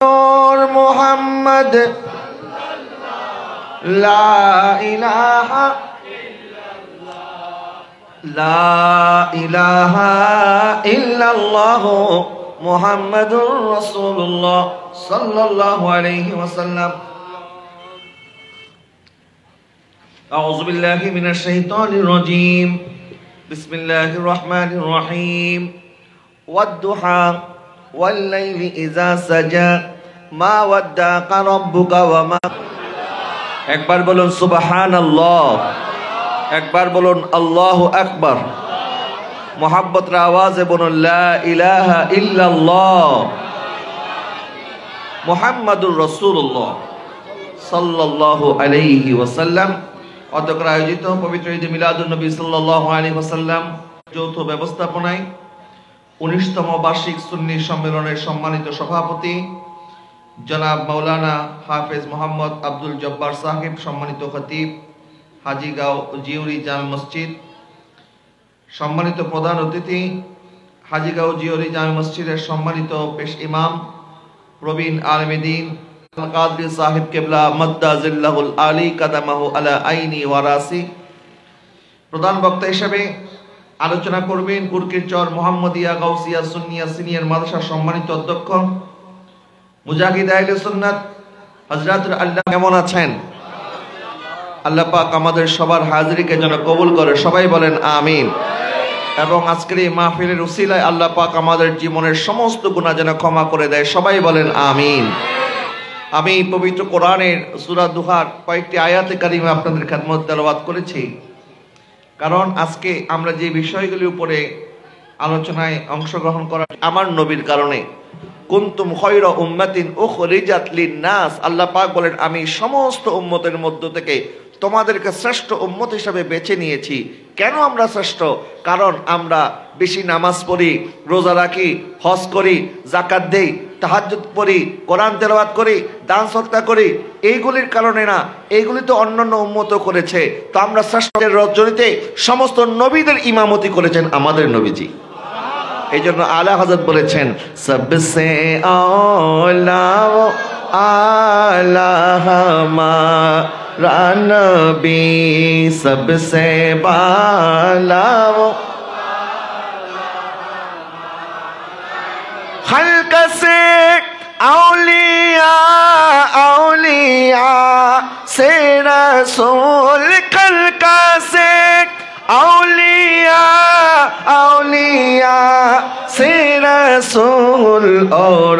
নূর মুহাম্মদ লা ইলাহা ইল্লাল্লাহ মুহাম্মাদুর রাসূলুল্লাহ সাল্লাল্লাহু আলাইহি ওয়াসাল্লাম। আউযু বিল্লাহি মিনাশ শাইতানির রাজীম। বিসমিল্লাহির রহমানির রহিম। ওয়াদ-দুহা ওয়াল-লাইলি ইযা সাজা মা ওয়াদ্দাকা রাব্বুকা ওয়া মা। একবার বলুন সুবহানাল্লাহ, একবার বলুন আল্লাহু আকবার। মোহাব্বতের আওয়াজে বলুন লা ইলাহা ইল্লাল্লাহ মুহাম্মাদুর রাসূলুল্লাহ সাল্লাল্লাহু আলাইহি ওয়াসাল্লাম। অতঃপর আয়োজিত পবিত্র ঈদ মিলাদুন নবী সাল্লাল্লাহু আলাইহি ওয়াসাল্লাম যৌথ ব্যবস্থাপনায় 19তম বার্ষিক সুন্নি সম্মেলনের সম্মানিত সভাপতি জনাব মাওলানা হাফেজ মোহাম্মদ আব্দুল জব্বার সাহেব, সম্মানিত খতিব হাজীগাঁও জিওরি জামে মসজিদ, সম্মানিত প্রধান অতিথি হাজীগাঁও জিওরি জামে মসজিদের সম্মানিত পেশ ইমাম প্রবীণ আলেমে দ্বীন কাদরি সাহেব কেবলা মাদ্দাজিল্লাহুল আলী কাদামাহু আলা আইনি ওয়া রাসি। প্রধান বক্তা হিসেবে আলোচনা করবেন কুরকিরচর মুহাম্মদিয়া গাউসিয়া সুন্নিয়া সিনিয়র মাদ্রাসার সম্মানিত অধ্যক্ষ মুজাহিদ আহলে সুন্নাত হযরতুল আল্লাহ। কেমন আছেন? আল্লাহ পাক আমাদের সবার হাজিরিকে যেন কবুল করে, সবাই বলেন আমিন। এবং আজকের এই মাহফিলের উসিলায় আল্লাহ পাক আমাদের জীবনের সমস্ত গুনাহ যেন ক্ষমা করে দেয়, সবাই বলেন আমিন। আমি পবিত্র কোরআনের সূরা দুহার কয়েকটি আয়াতে কারিমা আপনাদের খেদমত তেলাওয়াত করেছি, কারণ আজকে আমরা যে বিষয়গুলির উপরে আলোচনায় অংশগ্রহণ করা আমার নবীর কারণে। কুনতুম খায়রা উম্মাতিন উখরিজাত লিন-নাস, আল্লাহ পাক বলেন আমি সমস্ত উম্মতের মধ্য থেকে তোমাদেরকে শ্রেষ্ঠ উম্মত হিসেবে বেছে নিয়েছি। কেন আমরা শ্রেষ্ঠ? কারণ আমরা বেশি নামাজ পড়ি, রোজা রাখি, হজ করি, যাকাত দেই, তাহাজ্জুদ পড়ি, কোরআন তেলাওয়াত করি, দান সদকা করি। এইগুলির কারণে না, এইগুলি তো অন্যান্য উম্মতও করেছে। তো আমরা শ্রেষ্ঠের রজনীতে সমস্ত নবীদের ইমামতি করেছেন আমাদের নবীজি। এই জন্য আলা হযরত বলেছেন সবসে আলা আলা হামারা নবী সবসে বালা खल्क से औलिया औलिया से रसूल खल्क से औलिया औलिया से रसूल और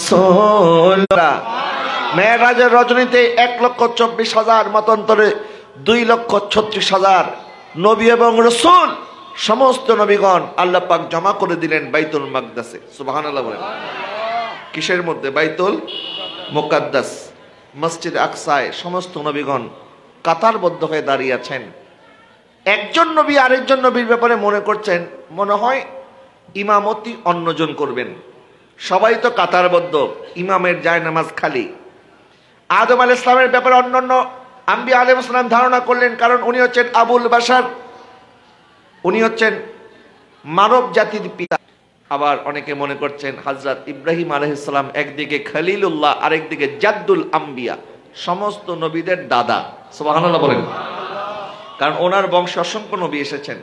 सोला। মেরাজের রজনীতে 1,24,000 মতান্তরে 2,36,000 নবী এবং রাসূল সমস্ত নবীগণ আল্লাহ পাক জমা করে দিলেন বাইতুল মাকদাসে। সুবহানাল্লাহ বলেন। কিসের মধ্যে? বাইতুল মুকাদ্দাস মসজিদ আকসায় সমস্ত নবীগণ কাতারবদ্ধ হয়ে দাঁড়িয়ে আছেন। একজন নবী আরেকজন নবীর ব্যাপারে মনে করছেন মনে হয় ইমামতি অন্যজন করবেন। সবাই তো কাতারবদ্ধ, ইমামের জায়নামাজ খালি। আদম আলাইহিস সালামের ব্যাপারে অন্যান্য আম্বিয়া আলাইহিস সালাম ধারণা করলেন, কারণ উনি হচ্ছেন আবুল বাশার, উনি হচ্ছেন মানব জাতির পিতা। আবার অনেকে মনে করছেন হযরত ইব্রাহিম আলাইহিস সালাম একদিকে খলিলুল্লাহ, আরেকদিকে জাদ্দুল আম্বিয়া, সমস্ত নবীদের দাদা। সুবহানাল্লাহ বলেন। কারণ ওনার বংশে অসংখ্য নবী এসেছেন।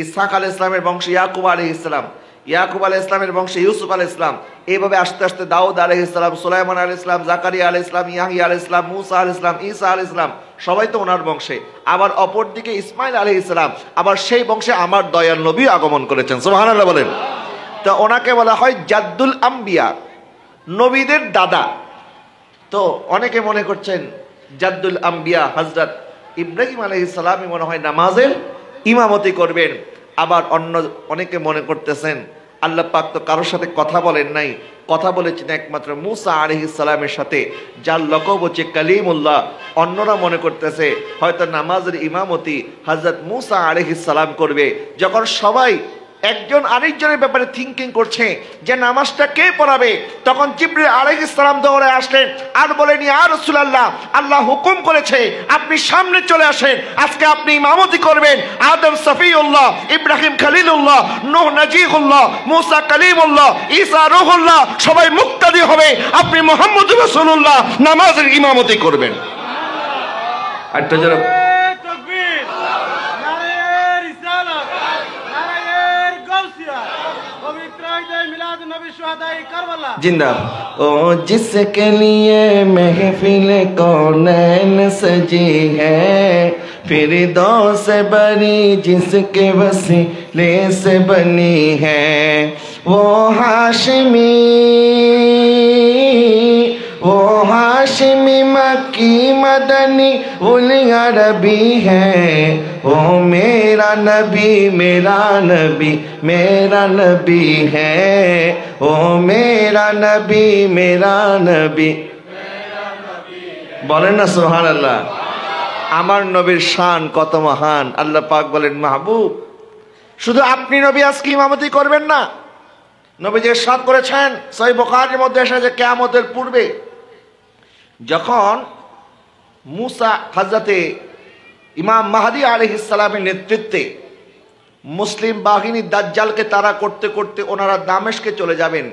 ইসহাক আলাইহিস সালামের বংশে ইয়াকুব আলাইহিস সালাম, ইয়াকুব আলাইহিস সালামের বংশে ইউসুফ আলাইহিস সালাম, এইভাবে আস্তে আস্তে দাউদ আলাইহিস সালাম, সুলাইমান আলাইহিস সালাম, জাকারিয়া আলাইহিস সালাম, ইয়াহইয়া আলাইহিস সালাম, মুসা আলাইহিস সালাম, ঈসা আলাইহিস সালাম, সবাই তো ওনার বংশে। আবার অপরদিকে ইসমাইল আলাইহিস সালাম, আবার সেই বংশে আমার দয়াল নবী আগমন করেছেন। সুবহানাল্লাহ বলেন। তো ওনাকে বলা হয় জাদ্দুল আম্বিয়া, নবীদের দাদা। তো অনেকে মনে করছেন জাদ্দুল আম্বিয়া হযরত ইব্রাহিম আলাইহিস সালামই মনে হয় নামাজের ইমামতি করবেন। আবার অনেকে মনে করতেছেন আল্লাহ পাক তো কারোর সাথে কথা বলেন নাই, কথা বলেছেন একমাত্র মুসা আলাইহিস সালামের সাথে, যার লকব হচ্ছে কালিমুল্লাহ। অন্যরা মনে করতেছে হয়তো নামাজের ইমামতি হযরত মুসা আলাইহিস সালাম করবে। যখন সবাই একজন আরেকজনের ব্যাপারে থিঙ্কিং করছে যে নামাজটা কে পড়াবে। তখন জিবরিল আলাইহিস সালাম দৌড়ে আসলেন আর বলেন, ইয়া রাসূলুল্লাহ, আল্লাহ হুকুম করেছে আপনি সামনে চলে আসেন, আজকে আপনি ইমামতি করবেন। আদম সফিউল্লাহ, ইব্রাহিম খলিলুল্লাহ, নূহ নাজিহুল্লাহ, মুসা কালিমুল্লাহ, ঈসা রূহুল্লাহ সবাই মুক্তাদি হবে, আপনি মুহাম্মদুর রাসূলুল্লাহ নামাজের ইমামতি করবেন। একটা যারা जिंदा ओ जिसके लिए महफिल कौनैन सजी है, फिरदौस से बनी जिसके वसीले से बनी है, वो हाशिमी मक्की मदनी उल अरबी है, वो मेरा नबी मेरा नबी मेरा नबी है, वो मेरा नबी मेरा नबी। বলেন না সুবহানাল্লাহ। আমার নবীর শান কত মহান। আল্লাহ পাক বলেন, মাহবুব শুধু আপনি নবী আজকে ইমামতি করবেন না, নবী যে ইরশাদ করেছেন সহিহ বুখারীর মধ্যে এসেছে কিয়ামতের পূর্বে যখন মুসা হযরতে ইমাম মাহদী আলাইহিস সালামের নেতৃত্বে মুসলিম বাহিনী দাজ্জালকে তাড়া করতে করতে ওনারা দামেস্কে চলে যাবেন।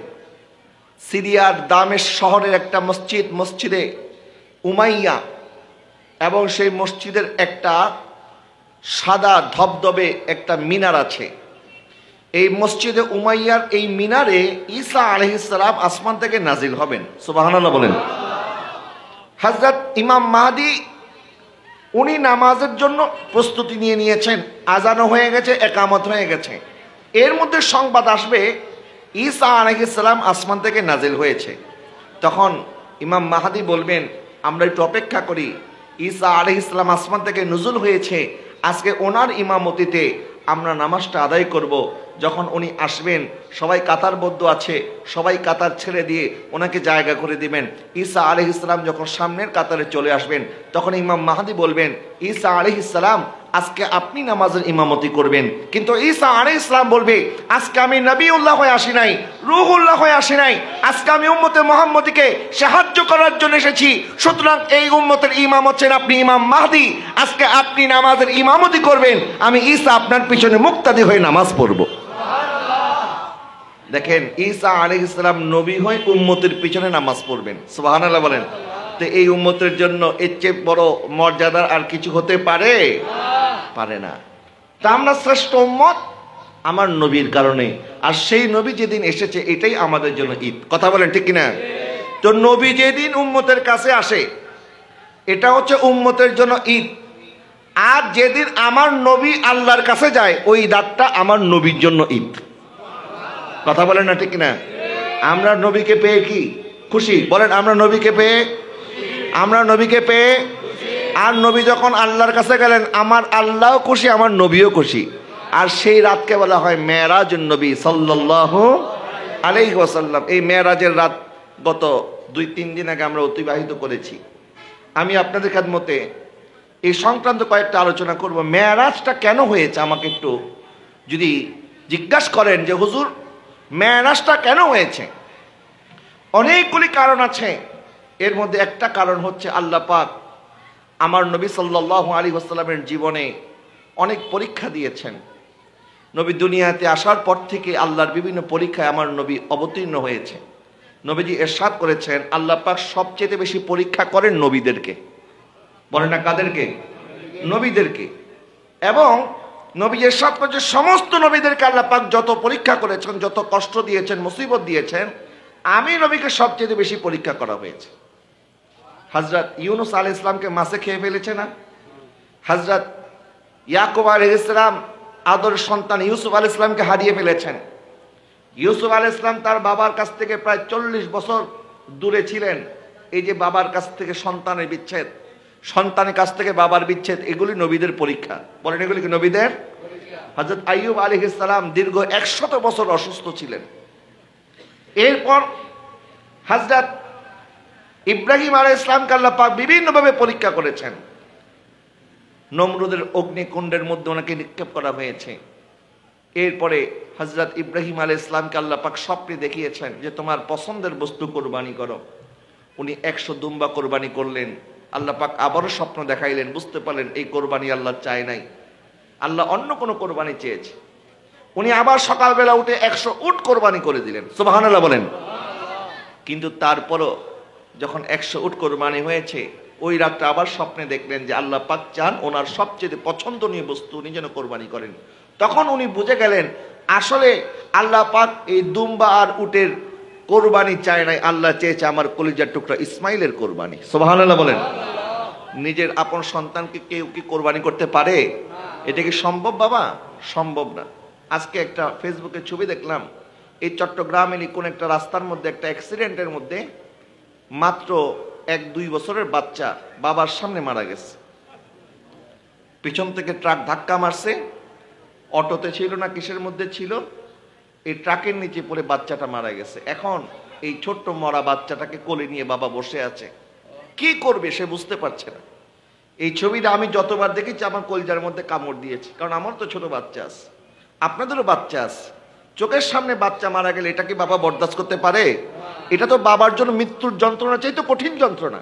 সিরিয়ার দামেস্ক শহরের একটা মসজিদে উমাইয়া, এবং সেই মসজিদের একটা সাদা ধবধবে একটা মিনার আছে। এই মসজিদে উমাইয়ার এই মিনারে ঈসা আলাইহিস সালাম আসমান থেকে নাজিল হবেন। সুবহানাল্লাহ বলেন। হযরত ইমাম মাহদী উনি নামাজের জন্য প্রস্তুতি নিয়ে নিয়েছেন, আজানও হয়ে গেছে, একামত হয়ে গেছে। এর মধ্যে সংবাদ আসবে ঈসা আলাইহিস সালাম আসমান থেকে নাজিল হয়েছে। তখন ইমাম মাহদী বলবেন, আমরা একটু অপেক্ষা করি, ঈসা আলাইহিস সালাম আসমান থেকে নুজুল হয়েছে, আজকে ওনার ইমামতিতে আমরা নামাজটা আদায় করব। যখন উনি আসবেন সবাই কাতারবদ্ধ আছে, সবাই কাতার ছেড়ে দিয়ে ওনাকে জায়গা করে দিবেন। ঈসা আলাইহিস সালাম যখন সামনের কাতারে চলে আসবেন তখন ইমাম মাহদী বলবেন, ঈসা আলাইহিস সালাম আজকে আপনি নামাজের ইমামতি করবেন। কিন্তু ঈসা আলাইহিস সালাম বলবে, আজকে আমি নবীউল্লাহ হয়ে আসি নাই, রূহুল্লাহ হয়ে আসি নাই, আজকে আমি উম্মতে মুহাম্মদীকে সাহায্য করার জন্য এসেছি। সুতরাং এই উম্মতের ইমাম হচ্ছেন আপনি, ইমাম মাহদী। আজকে আপনি নামাজের ইমামতি করবেন, আমি ঈসা আপনার পিছনে মুক্তাদি হয়ে নামাজ পড়ব। দেখেন, ঈসা আলাইহিস সালাম নবী হয়ে উম্মতের পিছনে নামাজ পড়বেন। সুবহানাল্লাহ বলেন। তো এই উম্মতের জন্য এর চেয়ে বড় মর্যাদার আর কিছু হতে পারে না। তা আমরা শ্রেষ্ঠ উম্মত আমার নবীর কারণে, আর সেই নবী যেদিন এসেছে এটাই আমাদের জন্য ঈদ। কথা বলেন ঠিক কিনা? তো নবী যেদিন উম্মতের কাছে আসে এটা হচ্ছে উম্মতের জন্য ঈদ। আর যেদিন আমার নবী আল্লাহর কাছে যায় ওই ঈদটা আমার নবীর জন্য ঈদ। কথা বলেন না ঠিক কিনা? আমরা নবীকে পেয়ে কি খুশি? বলেন, আমরা নবীকে পেয়ে আর নবী যখন আল্লাহর কাছে গেলেন আমার আল্লাহও খুশি, আমার নবীও খুশি। আর সেই রাতকে বলা হয় মেরাজুন নবী সাল্লাল্লাহু আলাইহি ওয়াসাল্লাম। এই মেরাজের রাত গত 2-3 দিন আগে আমরা অতিবাহিত করেছি। আমি আপনাদের খেদমতে এই সংক্রান্ত কয়েকটা আলোচনা করব। মেরাজটা কেন হয়েছে আমাকে একটু যদি জিজ্ঞাসা করেন যে হুজুর মেরাজটা কেন হয়েছে, অনেকগুলি কারণ আছে। এর মধ্যে একটা কারণ হচ্ছে আল্লাহ পাক আমার নবী সাল্লাল্লাহু আলাইহি ওয়াসাল্লামের জীবনে অনেক পরীক্ষা দিয়েছেন। নবী দুনিয়াতে আসার পর থেকে আল্লাহর বিভিন্ন পরীক্ষায় আমার নবী অবতীর্ণ হয়েছে। নবীজি ইরশাদ করেছেন আল্লাহ পাক সবচেয়ে বেশি পরীক্ষা করেন নবীদেরকে। বলেন না কাদেরকে? নবীদেরকে। এবং নবী ইরশাদ করেছেন সমস্ত নবীদেরকে আল্লাহ পাক যত পরীক্ষা করেছেন, যত কষ্ট দিয়েছেন, মুসিবত দিয়েছেন, আমি নবীকে সবচেয়ে বেশি পরীক্ষা করা হয়েছে। হযরত ইউনূস আলাইহিস সালামকে মাছে খেয়ে ফেলেছে না? হযরত ইয়াকুব আলাইহিস সালাম আদর সন্তান ইউসুফ আলাইহিস সালামকে হারিয়ে ফেলেছেন। ইউসুফ আলাইহিস সালাম তার বাবার কাছ থেকে প্রায় 40 বছর দূরে ছিলেন। এই যে বাবার কাছ থেকে সন্তানের বিচ্ছেদ, সন্তানের কাছ থেকে বাবার বিচ্ছেদ, এগুলি নবীদের পরীক্ষা। বলেন এগুলি কি নবীদের? হযরত আইয়ুব আলাইহিস সালাম দীর্ঘ 100 বছর অসুস্থ ছিলেন। এরপর হযরত ইব্রাহিম আলাইহিস সালামকে আল্লাহ পাক বিভিন্নভাবে পরীক্ষা করেছেন। নমরুদের অগ্নিকুণ্ডের মধ্যে ওনাকে নিক্ষেপ করা হয়েছে। এরপরে হযরত ইব্রাহিম আলাইহিস সালামকে আল্লাহ পাক স্বপ্নে দেখিয়েছেন যে তোমার পছন্দের বস্তু কোরবানি করো। উনি 100 দুম্বা কোরবানি করলেন। আল্লাহ পাক আবারও স্বপ্ন দেখাইলেন, বুঝতে পারলেন এই কোরবানি আল্লাহ চায় নাই, আল্লাহ অন্য কোনো কোরবানি চেয়েছে। উনি আবার সকালবেলা উঠে 100 উট কোরবানি করে দিলেন। সুবহানাল্লাহ বলেন। কিন্তু তারপরও যখন 100 উট কোরবানি হয়েছে, ওই রাতটা আবার স্বপ্নে দেখলেন যে আল্লাহ পাক চান ওনার সবচেয়ে পছন্দনীয় বস্তু উনি যেন কোরবানি করেন। তখন উনি বুঝে গেলেন আসলে আল্লাহ পাক এই দুম্বা আর উটের কোরবানি চায় নাই, আল্লাহ চেয়েছে আমার কলিজার টুকরা ইসমাইলের কোরবানি। সুবহানাল্লাহ বলেন। নিজের আপন সন্তানকে কেউ কি কোরবানি করতে পারে? এটা কি সম্ভব বাবা? সম্ভব না। আজকে একটা ফেসবুকে ছবি দেখলাম, এই চট্টগ্রামের কোন একটা রাস্তার মধ্যে একটা অ্যাক্সিডেন্টের মধ্যে মাত্র 1-2 বছরের বাচ্চা বাবার সামনে মারা গেছে। পিছন থেকে ট্রাক ধাক্কা মারছে, অটোতে ছিল না কিসের মধ্যে ছিল, এই ট্রাকের নিচে পড়ে বাচ্চাটা মারা গেছে। এখন এই ছোট্ট মরা বাচ্চাটাকে কোলে নিয়ে বাবা বসে আছে, কি করবে সে বুঝতে পারছে না। এই ছবিটা আমি যতবার দেখেছি আমার কলজার মধ্যে কামড় দিয়েছে, কারণ আমার তো ছোট বাচ্চা আছে, আপনাদেরও বাচ্চা আছে। চোখের সামনে বাচ্চা মারা গেলে এটা কি বাবা বরদাস্ত করতে পারে? এটা তো বাবার জন্য মৃত্যুর যন্ত্রণা চাই তো কঠিন যন্ত্রণা।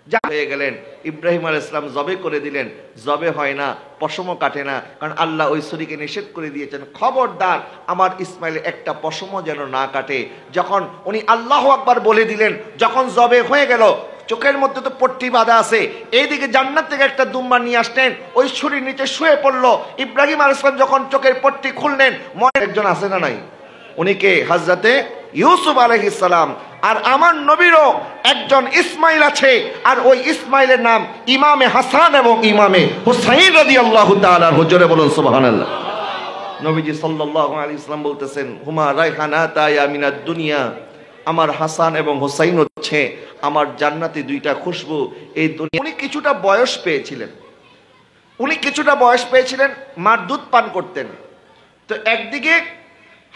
যা হয়ে গেলেন, ইব্রাহিম আলাইহিস সালাম জবে করে দিলেন, জবে হয় না, পশমও কাটে না, কারণ আল্লাহ ওই ছুরিকে নিষেধ করে দিয়েছেন, খবরদার আমার ইসমাইলের একটা পশমও যেন না কাটে। যখন উনি আল্লাহু আকবার বলে দিলেন, যখন জবে হয়ে গেল, চোখের মধ্যে তো পট্টি বাঁধা আছে, এইদিকে জান্নাত থেকে একটা দুম্বা নিয়ে আসলেন, ওই ছুরির নিচে শুয়ে পড়লো। ইব্রাহিম আলাইহিস সালাম যখন চোখের পট্টি খুললেন, মনে একজন আছে না নাই, উনি কে? হযরতে ইউসুফ আলাইহিস সালাম। আর আমার নবীরও একজন ইসমাইল আছে, আর ওই ইসমাইলের নাম ইমামে হাসান এবং ইমামে হুসাইন রাদিয়াল্লাহু তাআলা। হুজুরে বলুন সুবহানাল্লাহ। নবীজি সাল্লাল্লাহু আলাইহি ওয়াসাল্লাম বলতেছেন, হুমা রাইহানাতা মিনাদ দুনিয়া, আমার হাসান এবং হুসাইন হচ্ছে আমার জান্নাতি দুইটা খুশবু এই দুনিয়া। উনি কিছুটা বয়স পেয়েছিলেন, মার দুধ পান করতেন। তো একদিকে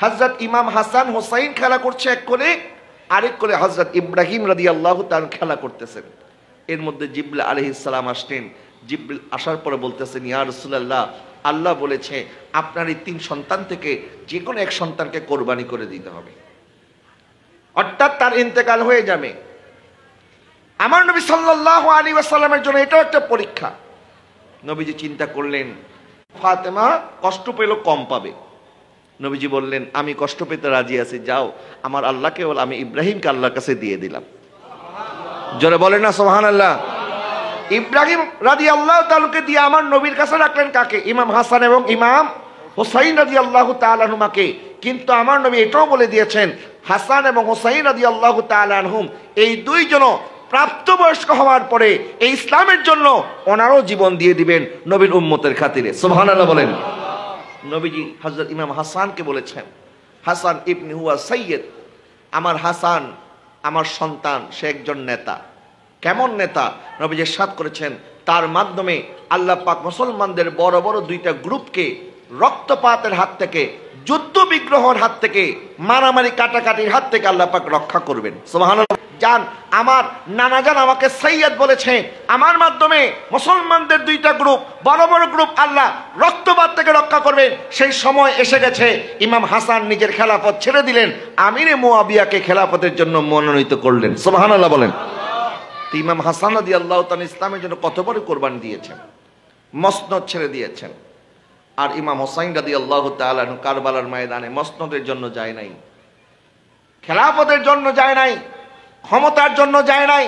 হযরত ইমাম হাসান হুসাইন খেলা করছে এক কোলে, আরেক কোলে হযরত ইব্রাহিম রাদিয়াল্লাহু তাআলা খেলা করতেছেন। এর মধ্যে জিবরিল আলাইহিস সালাম আসলেন। জিবরিল আসার পরে বলতেছেন, ইয়া রাসূলুল্লাহ, আল্লাহ বলেছে আপনার এই 3 সন্তান থেকে যে কোনো এক সন্তানকে কোরবানি করে দিতে হবে, অর্থাৎ তার ইন্তেকাল হয়ে যাবে। আমার নবী সাল্লাল্লাহু আলাইহি ওয়াসাল্লামের জন্য এটাও একটা পরীক্ষা। নবীজি চিন্তা করলেন ফাতেমা কষ্ট পেল কম পাবে। নবীজি বললেন, আমি কষ্ট পেতে রাজি আছি, যাও আমার আল্লাহকে বল আমি ইব্রাহিমকে আল্লাহর কাছে দিয়ে দিলাম। জোরে বলেন না সুবহানাল্লাহ। ইব্রাহিম রাদিয়াল্লাহু তাআলাকে দিয়ে আমার নবীর কাছে রাখলেন কাকে? ইমাম হাসান এবং ইমাম হুসাইন রাদিয়াল্লাহু তাআলা আনহুমাকে। কিন্তু আমার নবী এটাও বলে দিয়েছেন, হাসান এবং হুসাইন রাদিয়াল্লাহু তাআলা আনহুম এই দুইজন প্রাপ্তবয়স্ক হওয়ার পরে এই ইসলামের জন্য ওনারও জীবন দিয়ে দিবেন নবীর উম্মতের খাতিরে। সুবহানাল্লাহ বলেন। নবীজি হযরত ইমাম হাসানকে বলেছেন, হাসান ইবনে হুয়া সাইয়্যিদ, আমার হাসান আমার সন্তান, সে একজন নেতা। কেমন নেতা? নবীজি ইরশাদ করেছেন, তার মাধ্যমে আল্লাহ পাক মুসলমানদের বড় বড় 2টা গ্রুপকে রক্তপাতের হাত থেকে, যুদ্ধ বিগ্রহের হাত থেকে, মারামারি কাটাকাটির হাত থেকে আল্লাহ পাক রক্ষা করবেন। সুবহানাল্লাহ। জান আমার নানা জান আমাকে সৈয়দ বলেছে, আমার মাধ্যমে মুসলমানদের 2টা গ্রুপ, বড় বড় গ্রুপ আল্লাহ রক্তপাত থেকে রক্ষা করবেন। সেই সময় এসে গেছে। ইমাম হাসান নিজের খেলাফত ছেড়ে দিলেন, আমিরে মুয়াবিয়াকে খেলাফতের জন্য মনোনীত করলেন। সুবহানাল্লাহ বলেন। ইমাম হাসান রাদিয়াল্লাহু তাআলা ইসলামের জন্য কত বড় কোরবানি দিয়েছেন, মসনদ ছেড়ে দিয়েছেন। আর ইমাম হুসাইন রাদিয়াল্লাহু তাআলা কারবালার ময়দানে মসনদের জন্য যায় নাই, খেলাফতের জন্য যায় নাই, ক্ষমতার জন্য যায় নাই।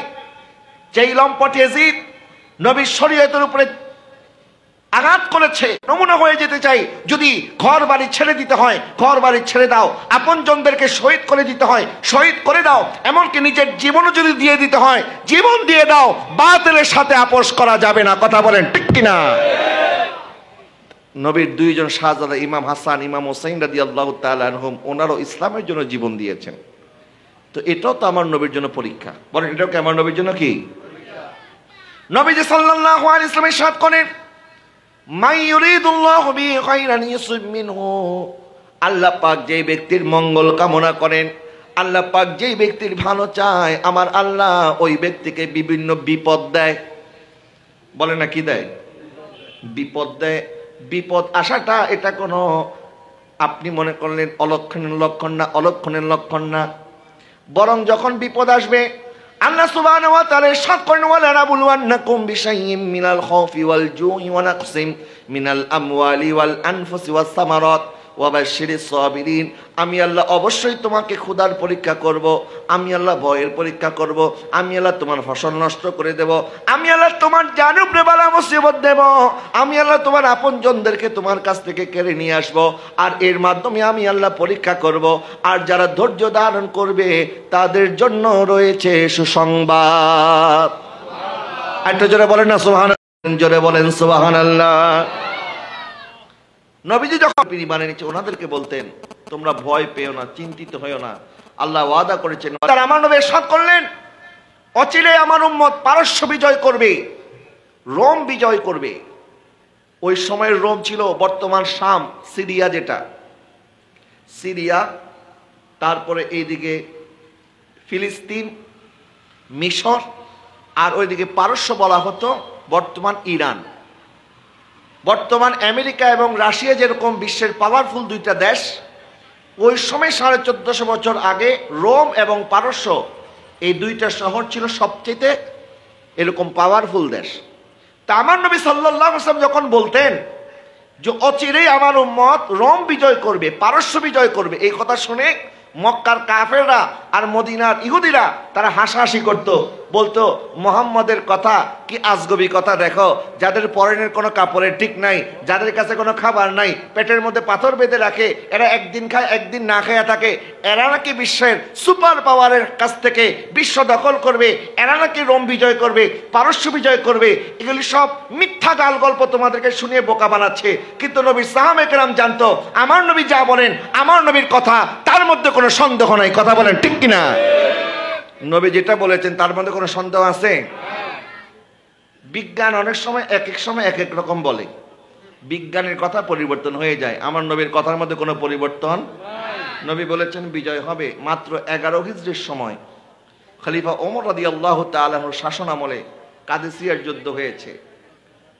যেই লম্পট ইয়াজিদ নবীর শরীয়তের উপরে আঘাত করেছে, নমুনা হয়ে যেতে চাই। যদি ঘর বাড়ি ছেড়ে দিতে হয়, ঘর বাড়ি ছেড়ে দাও। আপনজনদেরকে শহীদ করে দিতে হয়, শহীদ করে দাও। এমনকি নিজের জীবনও যদি দিয়ে দিতে হয়, জীবন দিয়ে দাও। বাতিলের সাথে আপোষ করা যাবে না। কথা বলেন ঠিক কিনা? নবীর 2 জন শাহজাদা ইমাম হাসান ইমাম হুসাইন রাদিয়াল্লাহু তাআলা আনহুম, ওনারও ইসলামের জন্য জীবন দিয়েছেন। তো এটাও তো আমার নবীর জন্য পরীক্ষা। বলেন এটাও কি আমার নবীর জন্য কি? নবীজি সাল্লাল্লাহু আলাইহি ওয়াসাল্লাম ইরশাদ করেন, মান ইউরিদুল্লাহু বিহি খায়রান ইউসিব মিনহু, আল্লাহ পাক যেই ব্যক্তির মঙ্গল কামনা করেন, আল্লাহ পাক যেই ব্যক্তির ভালো চায়, আমার আল্লাহ ওই ব্যক্তিকে বিভিন্ন বিপদ দেয়। বলে না কি দেয়? বিপদ দেয়। বিপদ আসাটা এটা কোনো আপনি মনে করলেন অলক্ষণের লক্ষণ না, অলক্ষণের লক্ষণ না, বরং যখন বিপদ আসবে আল্লাহ সুবহানাহু ওয়া তাআলা ইরশাদ করেন, ওয়ালা নাবলুওয়ান্নাকুম বিশাইইম মিনাল খাউফি ওয়াল জুই ওয়া নাকসিম মিনাল আমওয়ালি ওয়াল আনফুসি ওয়াস সামারাত ওয়া বাশশিরিস সাবিরিন। আমি আল্লাহ অবশ্যই তোমাকে ক্ষুধার পরীক্ষা করব, আমি আল্লাহ ভয়ের পরীক্ষা করব, আমি আল্লাহ তোমার ফসল নষ্ট করে দেব, আমি আল্লাহ তোমার জানের উপরে বালা মুসিবত দেব, আমি আল্লাহ তোমার আপনজনদেরকে তোমার কাছ থেকে কেড়ে নিয়ে আসব, আর এর মাধ্যমে আমি আল্লাহ পরীক্ষা করব। আর যারা ধৈর্য ধারণ করবে তাদের জন্য রয়েছে সুসংবাদ। একটা জোরে বলেন না সুবহানাল্লাহ, জোরে বলেন সুবহানাল্লাহ। নবীজি যখন ঈমান এনেছে ওনাদেরকে বলতেন, তোমরা ভয় পেও না, চিন্তিত হইও না, আল্লাহ ওয়াদা করেছেন। আমার নবী ইরশাদ করলেন, অচিরে আমার উম্মত পারস্য বিজয় করবে, রোম বিজয় করবে। ওই সময়ের রোম ছিল বর্তমান শাম, সিরিয়া, যেটা সিরিয়া, তারপরে এইদিকে ফিলিস্তিন, মিশর, আর ওইদিকে পারস্য বলা হতো বর্তমান ইরান। বর্তমান আমেরিকা এবং রাশিয়া যেরকম বিশ্বের পাওয়ারফুল দুইটা দেশ, ওই সময় 1450 বছর আগে রোম এবং পারস্য এই দুইটা শহর ছিল সবচেয়ে এরকম পাওয়ারফুল দেশ। তা আমার নবী সাল্লাল্লাহু আলাইহি ওয়াসাল্লাম যখন বলতেন যে অচিরেই আমার উম্মত রোম বিজয় করবে, পারস্য বিজয় করবে, এই কথা শুনে মক্কার কাফেররা আর মদিনার ইহুদিরা তারা হাসাহাসি করত, বলতো মুহাম্মদের কথা কি আজগবি কথা, দেখো যাদের পরনের কোনো কাপড়ের ঠিক নাই, যাদের কাছে কোনো খাবার নাই, পেটের মধ্যে পাথর বেঁধে রাখে, এরা একদিন খায় একদিন না খায়া থাকে, এরা নাকি বিশ্বের সুপার পাওয়ারের কাছ থেকে বিশ্ব দখল করবে, এরা নাকি রোম বিজয় করবে, পারস্য বিজয় করবে। এগুলি সব মিথ্যা গাল গল্প তোমাদেরকে শুনিয়ে বোকা বানাচ্ছে। কিন্তু নবী সাহাবায়ে কেরাম জানতো আমার নবী যা বলেন, আমার নবীর কথা তার মধ্যে কোনো সন্দেহ নাই। কথা বলেন ঠিক কিনা? নবী যেটা বলেছেন তার মধ্যে কোনো সন্দেহ আছে? বিজ্ঞান অনেক সময় এক এক সময় এক এক রকম বলে, বিজ্ঞানের কথা পরিবর্তন হয়ে যায়, আমার নবীর কথার মধ্যে কোনো পরিবর্তন। নবী বলেছেন বিজয় হবে। মাত্র 11 হিজরির সময় খলিফা ওমর রাদিয়াল্লাহু তাআলা আনহুর শাসন আমলে কাদেসিয়ার যুদ্ধ হয়েছে।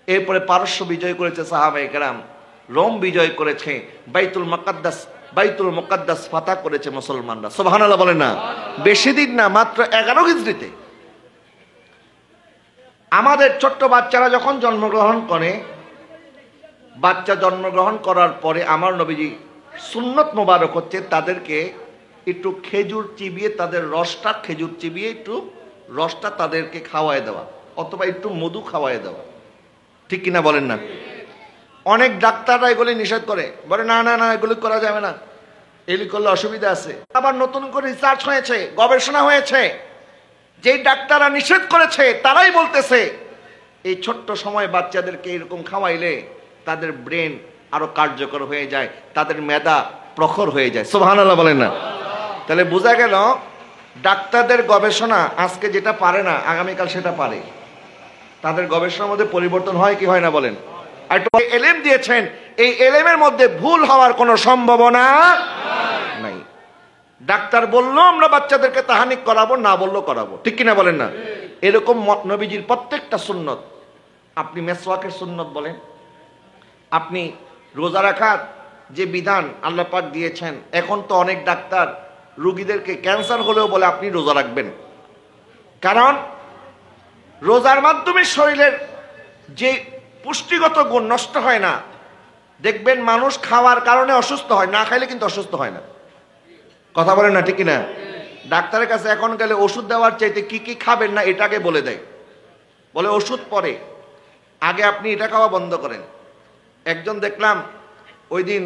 এরপরে পারস্য বিজয় করেছে সাহাবায়ে কেরাম, রোম বিজয় করেছে, বাইতুল মুকাদ্দাস ফাতা করেছে মুসলমানরা। সুবহানাল্লাহ বলেন না? বেশি দিন না, মাত্র 11 হিজরিতে। আমাদের ছোট্ট বাচ্চারা যখন জন্মগ্রহণ করে, বাচ্চা জন্মগ্রহণ করার পরে আমার নবীজি সুন্নত মোবারক হচ্ছে তাদেরকে একটু খেজুর চিবিয়ে, তাদের রসটা, খেজুর চিবিয়ে একটু রসটা তাদেরকে খাওয়ায় দেওয়া, অথবা একটু মধু খাওয়ায় দেওয়া। ঠিক কিনা বলেন না? অনেক ডাক্তাররা এগুলি নিষেধ করে, বলে না না না এগুলি করা যাবে না, এগুলি করলে অসুবিধা আছে। আবার নতুন করে রিসার্চ হয়েছে, গবেষণা হয়েছে, যেই ডাক্তাররা নিষেধ করেছে তারাই বলতেছে এই ছোট্ট সময় বাচ্চাদেরকে এরকম খাওয়াইলে তাদের ব্রেন আরো কার্যকর হয়ে যায়, তাদের মেধা প্রখর হয়ে যায়। সুবহানাল্লাহ বলেন না? তাহলে বোঝা গেল ডাক্তারদের গবেষণা আজকে যেটা পারে না আগামীকাল সেটা পারে। তাদের গবেষণার মধ্যে পরিবর্তন হয় কি হয় না বলেন? আর এলেম দিয়েছেন, এই এলেমের মধ্যে ভুল হওয়ার কোনো সম্ভাবনা নাই। ডাক্তার বললো আমরা বাচ্চাদেরকে তাহানিক করাবো, না বললো করাবো। ঠিক কিনা বলেন না? এরকম নবীজির প্রত্যেকটা সুন্নত, আপনি মেসওয়াকের সুন্নত বলেন, আপনি রোজা রাখার যে বিধান আল্লাহ পাক দিয়েছেন, এখন তো অনেক ডাক্তার রোগীদেরকে ক্যান্সার হলেও বলে আপনি রোজা রাখবেন, কারণ রোজার মাধ্যমে শরীরের যে পুষ্টিগত গুণ নষ্ট হয় না। দেখবেন মানুষ খাওয়ার কারণে অসুস্থ হয়, না খাইলে কিন্তু অসুস্থ হয় না। কথা বলেন না? ঠিক কিনা? ডাক্তারের কাছে এখন গেলে ওষুধ দেওয়ার চাইতে কি কি খাবেন না এটাকে বলে দেয়, বলে ওষুধ পরে, আগে আপনি এটা খাওয়া বন্ধ করেন। একজন দেখলাম ওই দিন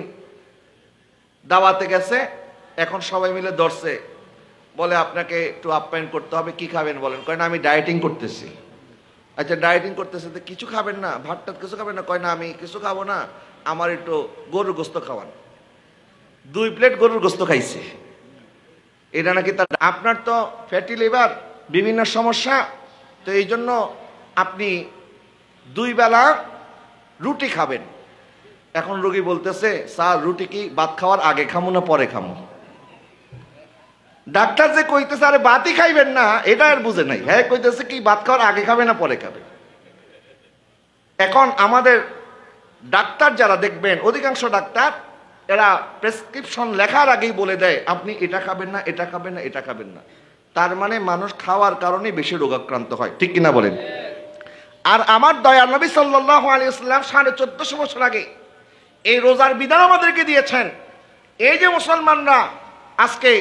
দাওয়াতে গেছে, এখন সবাই মিলে ধরছে, বলে আপনাকে একটু আপ্যায়ন করতে হবে, কি খাবেন বলেন? কয় না আমি ডায়েটিং করতেছি। আচ্ছা ডায়েটিং করতেছে তো কিছু খাবেন না, ভাত টাত কিছু খাবেন না? কয় না আমি কিছু খাবো না, আমার একটু গরুর গোস্ত খাওয়ান। 2 প্লেট গরুর গোস্ত খাইছে। এটা নাকি তার, আপনার তো ফ্যাটি লিভার, বিভিন্ন সমস্যা, তো এই জন্য আপনি 2 বেলা রুটি খাবেন। এখন রোগী বলতেছে স্যার রুটি কি ভাত খাওয়ার আগে খামো না পরে খামো? ডাক্তার যে কইতেছে আরে ভাতই খাইবেন না, এটা আর বুঝে নাই। হ্যাঁ কইতেছে কি ভাত খাওয়ার আগে খাবে না পরে খাবে। এখন আমাদের ডাক্তার যারা দেখবেন, অধিকাংশ ডাক্তার এরা প্রেসক্রিপশন লেখার আগেই বলে দেয় আপনি এটা খাবেন না, এটা খাবেন না, এটা খাবেন না। তার মানে মানুষ খাওয়ার কারণে বেশি রোগাক্রান্ত হয়, ঠিক কিনা বলেন? আর আমার দয়ার নবী সাল্লাল্লাহু আলাইহি ওয়াসাল্লাম 1450 বছর আগে এই রোজার বিধান আমাদেরকে দিয়েছেন। এই যে মুসলমানরা আজকে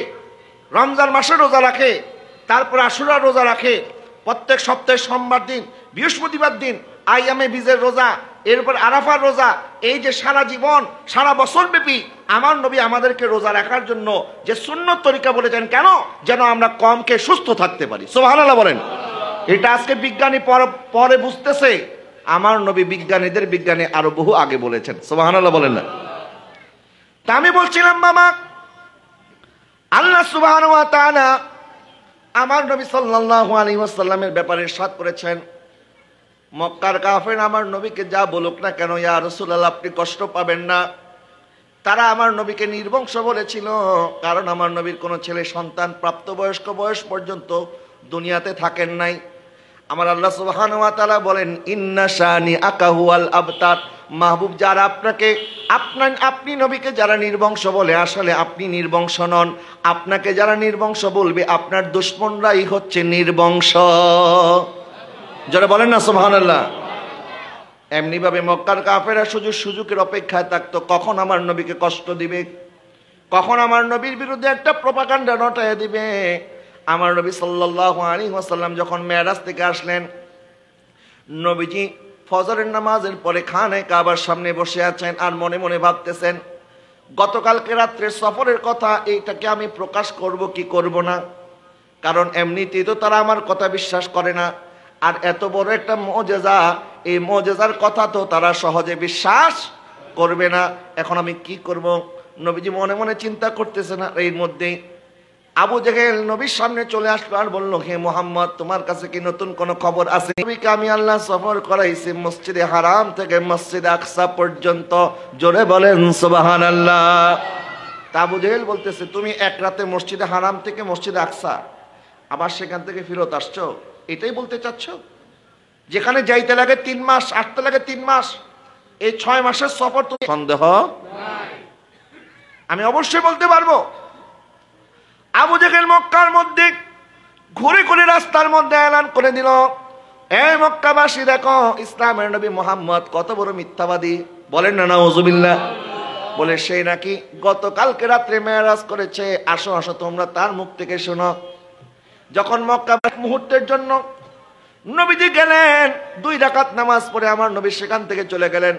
রমজান মাসে রোজা রাখে, তারপর আশুরা রোজা রাখে, প্রত্যেক সপ্তাহে সোমবার দিন, বৃহস্পতিবার দিন আইয়ামে বীজের রোজা, এরপর আরাফার রোজা, এই যে সারা জীবন সারা বছর ব্যাপী আমার নবী আমাদেরকে রোজা রাখার জন্য যে সুন্নত তরিকা বলেছেন, কেন? যেন আমরা কমকে সুস্থ থাকতে পারি। সুবহানাল্লাহ বলেন। এটা আজকে বিজ্ঞানী পরে বুঝতেছে, আমার নবী বিজ্ঞানীদের বিজ্ঞানী আরো বহু আগে বলেছেন। সুবহানাল্লাহ বলেন না? তা আমি বলছিলাম বাবা, আল্লাহ সুবহানাহু ওয়া তাআলা আমার নবী সাল্লাল্লাহু আলাইহি ওয়াসাল্লামের ব্যাপারে ইরশাদ করেছেন, মক্কার কাফের আমার নবীকে যা বলুক না কেন, ইয়া রাসূলুল্লাহ আপনি কষ্ট পাবেন না। তারা আমার নবীকে নির্বংশ বলেছিল, কারণ আমার নবীর কোনো ছেলে সন্তান প্রাপ্তবয়স্ক বয়স পর্যন্ত দুনিয়াতে থাকেন নাই। আমার আল্লাহ সুবহানাহু ওয়া তাআলা বলেন, ইন্না শানি আকাহুয়াল আবতার, মাহবুব যারা আপনাকে আপনি নবীকে যারা নির্বংশ বলে, আসলে আপনি নির্বংশ নন। আপনাকে যারা নির্বংশ বলবে আপনার দুশমনরাই হচ্ছে নির্বংশ। যারা বলেন না সুবহানাল্লাহ। এমনি ভাবে মক্কার কাফেররা সুযোগের অপেক্ষায় থাকতো, কখন আমার নবীকে কষ্ট দিবে, কখন আমার নবীর বিরুদ্ধে একটা প্রপাগান্ডা রটায় দিবে। আমার নবী সাল্লাল্লাহু আলাইহি ওয়াসাল্লাম যখন মেরাজ থেকে আসলেন, নবীজি ফজরের নামাজের পরে খানে কাবার সামনে বসে আছেন আর মনে মনে ভাবতেছেন, গতকালকে রাত্রে সফরের কথা, এইটাকে আমি প্রকাশ করব কি করব না, কারণ এমনিতেই তো তারা আমার কথা বিশ্বাস করে না, আর এত বড় একটা মুজিজা, এই মুজিজার কথা তো তারা সহজে বিশ্বাস করবে না। এখন আমি কি করব? নবীজি মনে মনে চিন্তা করতেছেন। আর এর মধ্যেই আবু জেহেল নবীর সামনে চলে আসলো আর বলল, হে মুহাম্মদ, তোমার কাছে কি নতুন কোনো খবর আছে? নবীকে আমি আল্লাহ সফর করাইছি মসজিদে হারাম থেকে মসজিদে আকসা পর্যন্ত। জোরে বলেন সুবহানাল্লাহ। তা আবু জেহেল বলতেছে, তুমি এক রাতে মসজিদে হারাম থেকে মসজিদে আকসা, আবার সেখান থেকে ফেরত আসছো, এটাই বলতে চাচ্ছ? যেখানে যাইতে লাগে 3 মাস, আসতে লাগে 3 মাস, এই 6 মাসের সফর তুমি? সন্দেহ আমি অবশ্যই বলতে পারবো। আবু জেহেল মক্কার মধ্যে ঘুরে ঘুরে রাস্তার মধ্যে এলান করে দিল, এই মক্কাবাসী দেখো, ইসলামের নবী মুহাম্মদ কত বড় মিথ্যাবাদী। বলেন না নাউজুবিল্লাহ। বলে সেই নাকি গতকালকে রাত্রে মেরাজ করেছে, আসো আসো তোমরা তার মুখ থেকে শোনো। যখন মক্কা মুহূর্তের জন্য নবীজি গেলেন, 2 রাকাত নামাজ পড়ে আমার নবী সেখান থেকে চলে গেলেন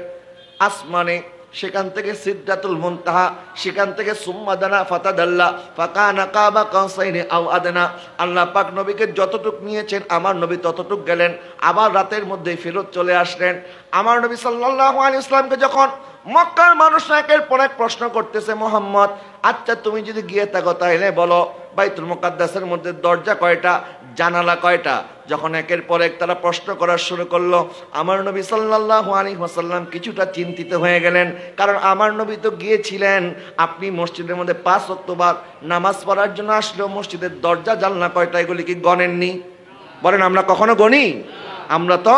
আসমানে, সেখান থেকে সিদরাতুল মুনতাহা, সেখান থেকে সুম্মা দানা ফাতাদাল্লা ফাকানা কাবা কাউসাইনি আও আদনা। আল্লাহ পাক নবীকে যতটুক নিয়েছেন আমার নবী ততটুক গেলেন, আবার রাতের মধ্যে ফেরত চলে আসলেন। আমার নবী সাল্লাল্লাহু আলাইহি ওয়াসাল্লামকে যখন মক্কার মানুষ একের পর এক প্রশ্ন করতেছে, মুহাম্মদ আচ্ছা তুমি যদি গিয়ে থাকো তাহলে বলো বাইতুল মুকাদ্দাসের মধ্যে দরজা কয়টা, জানালা কয়টা? যখন একের পর এক তারা প্রশ্ন করা শুরু করলো, আমার নবী সাল্লাল্লাহু আলাইহি ওয়াসাল্লাম কিছুটা চিন্তিত হয়ে গেলেন, কারণ আমার নবী তো গিয়েছিলেন, আপনি মসজিদের মধ্যে 5 ওয়াক্তবার নামাজ পড়ার জন্য আসলেও মসজিদের দরজা জানলা কয়টা এগুলি কি গণেননি? বলেন আমরা কখনো গণি? আমরা তো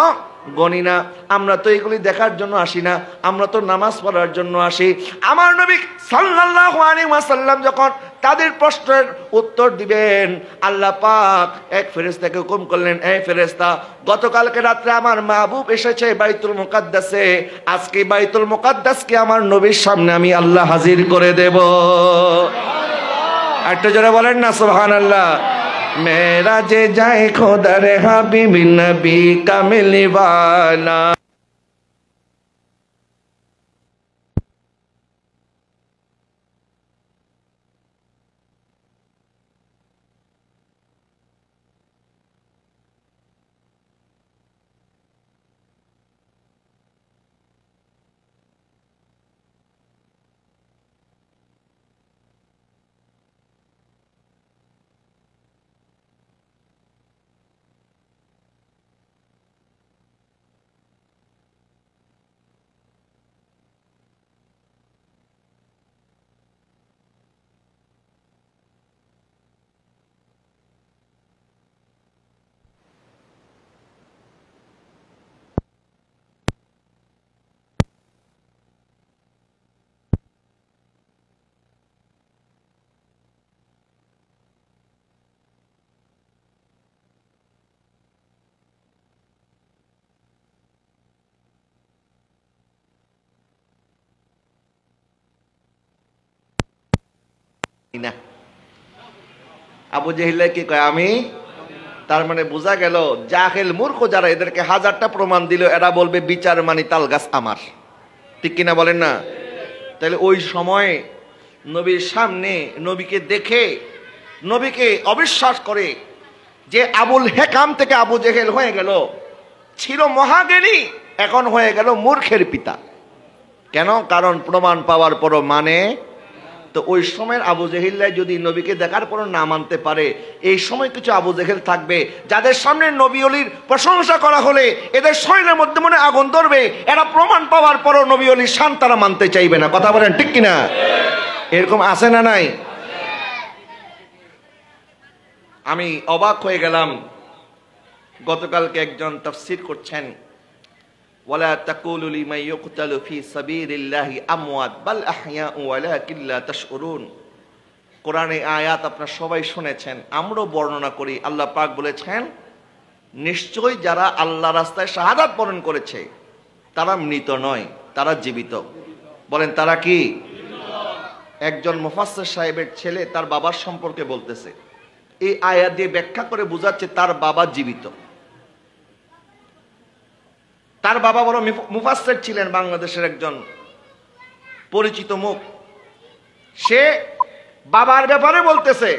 গণি না, আমরা তো এগুলি দেখার জন্য আসি না, আমরা তো নামাজ পড়ার জন্য আসি। আমার নবী সাল্লাল্লাহু আলাইহি ওয়াসাল্লাম যখন তাদের প্রশ্নের উত্তর দিবেন, আল্লাহ পাক এক ফেরেশতাকে হুকুম করলেন, এই ফেরেশতা, গতকালকে রাত্রে আমার মাহবুব এসেছে বাইতুল মুকাদ্দাসে, আজকে বাইতুল মুকাদ্দাসকে আমার নবীর সামনে আমি আল্লাহ হাজির করে দেব। একটা জোরে বলেন না সুবহানাল্লাহ। মেরাজে যায় খোদার হাবিব নবী কামিল ওয়ালা। না। আবু জেহেল কি কয় আমি, তার মানে বোঝা গেল জাহেল মূর্খ যারা, এদেরকে হাজারটা প্রমাণ দিল এরা বলবে বিচার মানি তাল গাছ আমার, ঠিক কিনা বলেন না? তাহলে ওই সময় নবীর সামনে নবীকে দেখে নবীকে অবিশ্বাস করে যে আবুল হেকাম থেকে আবু জেহেল হয়ে গেল, ছিল মহাজ্ঞানী, এখন হয়ে গেল মূর্খের পিতা। কেন? কারণ প্রমাণ পাওয়ার পরও মানে। তো ওই সময়ের আবু জেহেল্লাই যদি নবীকে দেখার পরও না মানতে পারে, এই সময় কিছু আবু জেহেল থাকবে যাদের সামনে নবী অলির প্রশংসা করা হলে এদের শরীরের মধ্যে মনে আগুন ধরবে, এরা প্রমাণ পাওয়ার পরও নবী অলির শান তারা মানতে চাইবে না। কথা বলেন ঠিক কিনা? এরকম আছে না নাই? আমি অবাক হয়ে গেলাম, গতকালকে একজন তাফসীর করছেন, ওয়ালা তাকুলু লিমান ইউকতালু ফি সাবিলিল্লাহি আমওয়াত বাল আহইয়াউ ওয়ালাকিন লা তাশউরুন। কোরআনে আয়াত আপনারা সবাই শুনেছেন, আমরাও বর্ণনা করি। আল্লাহ পাক বলেছেন, নিশ্চয়ই যারা আল্লাহ রাস্তায় শাহাদাত বরণ করেছে তারা মৃত নয়, তারা জীবিত। বলেন তারা কি? একজন মুফাসসির সাহেবের ছেলে তার বাবার সম্পর্কে বলতেছে, এই আয়াত দিয়ে ব্যাখ্যা করে বোঝাচ্ছে তার বাবা জীবিত। তার বাবা বড় মুফাসসির ছিলেন, বাংলাদেশের একজন পরিচিত মুখ। সে বাবার ব্যাপারে বলতেছে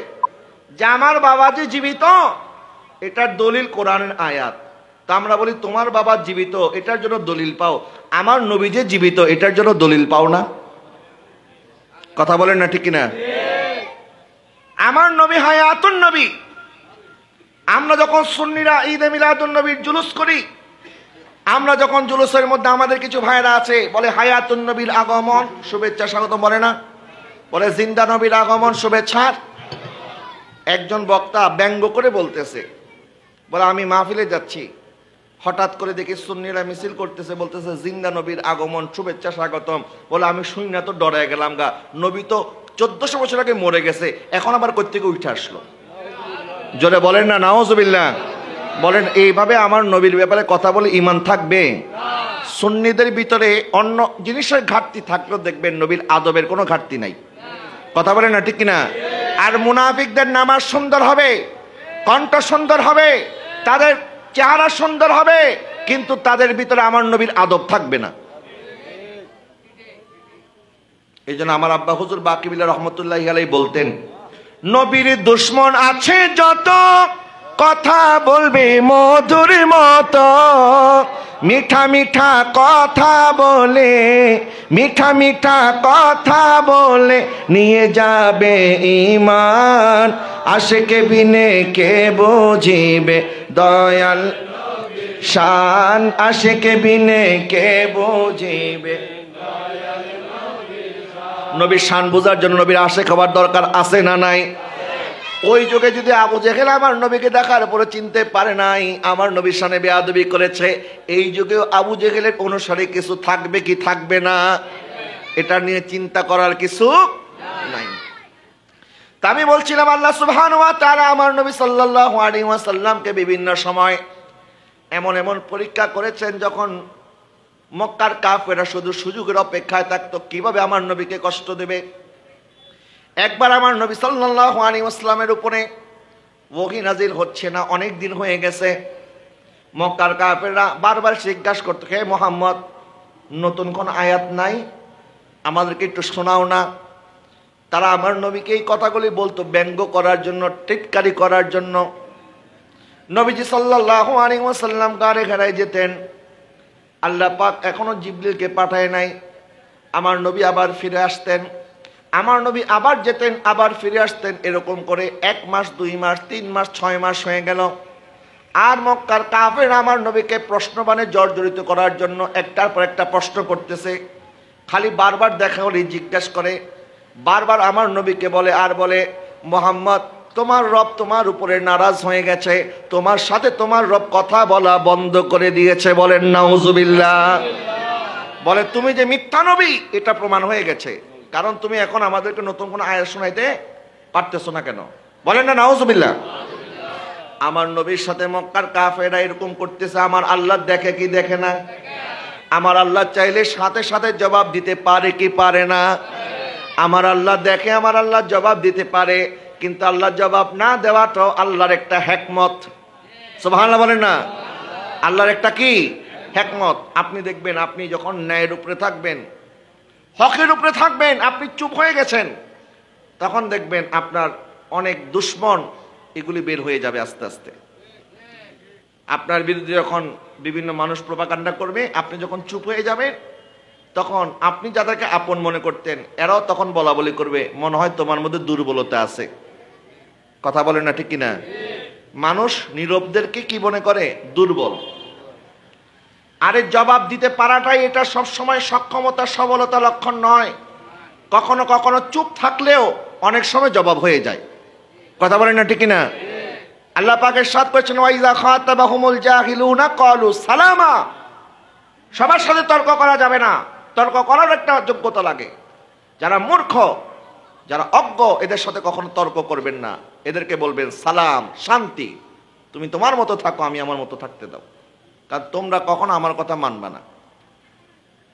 যে আমার বাবা যে জীবিত এটার দলিল কোরআনের আয়াত। তা আমরা বলি তোমার বাবা জীবিত এটার জন্য দলিল পাও, আমার নবী যে জীবিত এটার জন্য দলিল পাও না। কথা বলেন না ঠিক কিনা? আমার নবী হায়াতুন নবী। আমরা যখন সুন্নিরা ঈদে মিলাদুন নবীর জুলুস করি, আমরা যখন জুলুসের মধ্যে আমাদের কিছু ভাইরা আছে বলে হায়াতুন নবীর আগমন শুভেচ্ছা স্বাগতম, বলে না? বলে জিন্দা নবীর আগমন শুভেচ্ছা। একজন বক্তা ব্যঙ্গ করে বলতেছে, বলে আমি মাহফিলে যাচ্ছি, হঠাৎ করে দেখি সুন্নিরা মিছিল করতেছে, বলতেছে জিন্দা নবীর আগমন শুভেচ্ছা স্বাগতম। বলে আমি শুনি না তো ডরে গেলাম গা, নবী তো 1400 বছর আগে মরে গেছে, এখন আবার কই থেকে উঠে আসলো? জোরে বলেন না নাউজুবিল্লাহ। বলেন এইভাবে আমার নবীর ব্যাপারে কথা বলে ঈমান থাকবে? সুন্নিদের ভিতরে অন্য জিনিসের ঘাটতি থাকলেও দেখবেন নবীর আদবের কোনো ঘাটতি নাই। কথা বলেন না ঠিক কিনা? আর মুনাফিকদের নামাজ সুন্দর হবে, কণ্ঠ সুন্দর হবে, তাদের চেহারা সুন্দর হবে, কিন্তু তাদের ভিতরে আমার নবীর আদব থাকবে না। এই জন্য আমার আব্বা হুজুর বাকিবিল্লাহ রহমতুল্লাহি আলাইহি বলতেন, নবীর দুশ্মন আছে যত, কথা বলবে মধুর মতো, মিঠা মিঠা কথা বলে, মিঠা মিঠা কথা বলে নিয়ে যাবে ঈমান, আশিকে বিনে কে বুঝিবে দয়াল শান, আশিকে বিনে কে বুঝিবে। নবীর শান বোঝার জন্য নবীর আশিক হওয়ার দরকার আছে না নাই? ওই যুগে যদি আবু জেহেল আমার নবীকে দেখার পরে চিনতে পারে নাই, আমার নবীর শানে বেয়াদবি করেছে, এই যুগেও আবু জেহেলের অনুসারী কিছু থাকবে কি থাকবে না? এটা নিয়ে চিন্তা করার কিছু নাই। তা আমি বলছিলাম আল্লাহ সুবহানাহু ওয়া তাআলা আমার নবী সাল্লাল্লাহু আলাইহি ওয়াসাল্লামকে বিভিন্ন সময় এমন এমন পরীক্ষা করেছেন, যখন মক্কার কাফেররা শুধু সুযোগের অপেক্ষায় থাকতো কিভাবে আমার নবীকে কষ্ট দেবে। একবার আমার নবী সাল্লাল্লাহু আলাইহি ওয়াসাল্লামের উপরে ওহী নাজিল হচ্ছে না, অনেক দিন হয়ে গেছে। মক্কার কাফেররা বারবার জিজ্ঞাসা করতো, হে মুহাম্মদ, নতুন কোন আয়াত নাই, আমাদেরকে একটু শোনাও না। তারা আমার নবীকে এই কথাগুলি বলতো ব্যঙ্গ করার জন্য, টিটকারি করার জন্য। নবীজি সাল্লাল্লাহু আলাইহি ওয়াসাল্লাম গারে ঘেরায় যেতেন, আল্লাহ পাক এখনো জিবরিলকে পাঠায় নাই, আমার নবী আবার ফিরে আসতেন, আমার নবী আবার যেতেন, আবার ফিরে আসতেন। এরকম করে 1 মাস 2 মাস 3 মাস 6 মাস হয়ে গেল। আর মক্কার কাফেররা আমার নবীকে প্রশ্নবাণে জর্জরিত করার জন্য একটার পর একটা প্রশ্ন করতেছে। খালি বারবার দেখা হলে জিজ্ঞাসা করে, বারবার আমার নবীকে বলে আর বলে, মুহাম্মদ তোমার রব তোমার উপরে নারাজ হয়ে গেছে, তোমার সাথে তোমার রব কথা বলা বন্ধ করে দিয়েছে। বলেন নাউজুবিল্লাহ। বলে তুমি যে মিথ্যা নবী এটা প্রমাণ হয়ে গেছে, কারণ তুমি এখন আমাদেরকে নতুন কোন আয়াত শোনাইতে পারতেছো না কেন? বলেন না নাউজুবিল্লাহ। আমার নবীর সাথে মক্কার কাফেররা এরকম করতেছে, আমার আল্লাহ দেখে কি দেখে না? আমার আল্লাহ চাইলে সাথে সাথে জবাব দিতে পারে কি পারে না? আমার আল্লাহ দেখে, আমার আল্লাহ জবাব দিতে পারে, কিন্তু আল্লাহ জবাব না দেওয়াটাও আল্লাহর একটা হিকমত। সুবহানাল্লাহ বলেন না? আল্লাহর একটা কি হিকমত। আপনি দেখবেন, আপনি যখন ন্যায়ের উপরে থাকবেন, হকের উপরে থাকবেন, আপনি চুপ হয়ে গেছেন, তখন দেখবেন আপনার অনেক দুশ্মন এগুলি বের হয়ে যাবে আস্তে আস্তে। আপনার বিরুদ্ধে যখন বিভিন্ন মানুষ প্রোপাগান্ডা করবে, আপনি যখন চুপ হয়ে যাবেন, তখন আপনি যাদেরকে আপন মনে করতেন এরাও তখন বলা বলি করবে, মনে হয় তোমার মধ্যে দুর্বলতা আছে। কথা বলেন না ঠিক কিনা? মানুষ নীরবদেরকে কি মনে করে? দুর্বল। আরে জবাব দিতে পারাটাই এটা সবসময় সক্ষমতা সবলতা লক্ষণ নয়। কখনো কখনো চুপ থাকলেও অনেক সময় জবাব হয়ে যায়। কথা বলেন না ঠিক কিনা? আল্লাহ পাক ইরশাদ করেছেন, ওয়াইজা খাতাবাহুমুল জাহিলুনা ক্বালু সালামা। সবার সাথে তর্ক করা যাবে না, তর্ক করার একটা যোগ্যতা লাগে। যারা মূর্খ, যারা অজ্ঞ, এদের সাথে কখনো তর্ক করবেন না, এদেরকে বলবেন সালাম, শান্তি, তুমি তোমার মতো থাকো, আমি আমার মতো থাকতে দাও, কারণ তোমরা কখনো আমার কথা মানবে না।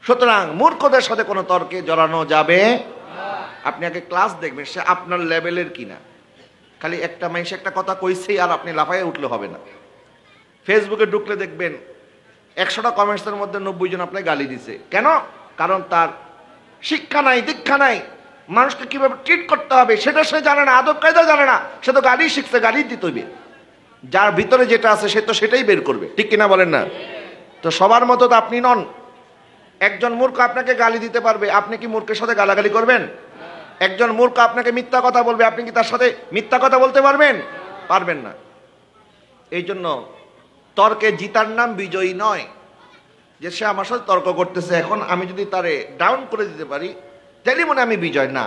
সুতরাং মূর্খদের সাথে কোনো তর্কে জড়ানো যাবে। আপনি আগে ক্লাস দেখবেন সে আপনার লেভেলের কিনা। খালি একটা মানুষ একটা কথা কইছেই আর আপনি লাফাইয়ে উঠলে হবে না। ফেসবুকে ঢুকলে দেখবেন 100টা কমেন্টসের মধ্যে 90 জন আপনাকে গালি দিছে। কেন? কারণ তার শিক্ষা নাই, দীক্ষা নাই, মানুষকে কিভাবে ট্রিট করতে হবে সেটা সে জানে না, আদব কায়দা জানে না। সে তো গালি শিখছে, গালি দিতে হইবে। যার ভিতরে যেটা আছে সে তো সেটাই বের করবে, ঠিক কিনা বলেন না? তো সবার মতো তো আপনি নন। একজন মূর্খ আপনাকে গালি দিতে পারবে, আপনি কি মূর্খের সাথে গালাগালি করবেন? একজন মূর্খ আপনাকে মিথ্যা কথা বলবে, আপনি কি তার সাথে মিথ্যা কথা বলতে পারবেন? পারবেন না। এই জন্য তর্কে জিতার নাম বিজয়ী নয়। যে সে আমার সাথে তর্ক করতেছে, এখন আমি যদি তারে ডাউন করে দিতে পারি তাহলে মনে আমি বিজয় না।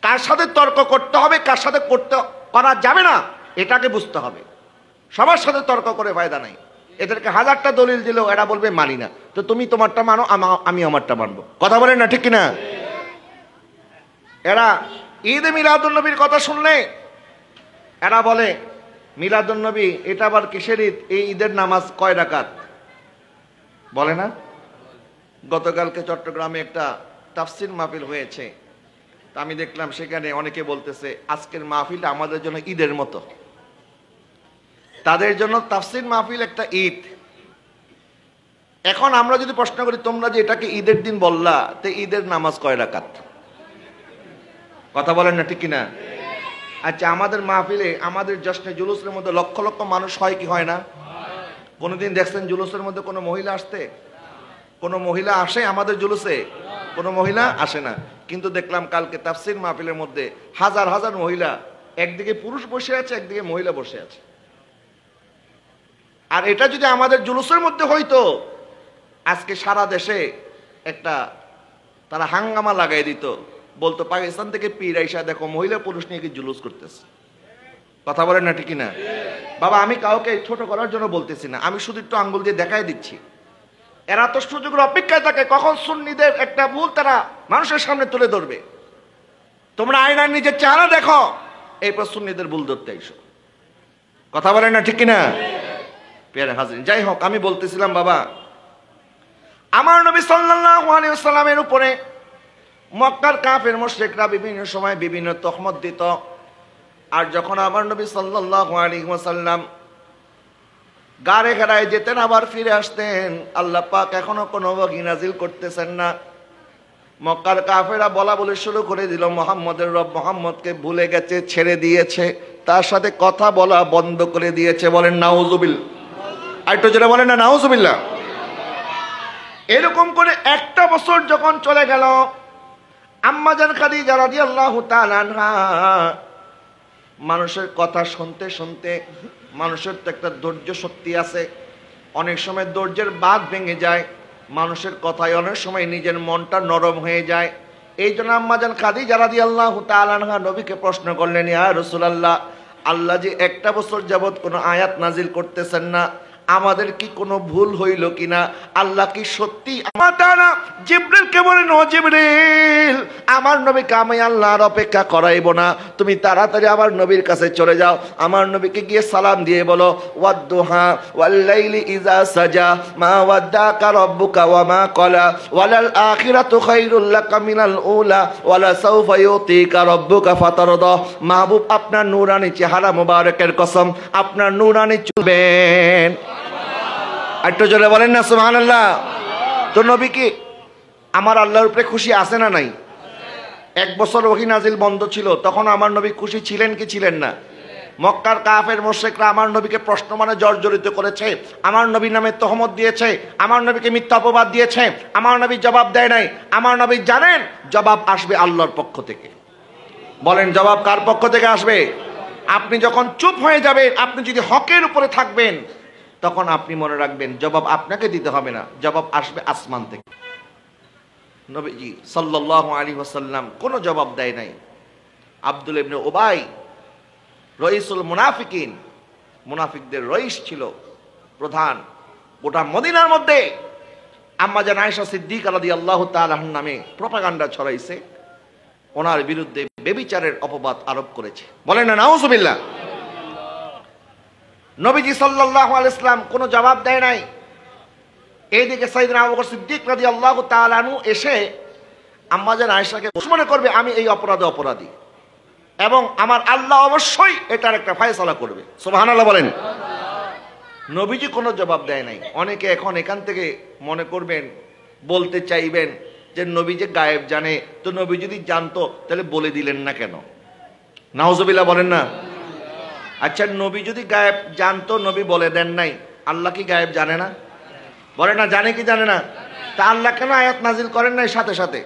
কার সাথে তর্ক করতে হবে, কার সাথে করা যাবে না, এটাকে বুঝতে হবে। সবার সাথে তর্ক করে ফায়দা নাই। এদেরকে 1000টা দলিল দিলেও এরা বলবে মানি না। তো তুমি তোমারটা মানো, আমি আমারটা মানবো। কথা বলেন না ঠিক কিনা? এরা ঈদে মিলাদুন্নবীর কথা শুনলে এরা বলে, মিলাদুন্নবী এটা আবার কিসের ঈদ? এই ঈদের নামাজ কয় রাকাত বলে না? গতকালকে চট্টগ্রামে একটা তাফসির মাহফিল হয়েছে, তা আমি দেখলাম সেখানে অনেকে বলতেছে আজকের মাহফিলটা আমাদের জন্য ঈদের মতো। তাদের জন্য তাফসির মাহফিল একটা ঈদ। এখন আমরা যদি প্রশ্ন করি, তোমরা যে এটাকে ঈদের দিন বললা, তো ঈদের নামাজ কয় রাকাত? কথা বলেন না ঠিক কিনা? আচ্ছা, আমাদের মাহফিলে, আমাদের জশ্নে জুলুসের মধ্যে লক্ষ লক্ষ মানুষ হয় কি হয় না? কোনোদিন দেখছেন জুলুসের মধ্যে কোনো মহিলা আসতে? কোনো মহিলা আসে আমাদের জুলুসে? কোনো মহিলা আসে না। কিন্তু দেখলাম কালকে তাফসির মাহফিলের মধ্যে হাজার হাজার মহিলা, একদিকে পুরুষ বসে আছে, একদিকে মহিলা বসে আছে। আর এটা যদি আমাদের জুলুসের মধ্যে হইতো, আজকে সারা দেশে একটা তারা হাঙ্গামা লাগাই দিত, বলতো পাকিস্তান থেকে পীর আইসা দেখো মহিলা পুরুষ নিয়ে কি জুলুস করতেছে। কথা বলেন না ঠিক না? বাবা, আমি কাউকে ছোট করার জন্য বলতেছি না, আমি শুধু একটু আঙ্গুল দিয়ে দেখাই দিচ্ছি। এরা তো সুযোগের অপেক্ষায় থাকে কখন সুন্নিদের একটা ভুল তারা মানুষের সামনে তুলে ধরবে। তোমরা আয়নার নিজের চেহারা দেখো, এরপর সুন্নিদের ভুল ধরতে আইসো। কথা বলেন না ঠিক কিনা? পেয়ারে হাজির, যাই হোক, আমি বলতেছিলাম বাবা, আমার নবী সাল্লাল্লাহু আলাইহি ওয়াসাল্লামের উপরে মক্কার কাফের মুশরিকরা বিভিন্ন সময় বিভিন্ন তহমত দিত। আর যখন আমার নবী সাল্লাল্লাহু আলাইহি ওয়াসাল্লাম গাড়ে ঘেরায় যেতেন, আবার ফিরে আসতেন, আল্লাহ পাক এখনো কোনো ওহী নাজিল করতেছেন না। মক্কার কাফেররা বলা বলে শুরু করে দিল, মুহাম্মদের রব মুহাম্মদকে ভুলে গেছে, ছেড়ে দিয়েছে, তার সাথে কথা বলা বন্ধ করে দিয়েছে। বলেন নাউজুবিল্লাহ। আরেকটু যেটা বলেন না, নাউজুবিল্লাহ। এরকম করে একটা বছর যখন চলে গেল, আম্মা জান খাদিজা রাদিয়াল্লাহু তাআলা আনহা মানুষের কথা শুনতে শুনতে, মানুষের তো একটা ধৈর্য শক্তি আছে, অনেক সময় ধৈর্যের বাঁধ ভেঙে যায়, মানুষের কথায় অনেক সময় নিজের মনটা নরম হয়ে যায়। এই জন্য আম্মা জান খাদিজা রাদিয়াল্লাহু তাআলা আনহা নবীকে প্রশ্ন করলেন, ইয়া রাসূলুল্লাহ, আল্লাহ যে একটা বছর যাবত কোনো আয়াত নাজিল করতেছেন না, আমাদের কি কোনো ভুল হইল কিনা? আল্লাহ কি সত্যি জিবরিলকে বলেন, ও জিবরিল, আমার নবীকে আমি আল্লাহর অপেক্ষা করাইব না, তুমি তাড়াতাড়ি আমার নবীর কাছে চলে যাও। আমার নবীকে গিয়ে সালাম দিয়ে বলো, ওয়াদ্দুহা ওয়াল্লাইলি ইযা সাজা মা ওয়াদ্দাকা রাব্বুকা ওয়া মা ক্বালা ওয়ালাল আখিরাতু খায়রুল লাকা মিনাল উলা ওয়ালা সাওফা ইউতিকা রাব্বুকা ফাতারদা। মাহবুব, আপনার নূরানি চেহারা মুবারকের কসম, আপনার নূরানি চুলবেন। একটু জোরে বলেন না সুবহানাল্লাহ। তো নবী কি আমার আল্লাহর উপরে খুশি আছে না নাই? 1 বছর ওহী নাজিল বন্ধ ছিল, তখন আমার নবী খুশি ছিলেন কি ছিলেন না? মক্কার কাফের মুশরিকরা আমার নবীকে প্রশ্ন মানে জর্জরিত করেছে, আমার নবীর নামে তহমত দিয়েছে, আমার নবীকে মিথ্যা অপবাদ দিয়েছে, আমার নবী জবাব দেয় নাই। আমার নবী জানেন জবাব আসবে আল্লাহর পক্ষ থেকে। বলেন, জবাব কার পক্ষ থেকে আসবে? আপনি যখন চুপ হয়ে যাবেন, আপনি যদি হকের উপরে থাকবেন, তখন আপনি মনে রাখবেন জবাব আপনাকে দিতে হবে না, জবাব আসবে আসমান থেকে। নবীজি সাল্লাল্লাহু আলাইহি ওয়াসাল্লাম কোনো জবাব দেয় নাই। আব্দুল্লাহ ইবনে উবাই রইসুল মুনাফিকিন, মুনাফিকদের রইস ছিল, প্রধান। গোটা মদিনার মধ্যে আম্মা জান আয়েশা সিদ্দিকা রাদিয়াল্লাহু তাআলা নামে প্রপাগান্ডা ছড়াইছে, ওনার বিরুদ্ধে ব্যভিচারের অপবাদ আরোপ করেছে। বলেন না নাউজুবিল্লাহ। নবীজি সাল্লাল্লাহু আলাইহি ওয়াসাল্লাম কোনো জবাব দেয় নাই। এইদিকে সাইয়েদনা আবু বকর সিদ্দিক রাদিয়াল্লাহু তাআলা আনহু এসে আম্মা জান আয়েশাকে মনে করবে আমি এই অপরাধে অপরাধী এবং আমার আল্লাহ অবশ্যই এটার একটা ফয়সালা করবে। সুবহানাল্লাহ বলেন। নবীজি কোনো জবাব দেয় নাই। অনেকে এখন এখান থেকে মনে করবেন, বলতে চাইবেন যে নবী যে গায়েব জানে, তো নবী যদি জানতো তাহলে বলে দিলেন না কেন? নাউজুবিল্লাহ বলেন না। আচ্ছা, নবী যদি গায়েব জানতো, নবী বলে দেন নাই, আল্লাহ কি গায়েব জানে না? বলে না, জানে কি জানে না? তা আল্লাহ কেন আয়াত নাজিল করেন নাই সাথে সাথে?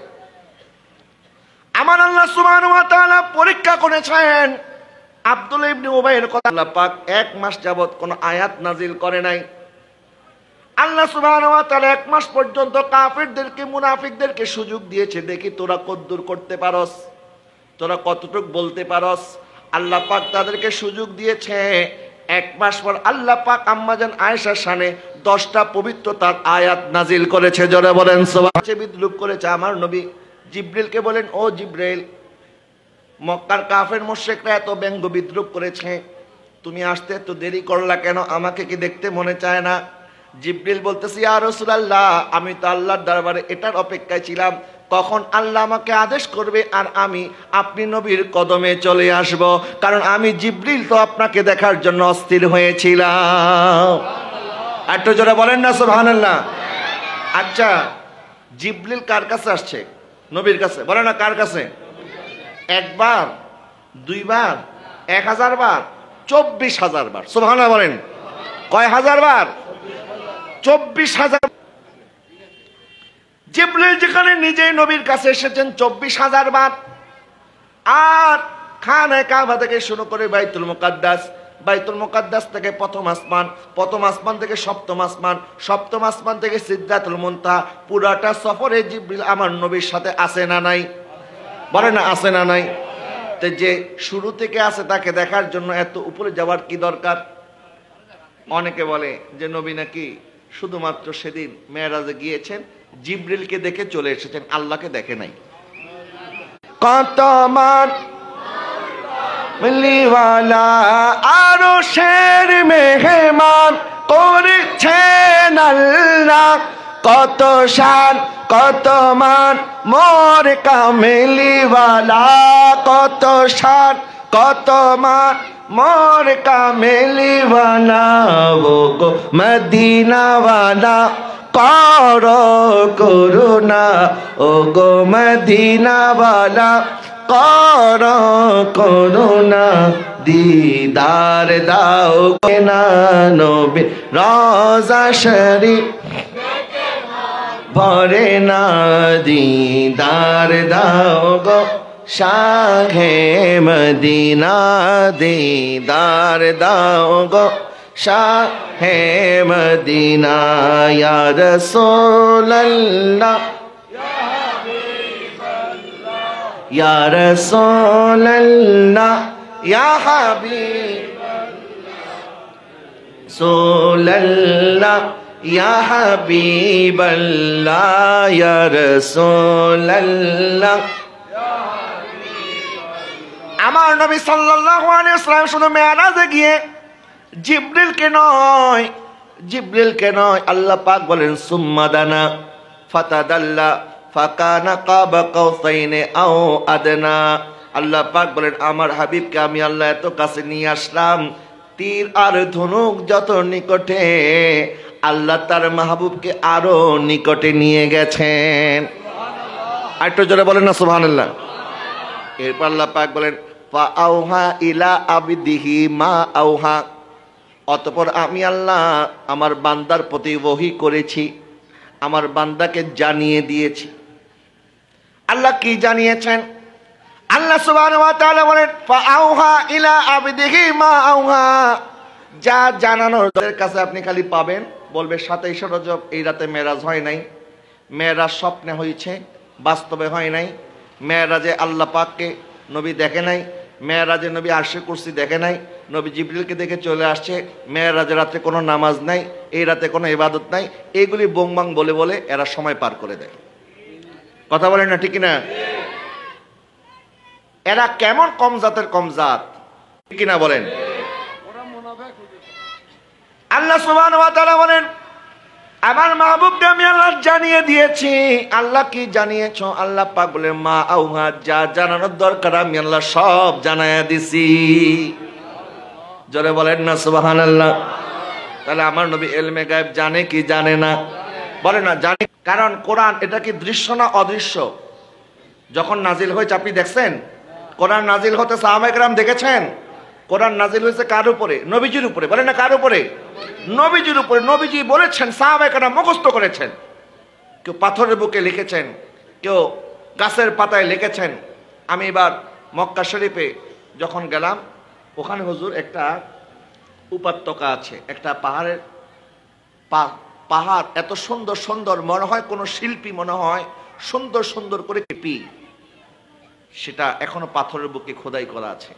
আমার আল্লাহ সুবহানাহু ওয়া তাআলা পরীক্ষা করেছেন আব্দুল্লাহ ইবনে উবাইয়ের কথা। আল্লাহ পাক 1 মাস যাবত কোনো আয়াত নাজিল করে নাই। আল্লাহ সুবহানাহু ওয়া তাআলা 1 মাস পর্যন্ত কাফিরদেরকে, মুনাফিকদেরকে সুযোগ দিয়েছে, দেখি তোরা কতদূর করতে পারস, তোরা কতটুকু বলতে পারস। আল্লাহ পাক তাদেরকে সুযোগ দিয়েছে। 1 মাস পর আল্লাহ পাক আম্মা জান আয়েশার শানে 10টা পবিত্রতার আয়াত নাজিল করেছে। জোরে বলেন সুবহানাল্লাহ। বিদ্রুপ করেছে আমার নবী। জিবরিলকে বলেন, ও জিবরিল, মক্কার কাফের মুশরিকরা এত ব্যঙ্গ বিদ্রুপ করেছে, তুমি আসতে এত দেরি করলা কেন? আমাকে কি দেখতে মনে চায় না? জিবরিল বলতেছে, ইয়া রাসূলুল্লাহ, আমি তো আল্লাহর দরবারে এটার অপেক্ষায় ছিলাম কখন আল্লাহ আমাকে আদেশ করবে আর আমি আপনি নবীর কদমে চলে আসব, কারণ আমি জিবরিল তো আপনাকে দেখার জন্য অস্থির হয়েছিলাম। একটু জোরে বলেন না সুবহানাল্লাহ। আচ্ছা, জিবরিল কার কাছে আসছে? নবীর কাছে। বলে না কার কাছে? 1 বার, 2 বার, 1000 বার, 24,000 বার। সুবহানাল্লাহ বলেন। কয় হাজার বার? 24,000। জিবরিল যেখানে নিজেই নবীর কাছে এসেছেন 24,000 বার, আর খানে কাবা থেকে শুরু করে বাইতুল মুকাদ্দাস, বাইতুল মুকাদ্দাস থেকে প্রথম আসমান, প্রথম আসমান থেকে সপ্তম আসমান, সপ্তম আসমান থেকে সিদরাতুল মুনতাহা, পুরাটা সফরে জিবরিল আমার নবীর সাথে আছে না নাই? বলে না আছে না নাই? তো যে শুরু থেকে আছে তাকে দেখার জন্য এত উপরে যাওয়ার কি দরকার? অনেকে বলে যে নবী নাকি শুধুমাত্র সেদিন মেরাজে গিয়েছেন, জিবরিলকে দেখে চলে এসেছেন, আল্লাহকে দেখে নাই। কত মান মিলিওয়ালা আরশের মেহমান করেছেন আল্লাহ, কত শান কত মান মোর কামেলিওয়ালা, কত শান কত মান মোর কামেলিওয়ালা, ও গো মদিনাওয়ালা করো করুণা, ও গো মদিনাওয়ালা করো করুণা, দিদার দাও না নবী রওজা শরীফ ভরে না, দিদার দাও গো শাহে মদিনা, দিদার দাও গো শাহে মদিনা, ইয়া রাসূলুল্লাহ ইয়া রাসূলুল্লাহ ইয়া হাবিব রাসূলুল্লাহ ইয়া হাবিবাল্লাহ ইয়া রাসূলুল্লাহ। আমার নবী সাল্লাল্লাহু আলাইহি ওয়াসাল্লাম শুধু মেরাজে গিয়ে জিবরিলকে নয় আল্লাহ পাক বলেন সুম্মা দানা ফাতাদাল্লা ফাকানা কাবা কাউসাইনি আও আদনা। আল্লাহ পাক বলেন আমার হাবিবকে আমি আল্লাহ এত কাছে নিয়ে আসলাম, তীর আর ধনুক যত নিকটে আল্লাহ তার মাহবুবকে আরো নিকটে নিয়ে গেছেন। আর একটু জোরে বলেন না সুবহানাল্লাহ। এরপর আল্লাহ পাক বলেন ফা আওহা ইলা আবদিহি মা আওহা। অতঃপর আমি আল্লাহ আমার বান্দার প্রতি ওহী করেছি, আমার বান্দাকে জানিয়ে দিয়েছি। আল্লাহ কি জানিয়েছেন? আল্লাহ সুবহানাহু ওয়া তাআলা বলেন ফা আওহা ইলা আবদিহি মা আওহা। যা জানানোর তাদের কাছে আপনি খালি পাবেন, বলবে 27 রজব এই রাতে মেরাজ হয় নাই, মেরাজ স্বপ্নে হয়েছে, বাস্তবে হয় নাই। মেরাজে আল্লাহ পাককে নবী দেখে নাই, মেরাজে নবী আরশে কুরসি দেখে নাই, নবী জিবরিলকে দেখে চলে আসছে। মেরাজের রাতে কোনো নামাজ নাই, এই রাতে কোনো ইবাদত নাই। এইগুলি বোংবাং বলে বলে এরা সময় পার করে দেয়। কথা বলেন না ঠিক না? এরা কেমন কম জাতের কম জাত, ঠিক না বলেন? আল্লাহ সুবহানাহু ওয়া তাআলা বলেন আমার মাহবুবকে আমি আল্লাহ জানিয়ে দিয়েছি। আল্লাহ কি জানিয়েছ? আল্লাহ পাক বলেন মা আওহা, যা জানানোর দরকার আমি আল্লাহ সব জানায়া দিছি। জোরে বলেন না সুবহানাল্লাহ। তাহলে আমার নবী ইলমে গায়েব জানে কি জানে না? বলে না জানে। কারণ কোরআন এটা কি দৃশ্য না অদৃশ্য? যখন নাজিল হয়েছে আপনি দেখছেন? কোরআন নাজিল হতে সাহাবায়ে কেরাম দেখেছেন? কোরআন নাজিল হয়েছে কার উপরে? নবীজির উপরে। বলেন না কার উপরে? নবীজির উপরে। নবীজি বলেছেন, সাহাবায়ে কেরাম মুখস্থ করেছেন। কেউ পাথরের বুকে লিখেছেন, কেউ গাছের পাতায় লিখেছেন। আমি এবার মক্কা শরীফে যখন গেলাম, ওখানে হুজুর একটা উপত্যকা আছে, একটা পাহাড়ের পাহাড় এত সুন্দর সুন্দর মনে হয় কোনো শিল্পী মনে হয় সুন্দর সুন্দর করে কেপি, সেটা এখনো পাথরের বুকে খোদাই করা আছে।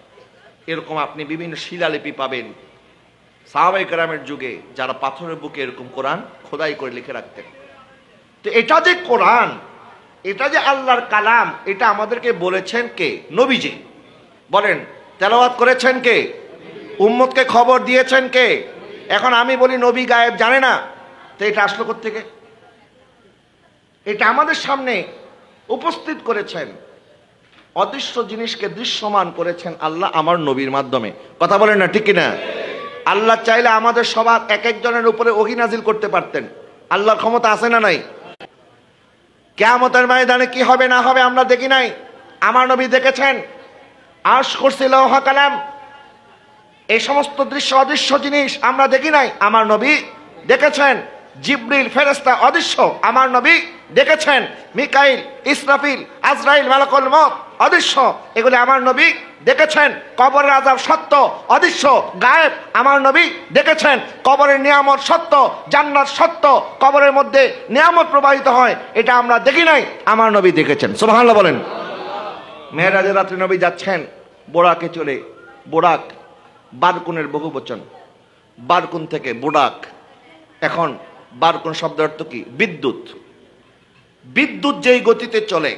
এরকম আপনি বিভিন্ন শিলালিপি পাবেন সাহাবায়ে কেরামের যুগে, যারা পাথরের বুকে এরকম কোরআন খোদাই করে লিখে রাখতেন। তো এটা যে কোরআন, এটা যে আল্লাহর কালাম, এটা আমাদেরকে বলেছেন কে? নবীজি। বলেন তেলাওয়াত করেছেন কে? উম্মতকে খবর দিয়েছেন কে? এখন আমি বলি নবী গায়েব জানে না, তো এটা আসলো কোত্থেকে? এটা আমাদের সামনে উপস্থিত করেছেন, অদৃশ্য জিনিসকে দৃশ্যমান করেছেন আল্লাহ আমার নবীর মাধ্যমে। কথা বলেন না ঠিক না? আল্লাহ চাইলে আমাদের সবার এক একজনের উপরে ওহী নাজিল করতে পারতেন। আল্লাহর ক্ষমতা আছে না নাই? কিয়ামতের ময়দানে কি হবে না হবে আমরা দেখি নাই, আমার নবী দেখেছেন। আরশ, কুরসি, লৌহ, কালাম, এই সমস্ত দৃশ্য অদৃশ্য জিনিস আমরা দেখি নাই, আমার নবী দেখেছেন। জিবরিল ফেরেশতা অদৃশ্য, আমার নবী দেখেছেন। মিকাইল, ইসরাফিল, আজরাইল, মালাকুল মউত অদৃশ্য, এগুলি আমার নবী দেখেছেন। কবরের আযাব সত্য, অদৃশ্য, গায়েব, আমার নবী দেখেছেন। কবরের নিয়ামত সত্য, জান্নাত সত্য, কবরের মধ্যে নিয়ামত প্রবাহিত হয়, এটা আমরা দেখি নাই, আমার নবী দেখেছেন। সুবহানাল্লাহ বলেন। মেরাজের রাত্রে নবী যাচ্ছেন বোরাকে চলে। বোরাক বারকুনের বহুবচন, বারকুন থেকে বোরাক। এখন বারকুন শব্দের অর্থ কি? বিদ্যুৎ। বিদ্যুৎ যেই গতিতে চলে,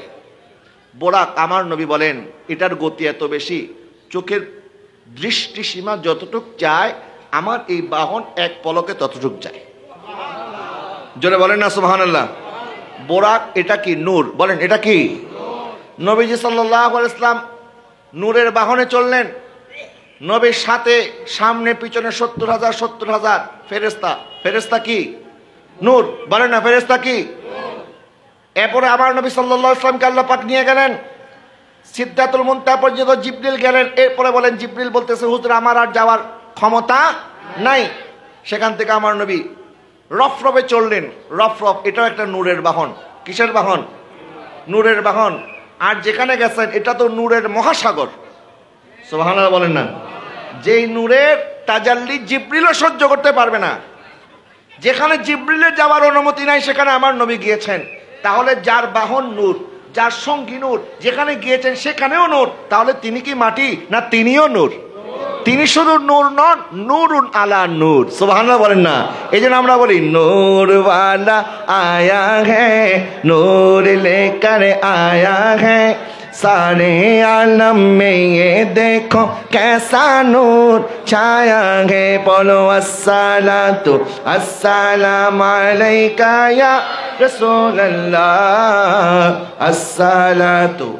বোরাক, আমার নবী বলেন এটার গতি এত বেশি, চোখের দৃষ্টিসীমা যতটুক যায় আমার এই বাহন এক পলকে ততটুক যায়। জোরে বলেন না সুবহানাল্লাহ। বোরাক এটা কি? নূর। বলেন এটা কি? নবীজি সাল্লাল্লাহু আলাইহি ওয়াসাল্লাম নূরের বাহনে চললেন। নবীর সাথে সামনে পিছনে 70,000 ফেরেশতা। ফেরেশতা কি? নূর। বলেন না ফেরেশতা কি? এরপরে আমার নবী সাল্লাল্লাহু আলাইহি ওয়াসাল্লামকে আল্লাহ পাক নিয়ে গেলেন সিদরাতুল মুনতাহা পর্যন্ত। জিবরিল গেলেন। এরপরে বলেন জিবরিল বলতেছে হুজুর আমার আর যাওয়ার ক্ষমতা নাই। সেখান থেকে আমার নবী রফরফে চললেন। রফরফ এটাও একটা নূরের বাহন। কিসের বাহন? নূরের বাহন। আর যেখানে গেছেন এটা তো নূরের মহাসাগর। সুবহানাল্লাহ বলেন না। যেই নূরের তাজাল্লি জিবরিলও সহ্য করতে পারবে না, যেখানে জিবরিলের যাওয়ার অনুমতি নাই সেখানে আমার নবী গিয়েছেন। তাহলে যার বাহন নূর, যার সঙ্গী নূর, যেখানে গিয়েছেন সেখানেও নূর, তাহলে তিনি কি মাটি না তিনিও নূর? তিনি শুধু নূর নন, নূরুন আলা নূর। সুবহানাল্লাহ বলেন না? এই জন্য আমরা বলি নূর ওয়ালা আয়া হ্যায়, নূর লেकर आया है सारे आलम में, ये देखो कैसा नूर छाया है। बोलो अस्सलातु अस्सलाम अलैका या रसूल अल्लाह, अस्सलातु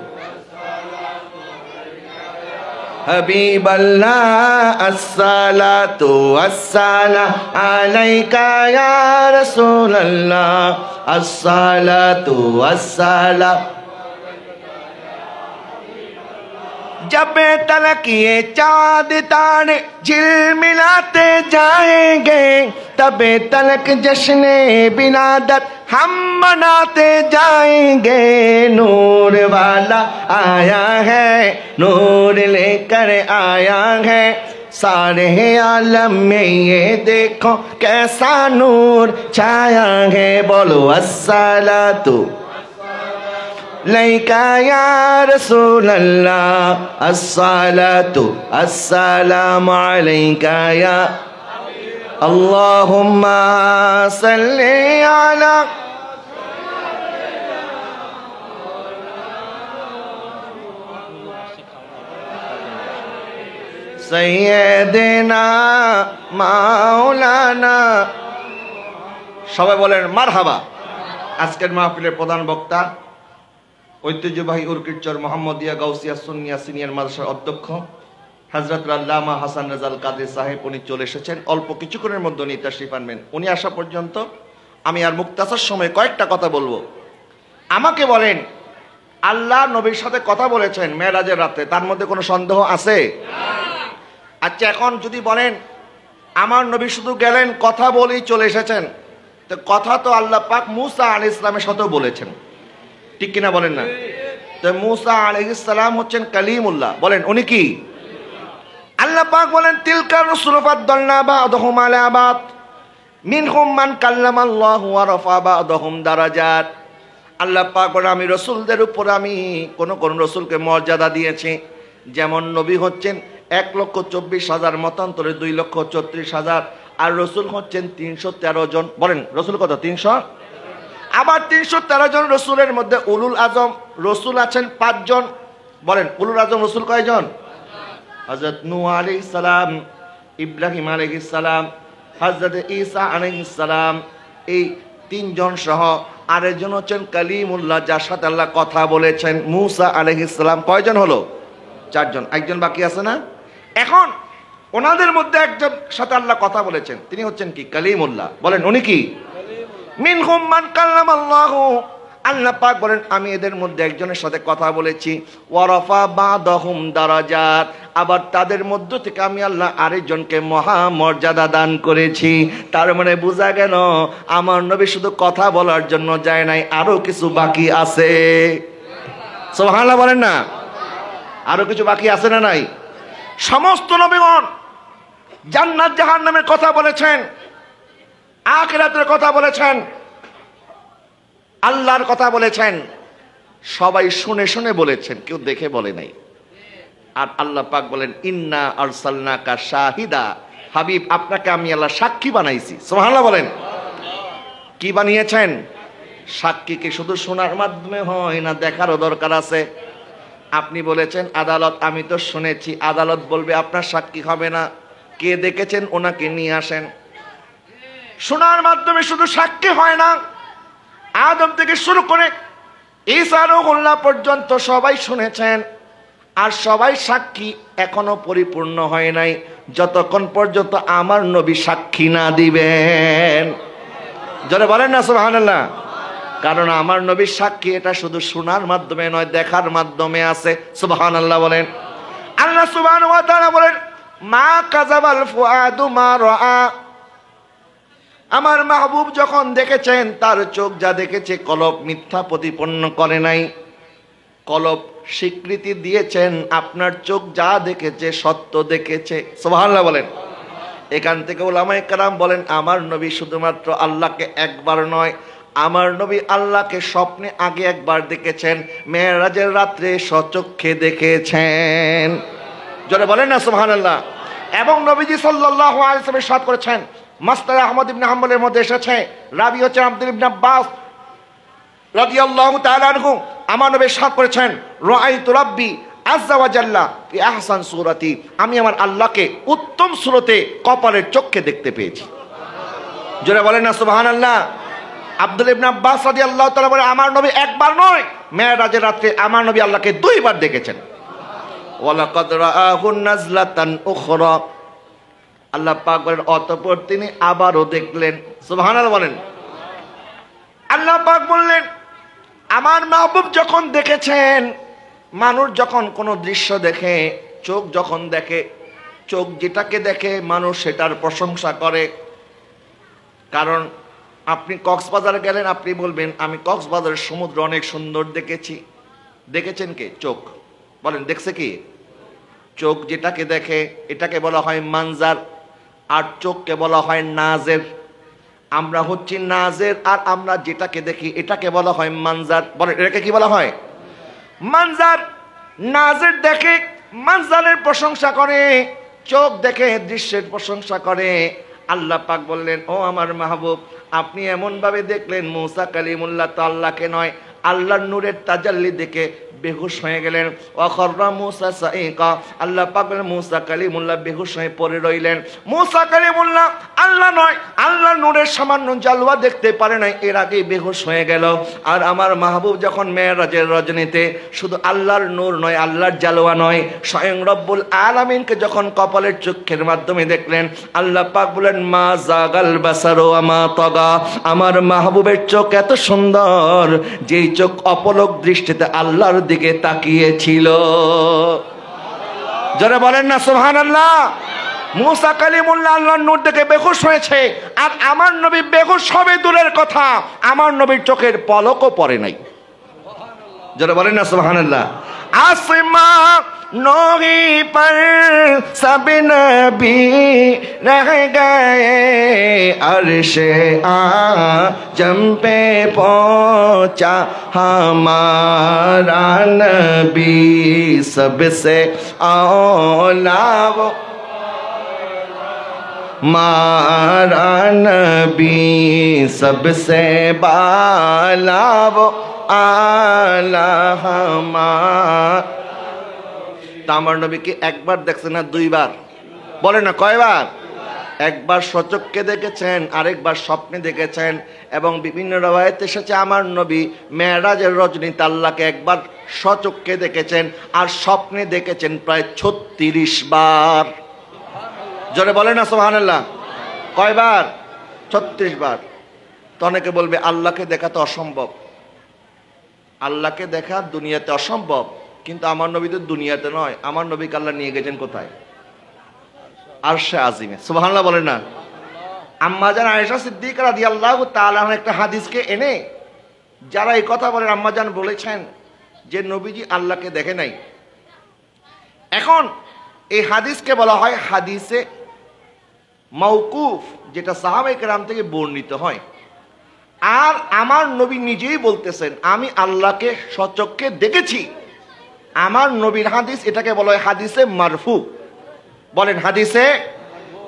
हबीब अल्लाह, अस्सलातु अस्सलाम अलैका या रसूल अल्लाह, अस्सलातु अस्सलाम। जब तलक ये चाँद तारे झिलमिलाते जाएंगे, तबे तलक जश्ने बिलादत हम मनाते जाएंगे। नूर वाला आया है, नूर लेकर आया है सारे आलम में, ये देखो कैसा नूर छाया है। बोलो अस्सलातु लैका या रसूल अल्लाह, अस्सलातु अस्सलाम अलैका या अल्लाहुम्मा सल्ली अला सैयदना माওলানা। সবাই বলেন মারহাবা। আজকের মাহফিলের প্রধান বক্তা ঐতিহ্যবাহী উরকিরচর মোহাম্মদিয়া গাউসিয়া সুন্নিয়া সিনিয়র মাদ্রাসার অধ্যক্ষ হযরত আল্লামা হাসান রাজাল কাদরী সাহেব, উনি চলে এসেছেন। অল্প কিছুক্ষণের মধ্যে উনি তাশরীফ আনবেন। উনি আসা পর্যন্ত আমি আর মুক্তাসার সময় কয়েকটা কথা বলবো। আমাকে বলেন, আল্লাহ নবীর সাথে কথা বলেছেন মেরাজের রাতে, তার মধ্যে কোনো সন্দেহ আছে? আচ্ছা, এখন যদি বলেন আমার নবী শুধু গেলেন কথা বলেই চলে এসেছেন, তো কথা তো আল্লাহ পাক মুসা আলাইহিস সালামের সাথেও বলেছেন, ঠিক কিনা বলেন না? তো মুসা আলাইহিস সালাম হচ্ছেন কালিমুল্লাহ, বলেন উনি কি? আল্লাহ পাক বলেন তিলকা রুসুলু ফাদ্দালনা বা'দাহুম আলা বা'দ মিনহুম মান কাল্লামাল্লাহু ওয়া রাফা বা'দাহুম দারাজাত। আল্লাহ পাক বলেন আমি রাসূলদের উপর আমি কোন কোন রাসূলকে মর্যাদা দিয়েছি। যেমন নবী হচ্ছেন 1,24,000, মতান্তরে 2,34,000, আর রাসূল হচ্ছেন 313 জন। বলেন রাসূল কত? 300। আবার 313 জন রাসূলের মধ্যে উলুল আজম রাসূল আছেন 5 জন। বলেন উলুল আজম রাসূল কয়জন? হযরত নূহ আলাইহিস সালাম, ইব্রাহিম আলাইহিস সালাম, হযরত ঈসা আলাইহিস সালাম, এই 3 জন সহ আরেকজন হচ্ছেন কালিমুল্লাহ, যার সাথে আল্লাহ কথা বলেছেন, মুসা আলাইহিস সালাম। কয়জন হলো? 4 জন। একজন বাকি আছে না? এখন ওনাদের মধ্যে একজন সাথে আল্লাহ কথা বলেছেন, তিনি হচ্ছেন কি? কালিমুল্লাহ। বলেন উনি কি? মিনহুম মান কাল্লামাল্লাহু, আল্লাহ পাক বলেন আমি এদের মধ্যে একজনের সাথে কথা বলেছি। ওয়া রাফা বা'দাহুম দারাজাত, আবার তাদের মধ্য থেকে আমি আল্লাহ আরেকজনকে মহা মর্যাদা দান করেছি। তার মানে বোঝা গেল আমার নবী শুধু কথা বলার জন্য যায় নাই, আরো কিছু বাকি আছে। সুবহানাল্লাহ বলেন না? আরো কিছু বাকি আছে না নাই? সমস্ত নবীগণ জান্নাত জাহান্নামের কথা বলেছেন, আখিরাতের কথা বলেছেন, আল্লাহর কথা বলেছেন। সবাই শুনে শুনে বলেছেন, কেউ দেখে বলে নাই। আর আল্লাহ পাক বলেন ইন্না আরসালনাকা শাহিদা, হাবিব আপনাকে আমি আল্লাহ সাক্ষী বানাইছি। সুবহানাল্লাহ বলেন। কি বানিয়েছেন? সাক্ষী কি শুধু শোনার মাধ্যমে হয় না, দেখারও দরকার আছে। আপনি বলেছেন আদালত, আমি তো শুনেছি, আদালত বলবে আপনার সাক্ষী হবে না, কে দেখেছেন ওনাকে নিয়ে আসেন। শোনার মাধ্যমে শুধু সাক্ষী হয় না, আদম থেকে শুরু করে ঈসা রুহুল্লাহ পর্যন্ত সবাই শুনেছেন, আর সবাই সাক্ষী এখনো পরিপূর্ণ হয় নাই যতক্ষণ পর্যন্ত আমার নবী সাক্ষী না দিবেন। জোরে বলেন না সুবহানাল্লাহ। কারণ আমার নবীর সাক্ষী এটা শুধু শোনার মাধ্যমে নয়, দেখার মাধ্যমে আছে। সুবহানাল্লাহ বলেন। আল্লাহ সুবহানাহু ওয়া তাআলা বলেন মা কাযাবাল ফুআদু মা রাআ, আমার মাহবুব যখন দেখেছেন তার চোখ যা দেখেছে কলব মিথ্যা প্রতিপন্ন করে নাই। কলব স্বীকৃতি দিয়েছেন আপনার চোখ যা দেখেছে সত্য দেখেছে। সুবহানাল্লাহ বলেন। এখান থেকে উলামায়ে কেরাম বলেন আমার নবী শুধুমাত্র আল্লাহকে একবার নয়, আমার নবী আল্লাহকে স্বপ্নে আগে একবার দেখেছেন, মেরাজের রাত্রে স্বচক্ষে দেখেছেন। জোরে বলেন না সুবহানাল্লাহ। এবং নবীজি সাল্লাল্লাহু আলাইহি ওয়াসাল্লাম ইরশাদ করেছেন, মাসনাদ আহমদ ইবনে হাম্বলের মধ্যে এসেছে, রাবি হচ্ছে আব্দুল ইবনে আব্বাস রাদিয়াল্লাহু তাআলা আনহু, আমার নবী ইরশাদ করেছেন, রাআইতু রাব্বি আযজা ওয়া জাল্লা ফি আহসান সূরাতি, আমি আমার আল্লাহকে উত্তম সূরতে কপালের চোখে দেখতে পেয়েছি। জোরে বলেন না সুবহানাল্লাহ। আব্দুল ইবনে আব্বাস রাদিয়াল্লাহু তাআলা বলেন, আমার নবী একবার নয়, মেরাজের রাতে আমার নবী আল্লাহকে দুইবার দেখেছেন। ওয়ালাকাদ রাআহু নাজলাতান উখরা, আল্লাহ পাক বলেন অতঃপর তিনি আবারও দেখলেন। সুবহানাল্লাহ বলেন। আল্লাহ পাক বললেন, আমার মাহবুব যখন দেখেছেন, মানুষ যখন কোনো দৃশ্য দেখে, চোখ যখন দেখে, চোখ যেটাকে দেখে মানুষ সেটার প্রশংসা করে। কারণ আপনি কক্সবাজারে গেলেন, আপনি বলবেন আমি কক্সবাজারের সমুদ্র অনেক সুন্দর দেখেছি। দেখেছেন কে? চোখ। বলেন দেখছে কি? চোখ যেটাকে দেখে এটাকে বলা হয় মানজার, আর চোখকে বলা হয় নাজের। আমরা হচ্ছি নাজের, আর আমরা যেটাকে দেখি এটাকে বলা হয় মানজার। বলেন এটাকে কি বলা হয়? মানজার। নাজের দেখে মানজারের প্রশংসা করে, চোখ দেখে দৃশ্যের প্রশংসা করে। আল্লাহ পাক বললেন, ও আমার মাহবুব, আপনি এমন ভাবে দেখলেন, মুসা কালিমুল্লাহ তো আল্লাহকে নয়, আল্লাহর নূরের তাজাল্লি দেখে বেহুশ হয়ে গেলেন। ওয়াখররা মুসা সাইকা, আল্লাহ পাক বলেন মুসা কালিমুল্লাহ বেহুশ হয়ে পড়ে রইলেন। মুসা কালিমুল্লাহ আল্লাহ নয়, আল্লাহর নূরের সামান্য জালওয়া দেখতে পারে নাই, এর আগেই বেহুশ হয়ে গেল। আর আমার মাহবুব যখন মেরাজের রজনীতে শুধু আল্লাহর নূর নয়, আল্লাহর জালওয়া নয়, স্বয়ং রব্বুল আলামিনকে যখন কপালের চক্ষের মাধ্যমে দেখলেন, আল্লাহ পাক বলেন মা জাগাল বাসারু ওয়া মা তাগা, আমার মাহবুবের চোখ এত সুন্দর, যেই চোখ অপলক দৃষ্টিতে আল্লাহর দিকে তাকিয়েছিল। যারা বলেন না সুবহানাল্লাহ। মুসা কালিমুল্লাহ আল্লাহর নূর দেখে বেহুশ হয়েছে, আর আমার নবী বেহুশ হবে দূরের কথা, আমার নবীর চোখের পলকও পড়ে নাই। যারা বলেন না সুবহানাল্লাহ। আসমা नोही पर सब नबी रह गए, अर्शे आजम पे पहुंचा हमारा नबी, सबसे औला वो मारा नबी, सबसे बाला वो आला हमारा। আমার নবীকে একবার দেখছেন না দুইবার? বলেন না কয়বার? একবার সচক্ষে দেখেছেন, আরেকবার স্বপ্নে দেখেছেন। এবং বিভিন্ন রওয়ায়াতে এসেছে আমার নবী মেরাজের রজনীতে আল্লাহকে একবার সচক্ষে দেখেছেন, আর স্বপ্নে দেখেছেন প্রায় 36 বার। জোরে বলেন না সুবহানাল্লাহ। কয়বার? 36 বার। তো অনেকে বলবে আল্লাহকে দেখা তো অসম্ভব, আল্লাহকে দেখা দুনিয়াতে অসম্ভব, কিন্তু আমার নবী তো দুনিয়াতে নয়, আমার নবীকে আল্লাহ নিয়ে গেছেন কোথায়? আরশে আজিমে। সুবহানাল্লাহ বলেন না। আম্মা জান আয়েশা সিদ্দিকা রাদিয়াল্লাহু তাআলা আনহা একটা হাদিসকে এনে যারা এই কথা বলেন, আম্মা জান বলেছেন যে নবীজি আল্লাহকে দেখে নাই। এখন এই হাদিসকে বলা হয় হাদিসে মাওকুফ, যেটা সাহাবায়ে কেরাম থেকে বর্ণিত হয়। আর আমার নবী নিজেই বলতেছেন আমি আল্লাহকে সচক্ষে দেখেছি। আমার নবীর হাদিস, এটাকে বলা হয় হাদিসে মারফু। বলেন হাদিসে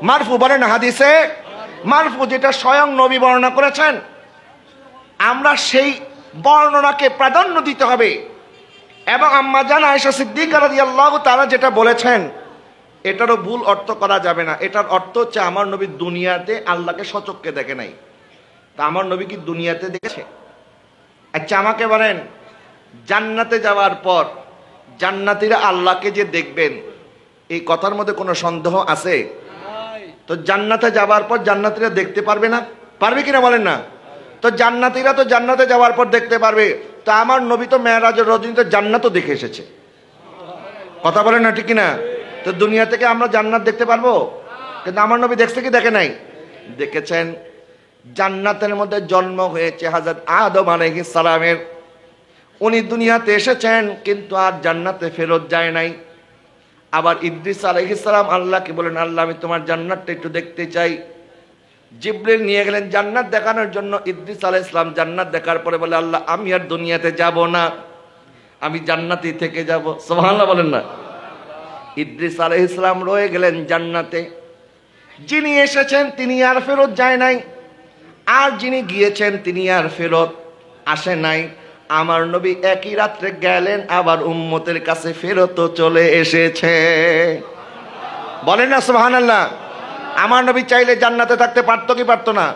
মারফু। বলেন হাদিসে মারফু, যেটা স্বয়ং নবী বর্ণনা করেছেন। আমরা সেই বর্ণনাকে প্রাধান্য দিতে হবে। এবং আম্মা জান আয়েশা সিদ্দিকা রাদিয়াল্লাহু তাআলা যেটা বলেছেন, এটারও ভুল অর্থ করা যাবে না। এটার অর্থ হচ্ছে আমার নবী দুনিয়াতে আল্লাহকে সচক্ষে দেখে নাই। তা আমার নবী কি দুনিয়াতে দেখেছে? আচ্ছা আমাকে বলেন, জান্নাতে যাওয়ার পর জান্নাতীরা আল্লাহকে যে দেখবেন, এই কথার মধ্যে কোনো সন্দেহ আছে? তো জান্নাতে যাওয়ার পর জান্নাতীরা দেখতে পারবে না? পারবে কিনা বলেন না? তো জান্নাতীরা তো জান্নাতে যাওয়ার পর দেখতে পারবে। তা আমার নবী তো মেরাজের রজনীতে জান্নাতও দেখে এসেছে। কথা বলেন না ঠিক কিনা? তো দুনিয়া থেকে আমরা জান্নাত দেখতে পারবো? কিন্তু আমার নবী দেখছে কি দেখে নাই? দেখেছেন। জান্নাতের মধ্যে জন্ম হয়েছে হযরত আদম আলাইহিস সালামের। উনি দুনিয়াতে এসেছেন, কিন্তু আর জান্নাতে ফেরত যায় নাই। আবার ইদ্রিস আলাইহিস সালাম আল্লাহকে বলেন, আল্লাহ আমি তোমার জান্নাতটা একটু দেখতে চাই। জিবরিল নিয়ে গেলেন জান্নাত দেখানোর জন্য। ইদ্রিস আলাইহিস সালাম জান্নাত দেখার পরে বলে, আল্লাহ আমি আর দুনিয়াতে যাব না, আমি জান্নাতেই থেকে যাব। সুবহানাল্লাহ বলেন না। ইদ্রিস আলাইহিস সালাম রয়ে গেলেন জান্নাতে। যিনি এসেছেন তিনি আর ফেরত যায় নাই, আর যিনি গিয়েছেন তিনি আর ফেরত আসে নাই। আমার নবী একই রাত্রে গেলেন, আবার উম্মতের কাছে ফেরত চলে এসেছে। বলেন না সুবহানাল্লাহ। আমার নবী চাইলে জান্নাতে থাকতে পারতো কি পারতো না?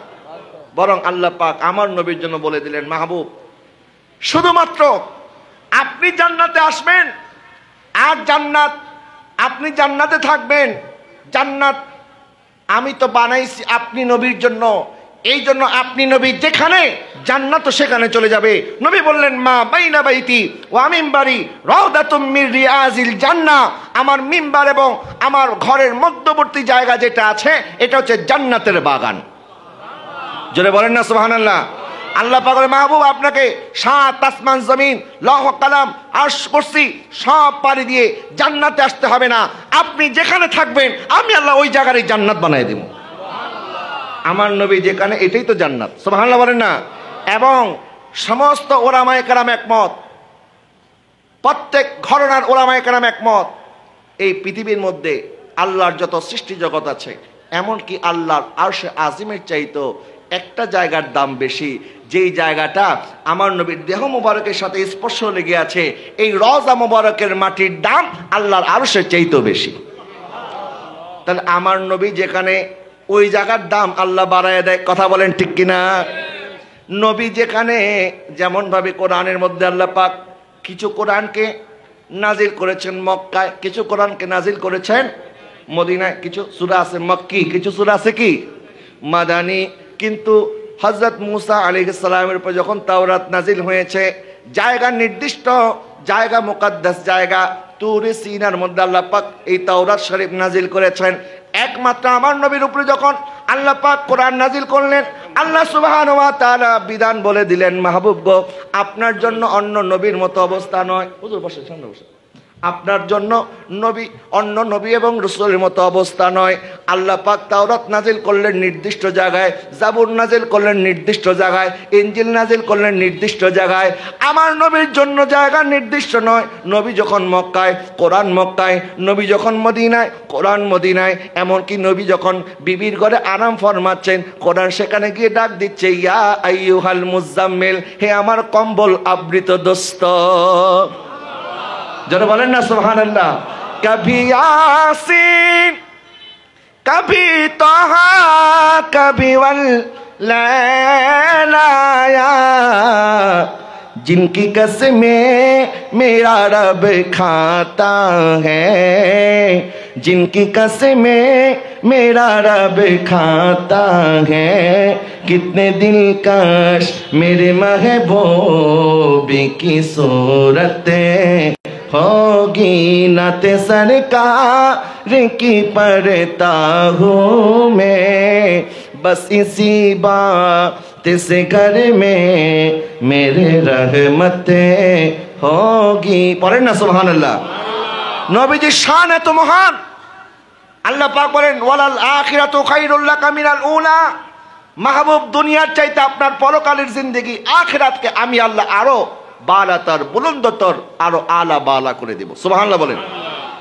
বরং আল্লাহ পাক আমার নবীর জন্য বলে দিলেন, মাহবুব শুধুমাত্র আপনি জান্নাতে আসবেন, আর জান্নাত আপনি জান্নাতে থাকবেন। জান্নাত আমি তো বানাইছি আপনি নবীর জন্য, এই জন্য আপনি নবী যেখানে জান্নাত সেখানে চলে যাবে। নবী বললেন, মা বাইনা বাইতি ওয়া মিম্বারি রাউদাতুম মির রিয়াজিল জান্নাহ, আমার মিম্বার এবং আমার ঘরের মধ্যবর্তী জায়গা যেটা আছে এটা হচ্ছে জান্নাতের বাগান। জোরে বলেন না সুবহানাল্লাহ। আল্লাহ পাক বলে, মাহবুব আপনাকে 7 আসমান জমিন লৌহ কালাম আরশ কুরসি সব পাড়ি দিয়ে জান্নাতে আসতে হবে না, আপনি যেখানে থাকবেন আমি আল্লাহ ওই জায়গারই জান্নাত বানিয়ে দেব। আমার নবী যেখানে এটাই তো জান্নাত। সুবহানাল্লাহ বলেন না। এবং সমস্ত ওলামায়ে কেরাম একমত, প্রত্যেক ঘরানার ওলামায়ে কেরাম একমত, এই পৃথিবীর মধ্যে আল্লাহর যত সৃষ্টি জগৎ আছে এমনকি আল্লাহর আরশে আজিমের চাইতো একটা জায়গার দাম বেশি, যেই জায়গাটা আমার নবীর দেহ মোবারকের সাথে স্পর্শ লেগে আছে, এই রওজা মোবারকের মাটির দাম আল্লাহর আরশের চাইতো বেশি। তাহলে আমার নবী যেখানে ওই জায়গার দাম আল্লাহ বাড়ায় দেয়। কথা বলেন ঠিক কিনা? নবী যেখানে যেমন ভাবে কোরআনের মধ্যে আল্লাহ পাক কিছু কোরআনকে নাজিল করেছেন মক্কায়, কিছু কোরআনকে নাজিল করেছেন মদিনায়, কিছু সূরা আছে মক্কি, কিছু সূরা আছে কি মাদানী। কিন্তু হযরত মুসা আলাইহিস সালামের উপর যখন তাওরাত নাজিল হয়েছে, জায়গা নির্দিষ্ট জায়গা, মুকদ্দাস জায়গা তুরে সিনার মধ্যে আল্লাহ পাক এই তাওরাত শরীফ নাজিল করেছেন। একমাত্র আমার নবীর উপরে যখন আল্লাহ পাক কোরআন নাজিল করলেন, আল্লাহ সুবহানাহু ওয়া তাআলা বিধান বলে দিলেন, মাহবুব গো আপনার জন্য অন্য নবীর মতো অবস্থা নয়। হুজুর বসে, সামনে বসে। আপনার জন্য নবী অন্য নবী এবং রাসূলের মতো অবস্থা নয়। আল্লাহ পাক তাওরাত নাজিল করলেন নির্দিষ্ট জায়গায়, জাবুর নাজিল করলেন নির্দিষ্ট জায়গায়, ইনজিল নাজিল করলেন নির্দিষ্ট জায়গায়। আমার নবীর জন্য জায়গা নির্দিষ্ট নয়। নবী যখন মক্কায়, কোরআন মক্কায়, নবী যখন মদিনায়, কোরআন মদিনায়। এমনকি নবী যখন বিবির ঘরে আরাম ফরমাচ্ছেন, কোরআন সেখানে গিয়ে ডাক দিচ্ছে, ইয়া আইয়ুহাল মুজাম্মিল, হে আমার কম্বল আবৃত দোস্ত। যারা বলেন না সুবহানাল্লাহ। কভি ইয়াসিন কভি তাহা কভি ওয়াল লাইলা, जिनकी कसमें मेरा रब खाता है, जिनकी कसमें मेरा रब खाता है, कितने दिलकश मेरे महबूब की सूरत होगी, नाते सरकार की पढ़ता हूँ मैं, बस इसी बात से घर में मेरे रहमतें होगी। पढ़ें ना सुबहानाल्लाह। नबीजिর শান এত মহান, আল্লাহ পাক বলেন, ওয়ালাল আখিরাতু খায়রুল লাকা মিনাল উলা, মাহবুব দুনিয়ার চাইতে আপনার পরকালের জিন্দেগি আখিরাতকে আমি আল্লাহ আরো বালাতর, বুলন্দতর, আরো আলা বালা করে দেব। সুবহানাল্লাহ বলেন।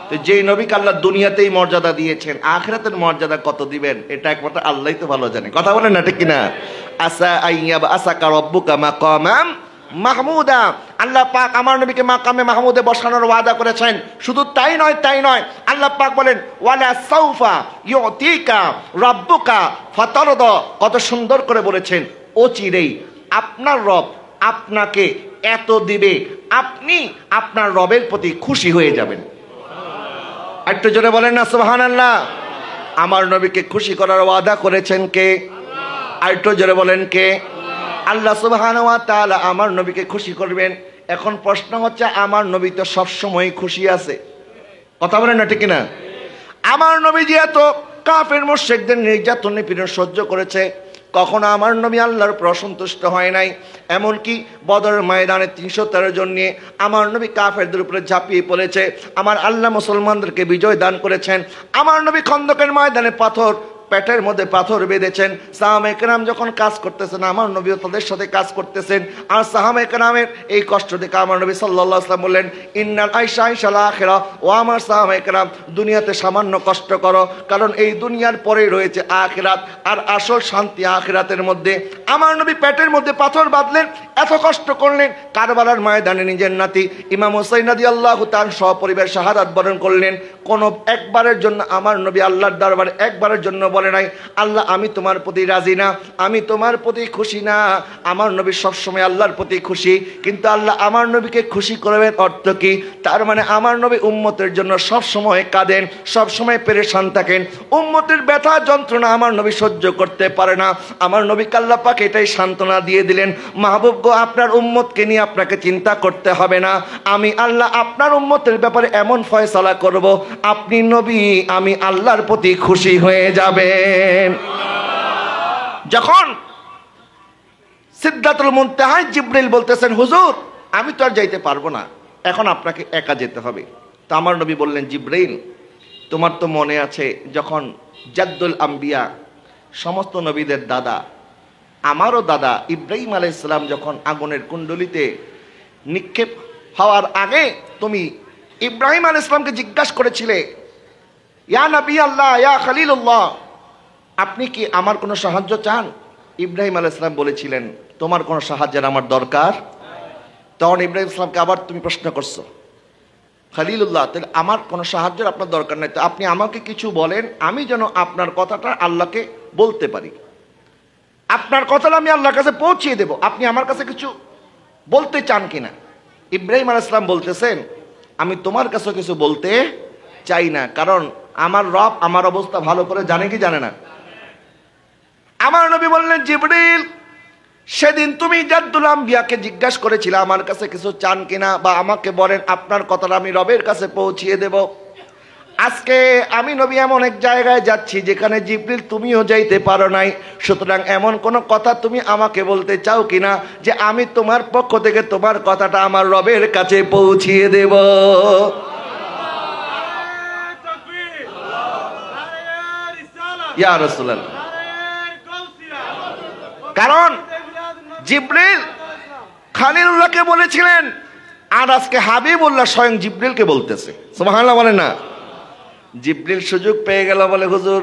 তো যে নবীকে আল্লাহ দুনিয়াতেই মর্যাদা দিয়েছেন, আখিরাতের মর্যাদা কত দিবেন এটা একমাত্র আল্লাহই তো ভালো জানে। কথা বলেন না ঠিক কিনা? আসা আইয়াব আসাকা রব্বুকা মাকামাম মাহমুদা, আল্লাহ পাক আমার নবীকে মাকামে মাহমুদে বসানোর ওয়াদা করেছেন। শুধু তাই নয়, তাই নয়, আল্লাহ পাক বলেন, ওয়ালা সাউফা ইউতিকা রাব্বুকা ফাতারদা, কত সুন্দর করে বলেছেন, অচিরেই আপনার রব আপনাকে এত দিবে, আপনি আপনার রবের প্রতি খুশি হয়ে যাবেন। একটু জোরে বলেন না সুবহানাল্লাহ। আমার নবীকে খুশি করার ওয়াদা করেছেন কে? আরেকটু জোরে বলেন কে? আল্লাহ সুবহানাহু ওয়া তাআলা আমার নবীকে খুশি করবেন। এখন প্রশ্ন হচ্ছে, আমার নবী তো সবসময় খুশি আছে। কথা বলেন না ঠিক কিনা? আমার নবী যেহেতু কাফের মুশরিকদের নির্যাতন নিপীড়ন সহ্য করেছে, কখনো আমার নবী আল্লাহর উপর অসন্তুষ্ট হয় নাই। এমনকি বদর ময়দানে 313 জন নিয়ে আমার নবী কাফেরদের উপরে ঝাঁপিয়ে পড়েছে, আমার আল্লাহ মুসলমানদেরকে বিজয় দান করেছেন। আমার নবী খন্দকের ময়দানে পাথর পেটের মধ্যে পাথর বেঁধেছেন। সাহাবায়ে কেরাম যখন কাজ করতেছেন আমার নবীও তাদের সাথে কাজ করতেছেন। আর সাহাবায়ে কেরামের এই কষ্ট দেখে আমার নবী সাল্লাল্লাহু আলাইহি ওয়াসাল্লাম বললেন, ইন্নাল আইশা আইশাল আখিরা, ও আমার সাহাবায়ে কেরাম দুনিয়াতে সামান্য কষ্ট করো, কারণ এই দুনিয়ার পরেই রয়েছে আখিরাত, আর আসল শান্তি আখিরাতের মধ্যে। আমার নবী পেটের মধ্যে পাথর বাঁধলেন, এত কষ্ট করলেন। কারবালার ময়দানে নিজের নাতি ইমাম হুসাইন রাদিয়াল্লাহু তাআলা সপরিবার শাহাদাত বরণ করলেন। কোনো একবারের জন্য আমার নবী আল্লাহর দরবারে একবারের জন্য বলে নাই, আল্লাহ আমি তোমার প্রতি রাজি না, আমি তোমার প্রতি খুশি না। আমার নবী সবসময় আল্লাহর প্রতি খুশি, কিন্তু আল্লাহ আমার নবীকে খুশি করবেন অর্থ কি? তার মানে আমার নবী উম্মতের জন্য সবসময় কাঁদেন, সবসময় পেরেশান থাকেন। উম্মতের ব্যথা যন্ত্রণা আমার নবী সহ্য করতে পারে না। আমার নবী আল্লাহ পাক এটাই সান্ত্বনা দিয়ে দিলেন, মাহবুব গো, আপনার উম্মতকে নিয়ে আপনাকে চিন্তা করতে হবে না। আমি আল্লাহ আপনার উম্মতের ব্যাপারে এমন ফয়সালা করব, আপনি নবী আমি আল্লাহর প্রতি খুশি হয়ে যাবেন। যখন সিদরাতুল মুনতাহায় জিবরিল বলতেছেন, হুজুর আমি তো আর যাইতে পারবো না, এখন আপনাকে একা যেতে হবে। তো আমার নবী বললেন, জিবরিল তোমার তো মনে আছে যখন জাদ্দুল আম্বিয়া সমস্ত নবীদের দাদা, আমারও দাদা ইব্রাহিম আলাইহিস সালাম যখন আগুনের কুণ্ডলিতে নিক্ষেপ হওয়ার আগে তুমি ইব্রাহিম আলাইহিস সালামকে জিজ্ঞাসা করেছিলে, ইয়া নবী আল্লাহ, ইয়া খলিলুল্লাহ, আপনি কি আমার কোনো সাহায্য চান? ইব্রাহিম আলাইহিস সালাম বলেছিলেন, তোমার কোনো সাহায্যের আমার দরকার। তখন ইব্রাহিম সালামকে আবার তুমি প্রশ্ন করছো, খলিলুল্লাহ, তাহলে আমার কোনো সাহায্যের আপনার দরকার নেই, তো আপনি আমাকে কিছু বলেন, আমি যেন আপনার কথাটা আল্লাহকে বলতে পারি, আপনার কথাটা আমি আল্লাহর কাছে পৌঁছিয়ে দেব, আপনি আমার কাছে কিছু বলতে চান কিনা? ইব্রাহিম আলাইহিস সালাম বলতেছেন, আমি তোমার কাছে কিছু বলতে চাই না, কারণ আমার রব আমার অবস্থা ভালো করে জানে কি জানে না। আমার নবী বললেন, জিবরিল সেদিন তুমি জাদ্দুল আম্বিয়াকে জিজ্ঞাসা করেছিলে আমার কাছে কিছু চান কিনা, বা আমাকে বলেন আপনার কথাটা আমি রবের কাছে পৌঁছিয়ে দেব। আজকে আমি নবী এমন এক জায়গায় যাচ্ছি যেখানে জিবরিল তুমিও যাইতে পারো নাই, সুতরাং এমন কোন কথা তুমি আমাকে বলতে চাও কিনা যে আমি তোমার পক্ষ থেকে তোমার কথাটা আমার রবের কাছে পৌঁছিয়ে দেব। ইয়া রাসূলুল্লাহ, কারণ জিবরিল খলিলুল্লাহকে বলেছিলেন, আর আজকে হাবিবুল্লাহ স্বয়ং জিবরিলকে বলতেছে। সুবহানাল্লাহ বলেন না। জিবরিল সুযোগ পেয়ে গেল, বলে হুজুর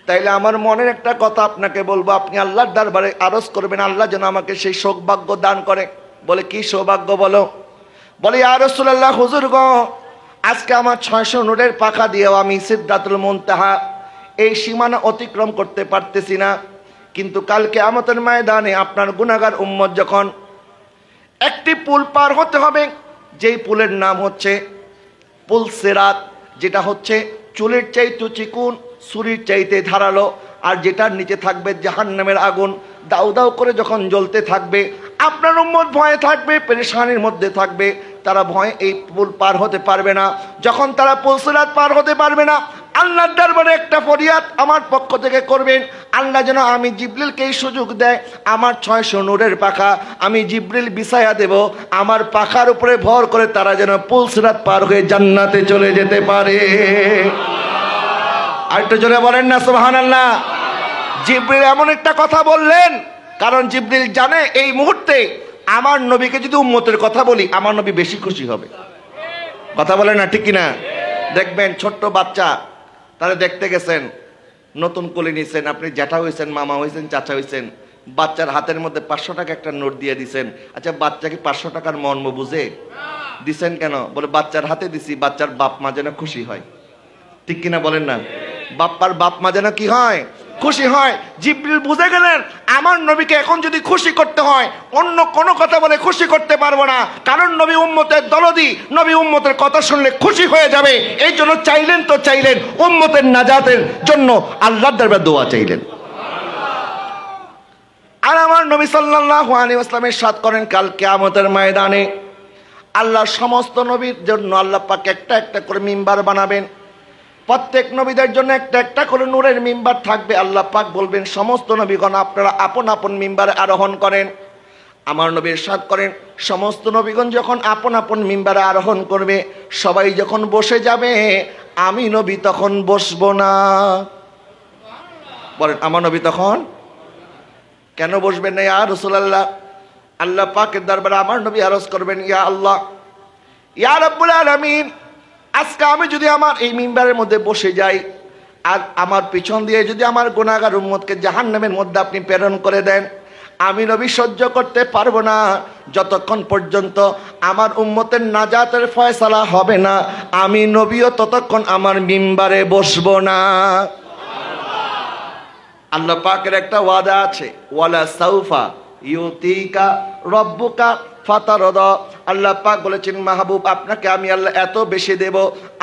তাইলে আমার মনের একটা কথা আপনাকে বলবো, আপনি আল্লাহর দরবারে আরজ করবেন আল্লাহ যেন আমাকে সেই সৌভাগ্য দান করে। বলে কি সৌভাগ্য বলো? বলে ইয়া রাসূলুল্লাহ, হুজুর গো, আজকে আমার 600 নূরের পাখা দিয়েও আমি সিদরাতুল মুনতাহা এই সীমানা অতিক্রম করতে পারতেছি না, কিন্তু কাল কিয়ামতের ময়দানে আপনার গুনাহগার উম্মত যখন একটি পুল পার হতে হবে, যেই পুলের নাম হচ্ছে পুল সিরাত, যেটা হচ্ছে চুলের চাইতে চিকুন, ছুরির চাইতে ধারালো, আর যেটার নিচে থাকবে জাহান্নামের আগুন দাউ দাউ করে যখন জ্বলতে থাকবে, আপনার উম্মত ভয়ে থাকবে, পেরেশানির মধ্যে থাকবে, তারা ভয়ে এই পুল পার হতে পারবে না। যখন তারা পুল সিরাত পার হতে পারবে না, আল্লাহর দরবারে একটা ফরিয়াদ আমার পক্ষ থেকে করবেন, আল্লাহ যেন আমি জিবরিলকে এই সুযোগ দেয়, আমার 600 নূরের পাখা আমি জিবরিল বিছায়া দেব, আমার পাখার উপরে ভর করে তারা যেন পুল সিরাত পার হয়ে জান্নাতে চলে যেতে পারে। আর একটু জোরে বলেন না সুবহানাল্লাহ। জিবরিল এমন একটা কথা বললেন, কারণ জিবরিল জানে এই মুহূর্তে আমার নবীকে যদি উম্মতের কথা বলি আমার নবী বেশি খুশি হবে। কথা বলেন না, ঠিক কিনা? দেখবেন ছোট্ট বাচ্চা, তারা দেখতে গেছেন, নতুন কোলে নিছেন, আপনি জ্যাঠা হয়েছেন, মামা হয়েছেন, চাচা হয়েছেন, বাচ্চার হাতের মধ্যে 500 টাকা একটা নোট দিয়ে দিছেন। আচ্ছা বাচ্চা কি 500 টাকার মর্ম বুঝে? দিছেন কেন? বলে বাচ্চার হাতে দিছি, বাচ্চার বাপ মা যেন খুশি হয়। ঠিক কিনা বলেন না? বাপ্পার বাপ মা যেন কি হয়? খুশি হয়। জিবরিল বুঝে গেলেন আমার নবীকে এখন যদি খুশি করতে হয় অন্য কোনো কথা বলে খুশি করতে পারবো না, কারণ নবী উম্মতের দরদি, নবী উম্মতের কথা শুনলে খুশি হয়ে যাবে। এই জন্য চাইলেন তো চাইলেন উম্মতের নাজাতের জন্য আল্লাহর দরবারে দোয়া চাইলেন। আর আমার নবী সাল্লাল্লাহু আলাইহি ওয়াসাল্লাম ইরশাদ করেন, কাল কিয়ামতের ময়দানে আল্লাহর সমস্ত নবীর জন্য আল্লাহ পাক একটা একটা করে মিম্বার বানাবেন। প্রত্যেক নবীদের জন্য একটা একটা করে নূরের মিম্বার থাকবে। আল্লাহ পাক বলবেন, সমস্ত নবীগণ আপনারা আপন আপন মিম্বারে আরোহণ করেন। আমার নবী ইরশাদ করেন, সমস্ত নবীগণ যখন আপন আপন মিম্বারে আরোহণ করবে, সবাই যখন বসে যাবে, আমি নবী তখন বসবো না। বলেন আমার নবী তখন কেন বসবেন না? ইয়া রাসূলুল্লাহ, আল্লাহ পাকের দরবারে আমার নবী আরজ করবেন, ইয়া আল্লাহ, ইয়া রাব্বুল আলামিন, আজকে আমি যদি আমার এই মিম্বারের মধ্যে বসে যাই আর আমার পিছন দিয়ে যদি আমার গুনাহগার উম্মতকে জাহান্নামের মধ্যে আপনি প্রেরণ করে দেন, আমি নবী সহ্য করতে পারবো না। যতক্ষণ পর্যন্ত আমার উম্মতের নাজাতের ফয়সালা হবে না, আমি নবীও ততক্ষণ আমার মিম্বারে বসবো না। আল্লাহ পাকের একটা ওয়াদা আছে, ওয়ালা সাউফা ইউতিকা রব্বুকা ফাতারদা। আল্লাহ পাক বলেছেন, মাহবুব, আপনাকে আমি আল্লাহ এত বেশি দেব,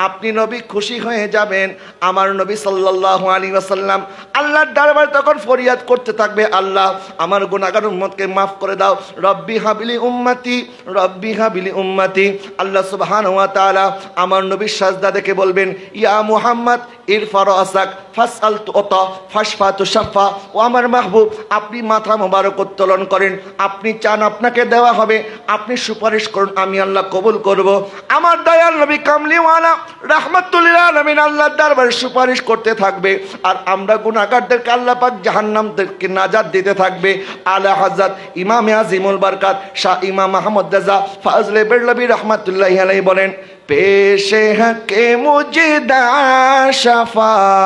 আপনি নবী খুশি হয়ে যাবেন। আমার নবী সাল্লাল্লাহু আলাইহি ওয়াসাল্লাম আল্লাহর দরবারে তখন ফরিয়াদ করতে থাকবে, আল্লাহ আমার গুনাহগার উম্মতকে মাফ করে দাও। রব্বি হাবিলি উম্মতি, রব্বি হাবিলি উম্মতি। আল্লাহ সুবহানাহু ওয়া তাআলা আমার নবীর সাজদা দেখে বলবেন, ইয়া মুহাম্মদ ইরফা রাসাক ফাসআল তুতা ফাশফা তুশাফা। ও আমার মাহবুব, আপনি মাথা মোবারক উত্তোলন করেন, আপনি চান আপনাকে দেওয়া হবে, আপনি সুপারিশ করুন, আমি আল্লাহ কবুল করব। আমার দয়াল নবী কামলিওয়ালা রাহমাতুল লিল আলামিন আল্লাহর দরবারে সুপারিশ করতে থাকবে, আর আমরা গুনাহগারদেরকে আল্লাহ পাক জাহান্নাম থেকে নাজাত দিতে থাকবে। আলা হযরত ইমামে আজিমুল বরকত শাহ ইমাম আহমদ রাজা ফাজলে বেরলভী রাহমাতুল্লাহি আলাইহি বলেন, পেশে হকে মুজদা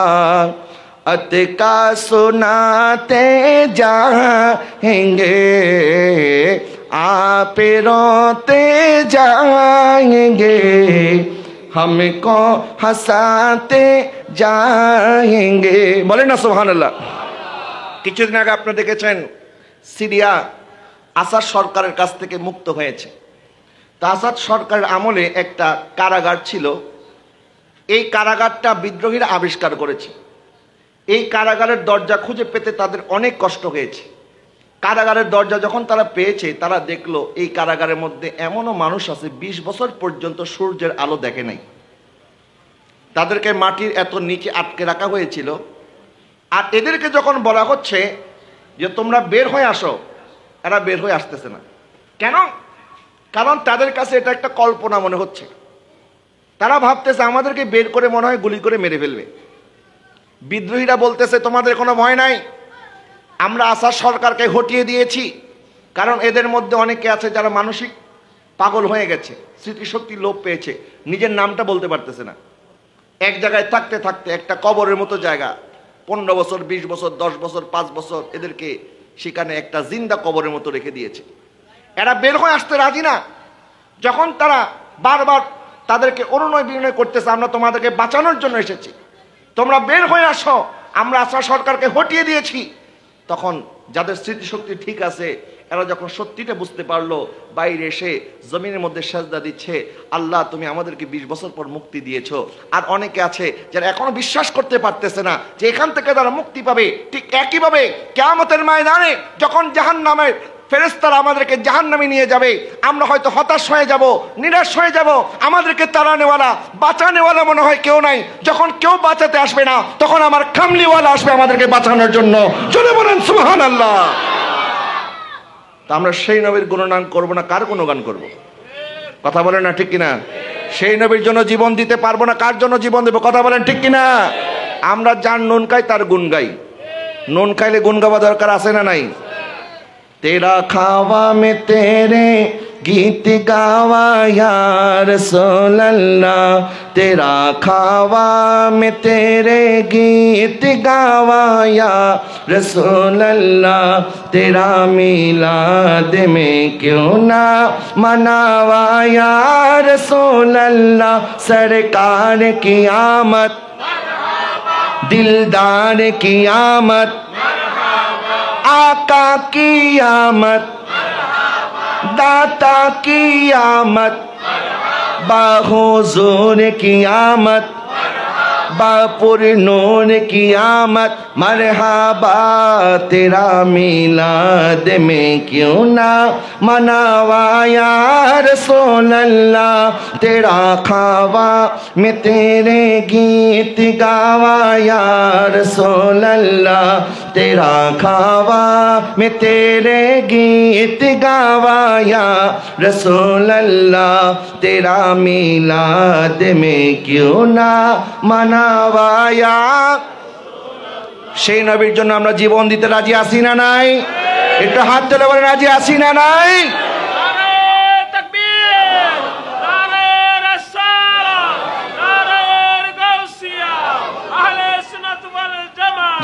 शफाअत का सुनाते जाएंगे, आप रोते जाएंगे, हमको हंसाते जाएंगे। বলেন না সুবহানাল্লাহ। কিছুদিন আগে আপনি দেখেছেন সিরিয়া আসাদ সরকারের কাছ থেকে মুক্ত হয়েছে। তা আসাদ সরকারের আমলে একটা কারাগার ছিল, এই কারাগারটা বিদ্রোহীরা আবিষ্কার করেছে। এই কারাগারের দরজা খুঁজে পেতে তাদের অনেক কষ্ট হয়েছে। কারাগারের দরজা যখন তারা পেয়েছে, তারা দেখলো এই কারাগারের মধ্যে এমনও মানুষ আছে 20 বছর পর্যন্ত সূর্যের আলো দেখে নাই। তাদেরকে মাটির এত নিচে আটকে রাখা হয়েছিল। আর এদেরকে যখন বলা হচ্ছে যে তোমরা বের হয়ে আসো, এরা বের হয়ে আসতেছে না। কেন? কারণ তাদের কাছে এটা একটা কল্পনা মনে হচ্ছে। তারা ভাবতেছে আমাদেরকে বের করে মনে হয় গুলি করে মেরে ফেলবে। বিদ্রোহীরা বলতেছে তোমাদের কোনো ভয় নাই, আমরা আসাদ সরকারকে হটিয়ে দিয়েছি। কারণ এদের মধ্যে অনেকে আছে যারা মানসিক পাগল হয়ে গেছে, স্মৃতিশক্তি লোপ পেয়েছে, নিজের নামটা বলতে পারতেছে না। এক জায়গায় থাকতে থাকতে একটা কবরের মতো জায়গা, 15 বছর 20 বছর 10 বছর 5 বছর এদেরকে সেখানে একটা জিন্দা কবরের মতো রেখে দিয়েছে। এরা বের হয়ে আসতে রাজি না। যখন তারা বারবার তাদেরকে অনুনয় বিনয় করতেছে, আমরা তোমাদেরকে বাঁচানোর জন্য এসেছি, তোমরা বের হয়ে আসো, আমরা আসাদ সরকারকে হটিয়ে দিয়েছি, তখন যাদের স্মৃতিশক্তি ঠিক আছে এরা যখন সত্যিটা বুঝতে পারলো, বাইরে এসে জমিনের মধ্যে সেজদা দিচ্ছে, আল্লাহ তুমি আমাদেরকে 20 বছর পর মুক্তি দিয়েছো। আর অনেকে আছে যারা এখনো বিশ্বাস করতে পারতেছে না যে এখান থেকে তারা মুক্তি পাবে। ঠিক একইভাবে কিয়ামতের ময়দানে যখন জাহান্নামের ফেরেশতারা আমাদেরকে জাহান্নামে নিয়ে যাবে, আমরা হয়তো হতাশ হয়ে যাব, নিরাশ হয়ে যাব, আমাদেরকে তাড়ানেওয়ালা বাঁচানেওয়ালা মনে হয় কেউ নাই। যখন কেউ বাঁচাতে আসবে না, তখন আমার কামলিওয়ালা আসবে আমাদেরকে বাঁচানোর জন্য। চলে বলেন সুবহানাল্লাহ। তা আমরা সেই নবীর গুণগান করব না, কার গুণগান করব? কথা বলেন না ঠিক কিনা? সেই নবীর জন্য জীবন দিতে পারবো না, কার জন্য জীবন দেবো? কথা বলেন ঠিক কিনা? আমরা যার নুন খাই তার গুণ গাই। নুন খাইলে গুণ গাওয়া দরকার আছে না নাই? तेरा खावा में तेरे गीत गावा या रसूल अल्लाह, तेरा खावा में तेरे गीत गावा या रसूल अल्लाह, तेरा मिलाद में क्यों ना मनावा या रसूल अल्लाह, सरकार की आमद दिलदार की आमद, आका की आमद, दाता की आमद, बाहुजूर की आमद, बापुर नूर की आमद, मरहबा तेरा मिलाद में क्यों ना मनावा या रसूल अल्लाह, तेरा खावा में तेरे गीत गावा या रसूल अल्लाह, तेरा खावा में तेरे गीत गावा या रसूल अल्लाह, तेरा मिलाद में क्यों ना मनावा या সেই নবীর জন্য আমরা জীবন দিতে রাজি আছি না নাই? একটু হাত তুলে বলে রাজি আছি না নাই?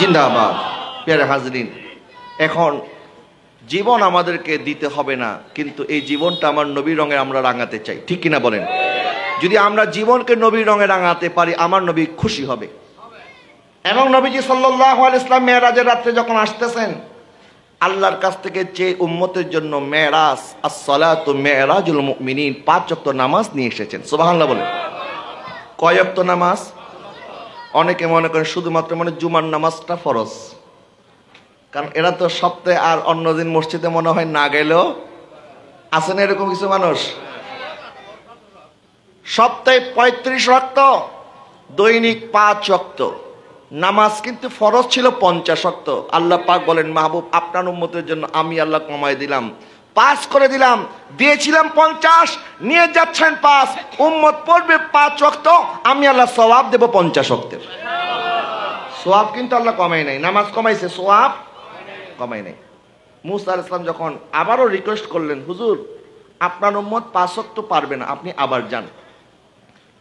জিন্দাবাদ। প্রিয় হাজরিন, এখন জীবন আমাদেরকে দিতে হবে না, কিন্তু এই জীবনটা আমার নবীর রঙে আমরা রাঙাতে চাই, ঠিক কিনা বলেন? যদি আমরা জীবনকে নবীর রঙে রাঙাতে পারি, আমার নবী খুশি হবে। এবং নবীজি সাল্লাল্লাহু আলাইহি ওয়াসাল্লাম মেরাজের রাত্রে যখন আসতেছেন, আল্লাহর কাছ থেকে যে উম্মতের জন্য মেরাজ, আস-সালাতু মেরাজুল মুমিনিন, 5 ওয়াক্ত নামাজ নিয়ে এসেছেন। সুবহানাল্লাহ বলেন। কয় ওয়াক্ত নামাজ? অনেকে মনে করেন শুধুমাত্র মানে জুমার নামাজটা ফরজ, কারণ এরা তো সপ্তাহে আর অন্য দিন মসজিদে মনে হয় না গেলেও আছে না এরকম কিছু মানুষ। সপ্তাহে 35 ওয়াক্ত, দৈনিক 5 ওয়াক্ত নামাজ, কিন্তু ফরজ ছিল 50 ওয়াক্ত। আল্লাহ পাক বলেন, মাহবুব আপনার উম্মতের জন্য আমি আল্লাহ কমাই দিলাম, 5 করে দিলাম, দিয়েছিলাম 50, নিয়ে যাচ্ছেন 5, উম্মত পড়বে 5 ওয়াক্ত, আমি আল্লাহ সওয়াব দেব 50 ওয়াক্তের। সওয়াব কিন্তু আল্লাহ কমাই নাই, নামাজ কমাইছে, সওয়াব কমাই নাই। মুসা আলাইহিস সালাম যখন আবারও রিকোয়েস্ট করলেন, হুজুর আপনার উম্মত 5 ওয়াক্ত পারবে না, আপনি আবার যান।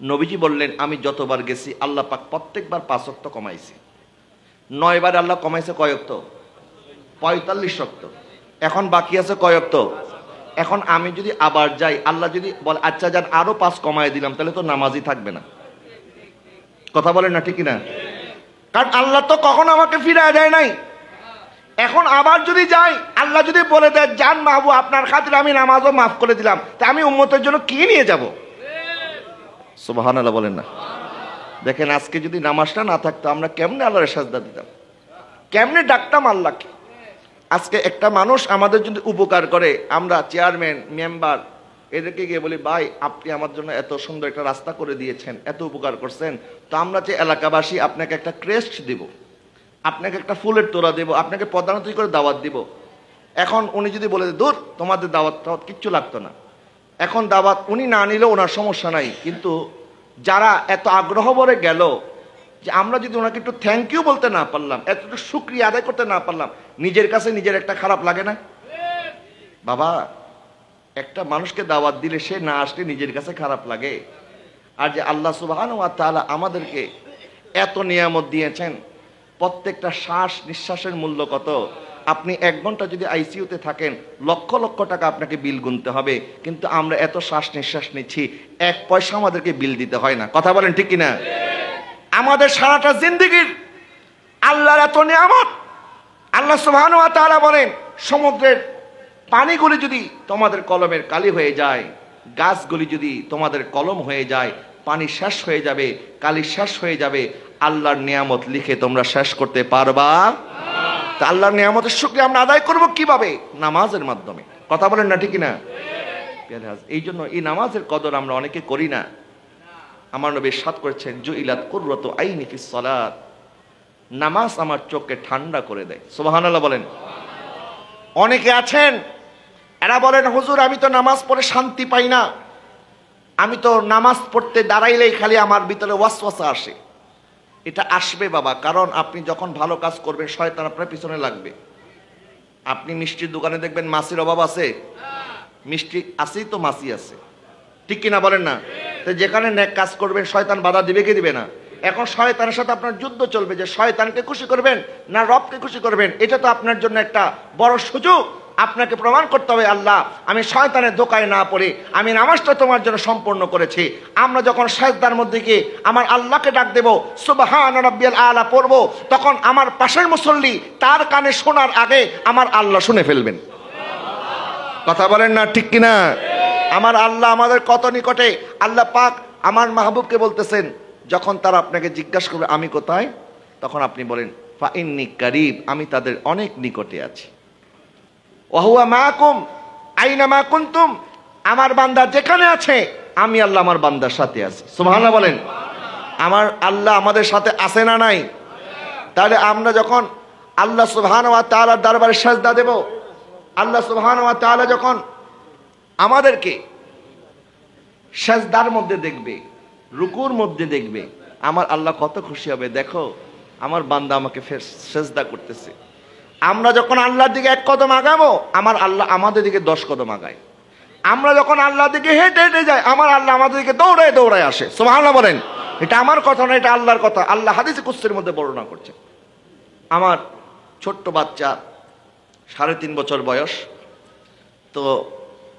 নবীজি বললেন, আমি যতবার গেছি আল্লাহ পাক প্রত্যেকবার 5 ওয়াক্ত কমাইছি। 9 বার আল্লাহ কমাইছে কয় ওয়াক্ত? 45 ওয়াক্ত। এখন বাকি আছে কয় ওয়াক্ত? এখন আমি যদি আবার যাই, আল্লাহ যদি বলে আচ্ছা যান আরো 5 কমায় দিলাম, তাহলে তো নামাজই থাকবে না। কথা বলেন না, ঠিক না? কারণ আল্লাহ তো কখনো আমাকে ফিরায় দেয় নাই। এখন আবার যদি যাই, আল্লাহ যদি বলে দেয় যান মাহবুব আপনার খাতিরে আমি নামাজও মাফ করে দিলাম, তা আমি উম্মতের জন্য কি নিয়ে যাব? সুবহানাল্লাহ বলেন না। দেখেন আজকে যদি নামাজটা না থাকতো, আমরা কেমনে আল্লাহর সাজদা দিতাম, কেমনে ডাকতাম আল্লাহকে। আজকে একটা মানুষ আমাদের যদি উপকার করে, আমরা চেয়ারম্যান মেম্বার এদেরকে গিয়ে বলি, ভাই আপনি আমার জন্য এত সুন্দর একটা রাস্তা করে দিয়েছেন, এত উপকার করছেন, তো আমরা যে এলাকাবাসী আপনাকে একটা ক্রেস্ট দিব, আপনাকে একটা ফুলের তোড়া দেব, আপনাকে প্রধানমন্ত্রী করে দাওয়াত দিব। এখন উনি যদি বলে দূর তোমাদের দাওয়াত কিচ্ছু লাগতো না, এখন দাওয়াত উনি না নিলেও ওনার সমস্যা নাই, কিন্তু যারা এত আগ্রহ ভরে গেল, যে আমরা যদি ওনাকে একটু থ্যাংক ইউ বলতে না পারলাম, এতটুকু শুকরিয়া আদায় করতে না পারলাম, নিজের কাছে নিজের একটা খারাপ লাগে না? বাবা একটা মানুষকে দাওয়াত দিলে সে না আসলে নিজের কাছে খারাপ লাগে। আর যে আল্লাহ সুবহানাহু ওয়া তাআলা আমাদেরকে এত নিয়ামত দিয়েছেন, প্রত্যেকটা শ্বাস নিঃশ্বাসের মূল্য কত। আপনি 1 ঘন্টা যদি আইসিইউতে থাকেন, লক্ষ লক্ষ টাকা আপনাকে বিল গুনতে হবে, কিন্তু আমরা এত শ্বাস নিঃশ্বাস নিচ্ছি, 1 পয়সা আমাদেরকে বিল দিতে হয় না। কথা বলেন ঠিক কিনা? আমাদের সারাটা জিন্দেগির আল্লাহর এত নিয়ামত। আল্লাহ সুবহানাহু ওয়া তাআলা বলেন, সমুদ্রের পানিগুলি যদি তোমাদের কলমের কালি হয়ে যায়, গাছগুলি যদি তোমাদের কলম হয়ে যায়, পানি শেষ হয়ে যাবে, কালি শেষ হয়ে যাবে, আল্লাহর নিয়ামত লিখে তোমরা শেষ করতে পারবা? তা আল্লাহর নিয়ামতের শুকরিয়া আমরা আদায় করব কিভাবে? নামাজের মাধ্যমে। কথা বলেন না ঠিক না? এই জন্য এই নামাজের কদর আমরা অনেকে করি না। আমার নবী ইরশাদ করেছেন, জুইলাত কুররাতু আইনি ফিস সালাত, নামাজ আমার চোখকে ঠান্ডা করে দেয়। সুবহানাল্লাহ বলেন। অনেকে আছেন এরা বলেন, হুজুর আমি তো নামাজ পড়ে শান্তি পাই না, আমি তো নামাজ পড়তে দাঁড়াইলেই খালি আমার ভিতরে ওয়াসওয়াসা আসে। এটা আসবে বাবা, কারণ আপনি যখন ভালো কাজ করবেন শয়তান আপনার পিছনে লাগবে। আপনি মিষ্টির দোকানে দেখবেন মাছির অভাব আছে, মিষ্টি আছেই তো মাছি আছে, ঠিক কিনা বলেন না? তো যেখানে নেক কাজ করবেন শয়তান বাধা দিবে কি দিবে না? এখন শয়তানের সাথে আপনার যুদ্ধ চলবে, যে শয়তানকে খুশি করবেন না রবকে খুশি করবেন। এটা তো আপনার জন্য একটা বড় সুযোগ। আপনাকে প্রমাণ করতে হবে, আল্লাহ আমি শয়তানের ধোকায় না পড়ে আমি নামাজটা তোমার জন্য সম্পূর্ণ করেছি। আমরা যখন সাজদার মধ্যে গিয়ে আমার আল্লাহকে ডাক দেব, সুবহান রাব্বিয়াল আলা পড়ব, তখন আমার পাশের মুসল্লি তার কানে শোনার আগে আমার আল্লাহ শুনে ফেলবেন। কথা বলেন না ঠিক কিনা? আমার আল্লাহ আমাদের কত নিকটে। আল্লাহ পাক আমার মাহবুবকে বলতেছেন, যখন তারা আপনাকে জিজ্ঞাসা করবে আমি কোথায়, তখন আপনি বলেন ফা ইন্নী কারীব, আমি তাদের অনেক নিকটে আছি। ওয়া হুয়া মাআকুম আইনামা কুনতুম, আমার বান্দা যেখানে আছে আমি আল্লাহ আমার বান্দার সাথে আছি। সুবহানাল্লাহ বলেন। আমার আল্লাহ আমাদের সাথে আছে না নাই? তাহলে আমরা যখন আল্লাহ সুবহানাহু ওয়া তাআলার দরবারে সিজদা দেব, আল্লাহ সুবহানাহু ওয়া তাআলা যখন আমাদেরকে সিজদার মধ্যে দেখবে, রুকুর মধ্যে দেখবে, আমার আল্লাহ কত খুশি হবে। দেখো আমার বান্দা আমাকে সেজদা করতেছে। আমরা যখন আল্লাহর দিকে 1 কদম আগাবো, আমার আল্লাহ আমাদের দিকে 10 কদম আগায়। আমরা যখন আল্লাহর দিকে হেঁটে হেঁটে যাই, আমার আল্লাহ আমাদের দিকে দৌড়ায় দৌড়ায় আসে। সুবহানাল্লাহ বলেন। এটা আমার কথা না, এটা আল্লাহর কথা। আল্লাহ হাদিসে কুদসির মধ্যে বর্ণনা করছে। আমার ছোট্ট বাচ্চা 3.5 বছর বয়স, তো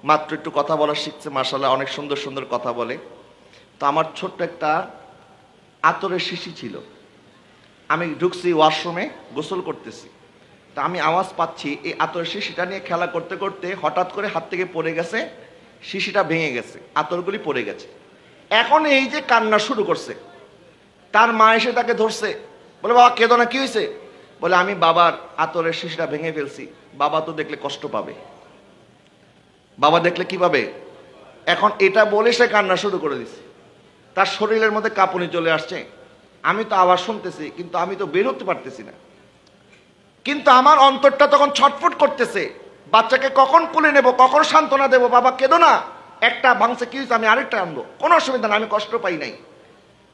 মাত্র একটু কথা বলা শিখছে, মাশাআল্লাহ অনেক সুন্দর সুন্দর কথা বলে। তো আমার ছোট্ট একটা আতরের শিশি ছিল। আমি ঢুকছি ওয়াশরুমে, গোসল করতেছি। তা আমি আওয়াজ পাচ্ছি, এই আতরের শিশিটা নিয়ে খেলা করতে করতে হঠাৎ করে হাত থেকে পড়ে গেছে, শিশিটা ভেঙে গেছে, আতরগুলি পড়ে গেছে। এখন এই যে কান্না শুরু করছে, তার মা এসে তাকে ধরছে, বলে বাবা কেঁদো না, কি হয়েছে? বলে আমি বাবার আতরের শিশিটা ভেঙে ফেলছি, বাবা তো দেখলে কষ্ট পাবে, বাবা দেখলে কি পাবে। এখন এটা বলে সে কান্না শুরু করে দিচ্ছে। তার শরীরের মধ্যে কাঁপুনি চলে আসছে। আমি তো আওয়াজ শুনতেছি, কিন্তু আমি তো বের হতে পারতেছি না। কিন্তু আমার অন্তরটা তখন ছটফট করতেছে, বাচ্চাকে কখন কোলে নেব, কখন সান্ত্বনা দেবো। বাবা কেঁদো না, একটা ভাঙছে, কি হয়েছে, আমি আরেকটা আনবো, কোনো অসুবিধা না, আমি কষ্ট পাই নাই।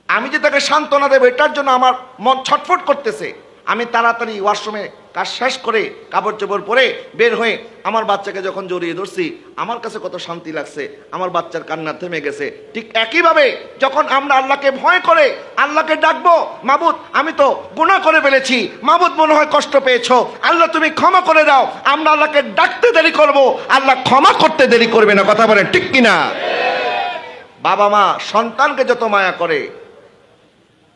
আমি যে তাকে সান্ত্বনা দেবো, এটার জন্য আমার মন ছটফট করতেছে। আমি তাড়াতাড়ি ওয়াশরুমে কাজ শেষ করে কাপড় চোপড় পরে বের হয়ে আমার বাচ্চাকে যখন জড়িয়ে ধরছি, আমার কাছে কত শান্তি লাগছে, আমার বাচ্চার কান্না থেমে গেছে। ঠিক একইভাবে যখন আমরা আল্লাহকে ভয় করে আল্লাহকে ডাকবো, মাবুদ আমি তো গুনাহ করে ফেলেছি, মাবুদ মনে হয় কষ্ট পেয়েছো, আল্লাহ তুমি ক্ষমা করে দাও, আমরা আল্লাহকে ডাকতে দেরি করব, আল্লাহ ক্ষমা করতে দেরি করবে না। কথা বলেন ঠিক কিনা? বাবা মা সন্তানকে যত মায়া করে,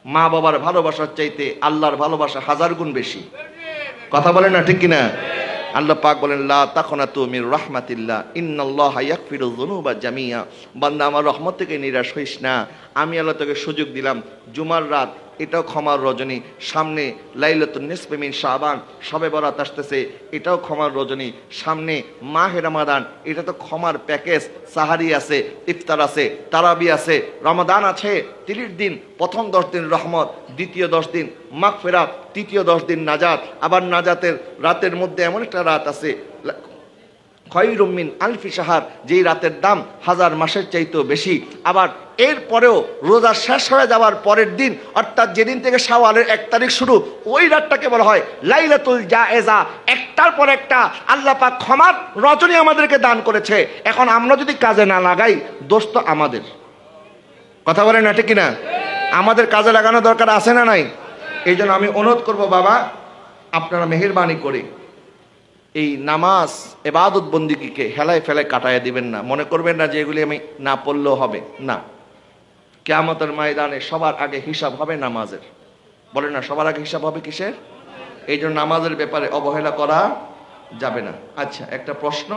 মা বাবার ভালোবাসার চাইতে আল্লাহর ভালোবাসা 1000 গুণ বেশি। কথা বলেন না ঠিক কিনা? আল্লাহ পাক বলেন, লা তাখনাতু মির রাহমাতিল্লাহ ইন্নাল্লাহা ইয়াগফিরুয যুনুবা জামিয়া। বান্দা আমার রহমত থেকে নিরাশ হইস না। আমি আল্লাহ তোকে সুযোগ দিলাম, জুমার রাত এটাও ক্ষমার রজনী, সামনে লাইলাতুন নিসফি মিন শাবান, শবে বরাত আসতেছে, এটাও ক্ষমার রজনী, সামনে মাহে রমাদান, এটা তো ক্ষমার প্যাকেজ। সাহারি আছে, ইফতার আছে, তারাবি আছে, রমাদান আছে 30 দিন, প্রথম 10 দিন রহমত, দ্বিতীয় 10 দিন মাগফিরাত, তৃতীয় 10 দিন নাজাত। আবার নাজাতের রাতের মধ্যে এমন একটা রাত আছে খয়রুম মিন আলফি শাহর, যেই রাতের দাম 1000 মাসের চাইতেও বেশি। আবার এরপরেও রোজা শেষ হয়ে যাওয়ার পরের দিন, অর্থাৎ যেদিন থেকে শাওয়ালের 1 তারিখ শুরু, ওই রাতটাকে বলা হয় লাইলাতুল জায়েজা। একটার পর একটা আল্লাহ পাক ক্ষমার রজনী আমাদেরকে দান করেছে। এখন আমরা যদি কাজে না লাগাই, দোষ তো আমাদের। কথা বলেন না ঠিক কিনা? আমাদের কাজে লাগানো দরকার আছে না নাই? এই জন্য আমি অনুরোধ করব, বাবা আপনারা মেহেরবানি করে এই নামাজ ইবাদত বন্দিগিকে হেলায় ফেলায় কাটায় দিবেন না। মনে করবেন না যে এগুলি আমি না পড়লেও হবে, না। কিয়ামতের ময়দানে সবার আগে হিসাব হবে নামাজের। বলেন না, সবার আগে হিসাব হবে কিসের? এই জন্য নামাজের ব্যাপারে অবহেলা করা যাবে না। আচ্ছা, একটা প্রশ্ন,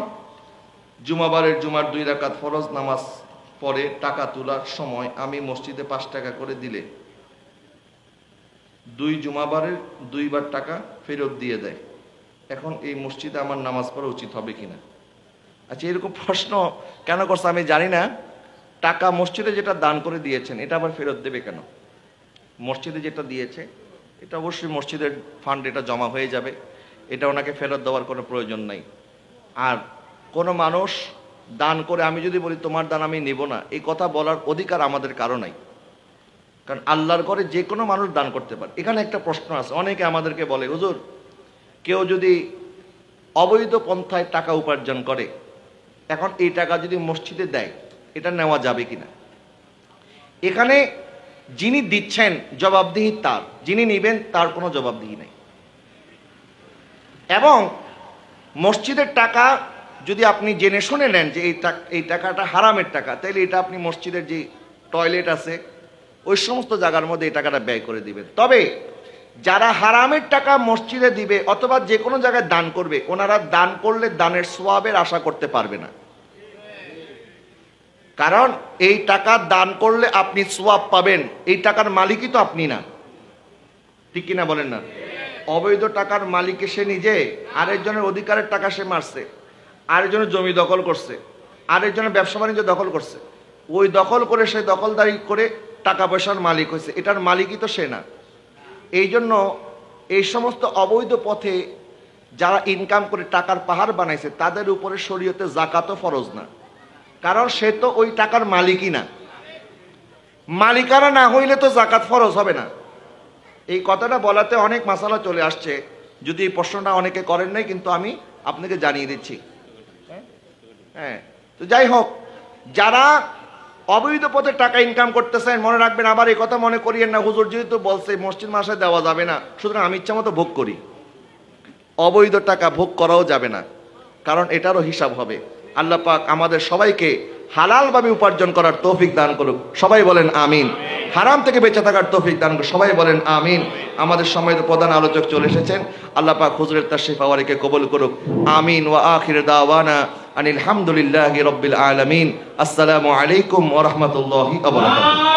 জুমাবারের জুমার 2 রাকাত ফরজ নামাজ পরে টাকা তোলার সময় আমি মসজিদে 5 টাকা করে দিলে 2 জুমাবারের 2 বার টাকা ফেরত দিয়ে দেয়, এখন এই মসজিদে আমার নামাজ পড়া উচিত হবে কিনা? আচ্ছা, এরকম প্রশ্ন কেন করছে আমি জানি না। টাকা মসজিদে যেটা দান করে দিয়েছেন, এটা আবার ফেরত দেবে কেন? মসজিদে যেটা দিয়েছে এটা অবশ্যই মসজিদের ফান্ড, এটা জমা হয়ে যাবে, এটা ওনাকে ফেরত দেওয়ার কোনো প্রয়োজন নাই। আর কোনো মানুষ দান করে আমি যদি বলি তোমার দান আমি নেব না, এই কথা বলার অধিকার আমাদের কারো নাই। কারণ আল্লাহর ঘরে যে কোনো মানুষ দান করতে পারে। এখানে একটা প্রশ্ন আছে, অনেকে আমাদেরকে বলে, হুজুর কেউ যদি অবৈধ পন্থায় টাকা উপার্জন করে, এখন এই টাকা যদি মসজিদে দেয়, এটা নেওয়া যাবে কিনা? এখানে যিনি দিচ্ছেন জবাবদিহি তার, যিনি নেবেন তার কোনো জবাবদিহি নাই। এবং মসজিদের টাকা যদি আপনি জেনে শুনে নেন যে এই টাকাটা হারামের টাকা, তাহলে এটা আপনি মসজিদের যে টয়লেট আছে ওই সমস্ত জায়গার মধ্যে এই টাকাটা ব্যয় করে দিবেন। তবে যারা হারামের টাকা মসজিদে দিবে অথবা যে কোনো জায়গায় দান করবে, ওনারা দান করলে দানের সওয়াবের আশা করতে পারবে না। কারণ এই টাকা দান করলে আপনি সওয়াব পাবেন, এই টাকার মালিকই তো আপনি না, ঠিক কিনা বলেন না? অবৈধ টাকার মালিক সে নিজে, আরেকজনের অধিকারের টাকা সে মারছে, আরেকজনের জমি দখল করছে, আরেকজনের ব্যবসা বাণিজ্য দখল করছে, ওই দখল করে সে দখলদারি করে টাকা পয়সার মালিক হয়েছে, এটার মালিকই তো সে না। এই জন্য এই সমস্ত অবৈধ পথে যারা ইনকাম করে টাকার পাহাড় বানাইছে, তাদের উপরে শরীয়তে যাকাতও ফরজ না, কারণ সে তো ওই টাকার মালিকই না। মালিকানা না হইলে তো যাকাত ফরজ হবে না। এই কথাটা বলাতে অনেক মাসালা চলে আসছে, যদি এই প্রশ্নটা অনেকে করেন নাই, কিন্তু আমি আপনাকে জানিয়ে দিচ্ছি। হ্যাঁ, তো যাই হোক, যারা অবৈধ পথে টাকা ইনকাম করতেছেন মনে রাখবেন, আবার এই কথা মনে করিয়েন না হুজুর যেহেতু বলছে মসজিদ মাসায় দেওয়া যাবে না, সুতরাং আমি ইচ্ছা মতো ভোগ করি। অবৈধ টাকা ভোগ করাও যাবে না, কারণ এটারও হিসাব হবে। আল্লাহ পাক আমাদের সবাইকে হালালভাবে উপার্জন করার তৌফিক দান করুক, সবাই বলেন আমিন। হারাম থেকে বেঁচে থাকার তৌফিক দান করুক, সবাই বলেন আমিন। আমাদের সম্মানিত প্রধান আলোচক চলে এসেছেন, আল্লাহ পাক হুজুরের তাশরিফ আওয়ারিকে কবুল করুক, আমিন। ওয়া আখির দাওয়ানা আনিল হামদুলিল্লাহি রাব্বিল আলামিন। আসসালামু আলাইকুম ওয়া রাহমাতুল্লাহি ওয়া বারাকাতুহু।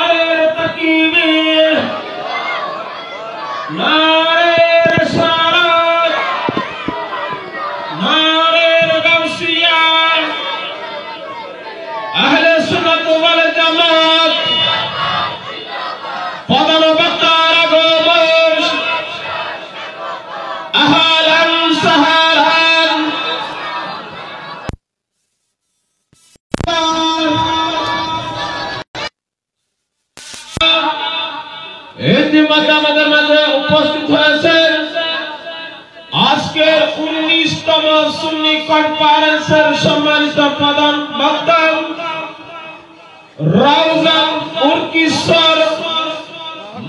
আমাদের মাঝে উপস্থিত হয়েছেন আজকের 19তম সুন্নি কনফারেন্সের সম্মানিত প্রধান বক্তা রাউজান উরকিশ্বর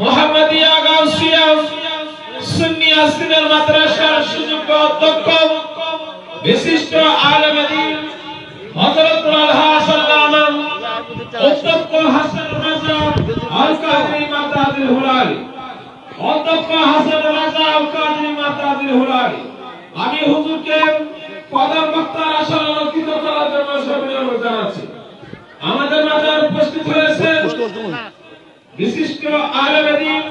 মুহাম্মাদিয়া গাউসিয়া সুন্নি আসিনের মাদ্রাসার সুযোগ্য অধ্যক্ষ বিশিষ্ট আলেম দ্বীন হযরতুল আলহাজ আল্লামা অধ্যক্ষ হাসান রাজা আল কাদরি মাতাদিল হুলালি, অধ্যক্ষ হাসান রাজা আল কাদরি মাতাদিল হুলালি। আমি হুজুরকে প্রধান বক্তার আসন অলঙ্কৃত করার জন্য সবিনয় জানাচ্ছি। আমাদের মাঝে উপস্থিত হয়েছেন বিশিষ্ট আলেম দ্বীন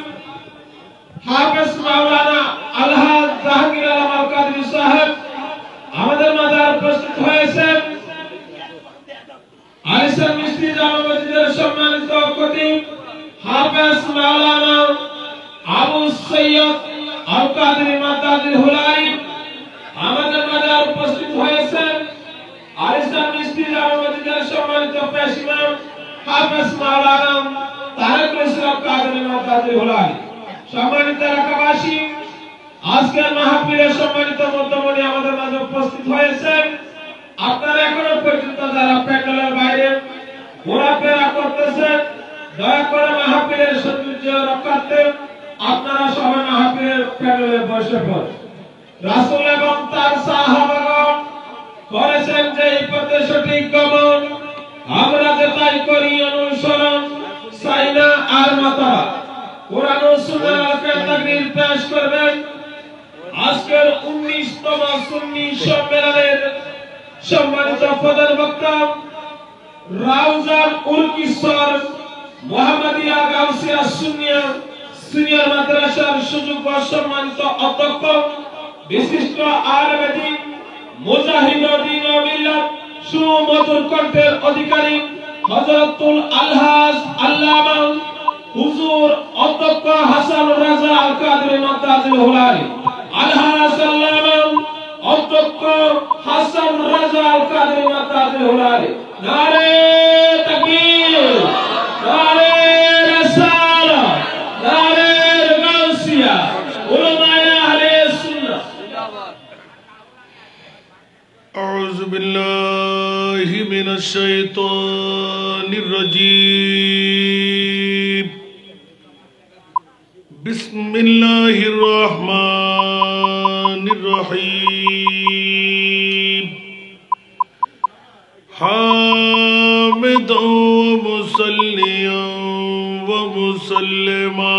হাফেজ মাওলানা আলহাজ জাহাঙ্গীর আলম আল কাদরি সাহেব। আমাদের মাঝে উপস্থিত হয়েছেন আলিশান মিস্ত্রি জামা মসজিদের সম্মানিত খতিব হাফেজ মাওলানা আবু সৈয়দ আল কাদরি মাতাদিল হুলালি। আমাদের মাঝে উপস্থিত হয়েছেন আলিশান মিস্ত্রি জামা মসজিদের সম্মানিত পেশ ইমাম হাফেজ মাওলানা তারেকুল ইসলাম কাদরি মাতাদিল হুলালি। সম্মানিত এলাকাবাসী, আজকের মাহফিলের সম্মানিত মধ্যমণি আমাদের মাঝে উপস্থিত হয়েছেন। আপনারা এখনো পর্যন্ত যারা প্যান্ডেলের বাইরে ঘোরাফেরা করতেছেন, দয়া করে মাহফিলের সৌন্দর্য রক্ষার্থে আপনারা সবাই মাহফিলের প্যান্ডেলে বসে পড়ুন। রাসূল এবং তার সাহাবাগণ করেছেন যে এই পথে সঠিক গমন, আমরা যে তাই করি অনুসরণ, চাই না আর মতবাদ। কোরআন ও সুন্নাহকে তাকরীর পেশ করবেন আজকের 19তম সুন্নি সম্মেলনের সম্মানিত প্রধান বক্তা রাউজান উরকিশ্বর মুহাম্মাদিয়া গাউসিয়া সিনিয়র মাদ্রাসার সুযোগ্য সম্মানিত অধ্যক্ষ বিশিষ্ট আলেম দ্বীন মুজাহিদ দ্বীন ও মিল্লাত সুমধুর কণ্ঠের অধিকারী হযরতুল আলহাজ আল্লামা হুজুর অধ্যক্ষ হাসান রাজা আল কাদরি মাতাদিল হুলালি। আলহাজ আল্লামা অধ্যক্ষ হাসান রাজা আল কাদরি মাতাদিল হুলালি। নারে তাকবীর, নারে রিসালাত, নারে গাউসিয়া, উলামায়ে আহলে সুন্নাহ। আউযু বিল্লাহি মিনাশ শাইতানির রাজীম। বিসমিল্লাহির রহমানির রহিম। হামিদান ওয়া মুসাল্লিয়ান ওয়া মুসাল্লিমা,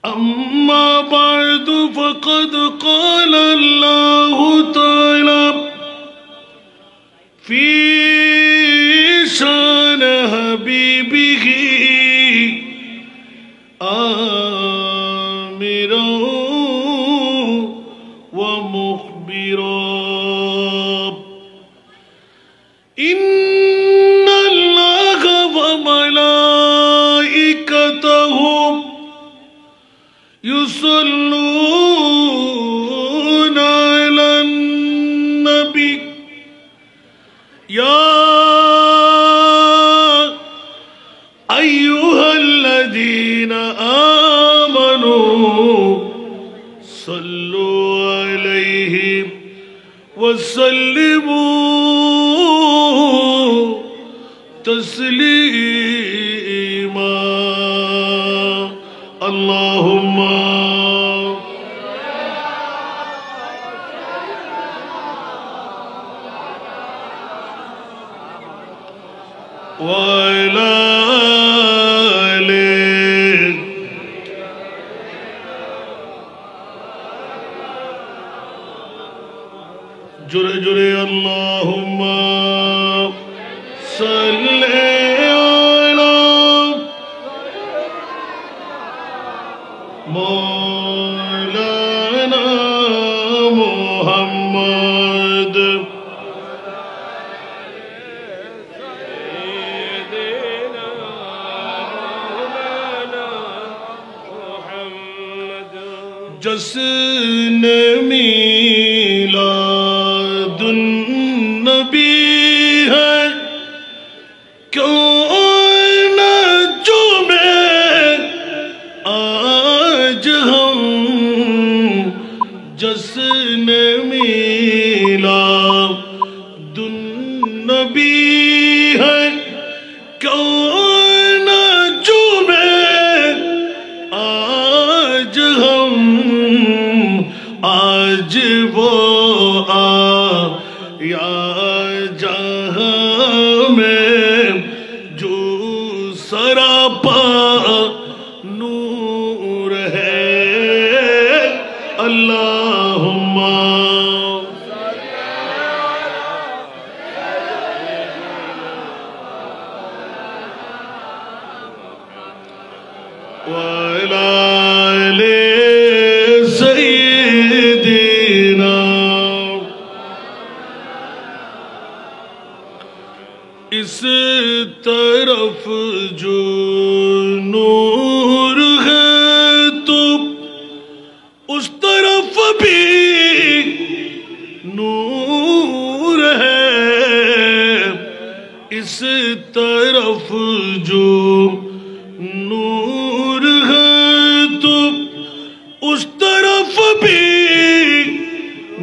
আম্মা বা'দু ফাকাদ ক্বালা আল্লাহু তাআলা ফি শান হাবিবিহি آمرا ومخبرا إن الله وملائكته يصلون على النبي يا أيها الذين وسلموا تسليما اللهم وعلى آله جرے جرے اللہم صلی علی مولانا محمد جشن میلاد النبی ہے کیوں نہ جھومیں آج ہم جشن میلاد النبی ہے کیوں نہ جھومیں آج ہم آج وہ آیا جہاں میں جو سراپا نور ہے اللہم وعلى آل سيدنا اس طرف جو نور ہے تو اس طرف بھی نور ہے اس طرف جو نور ہے تو اس طرف بھی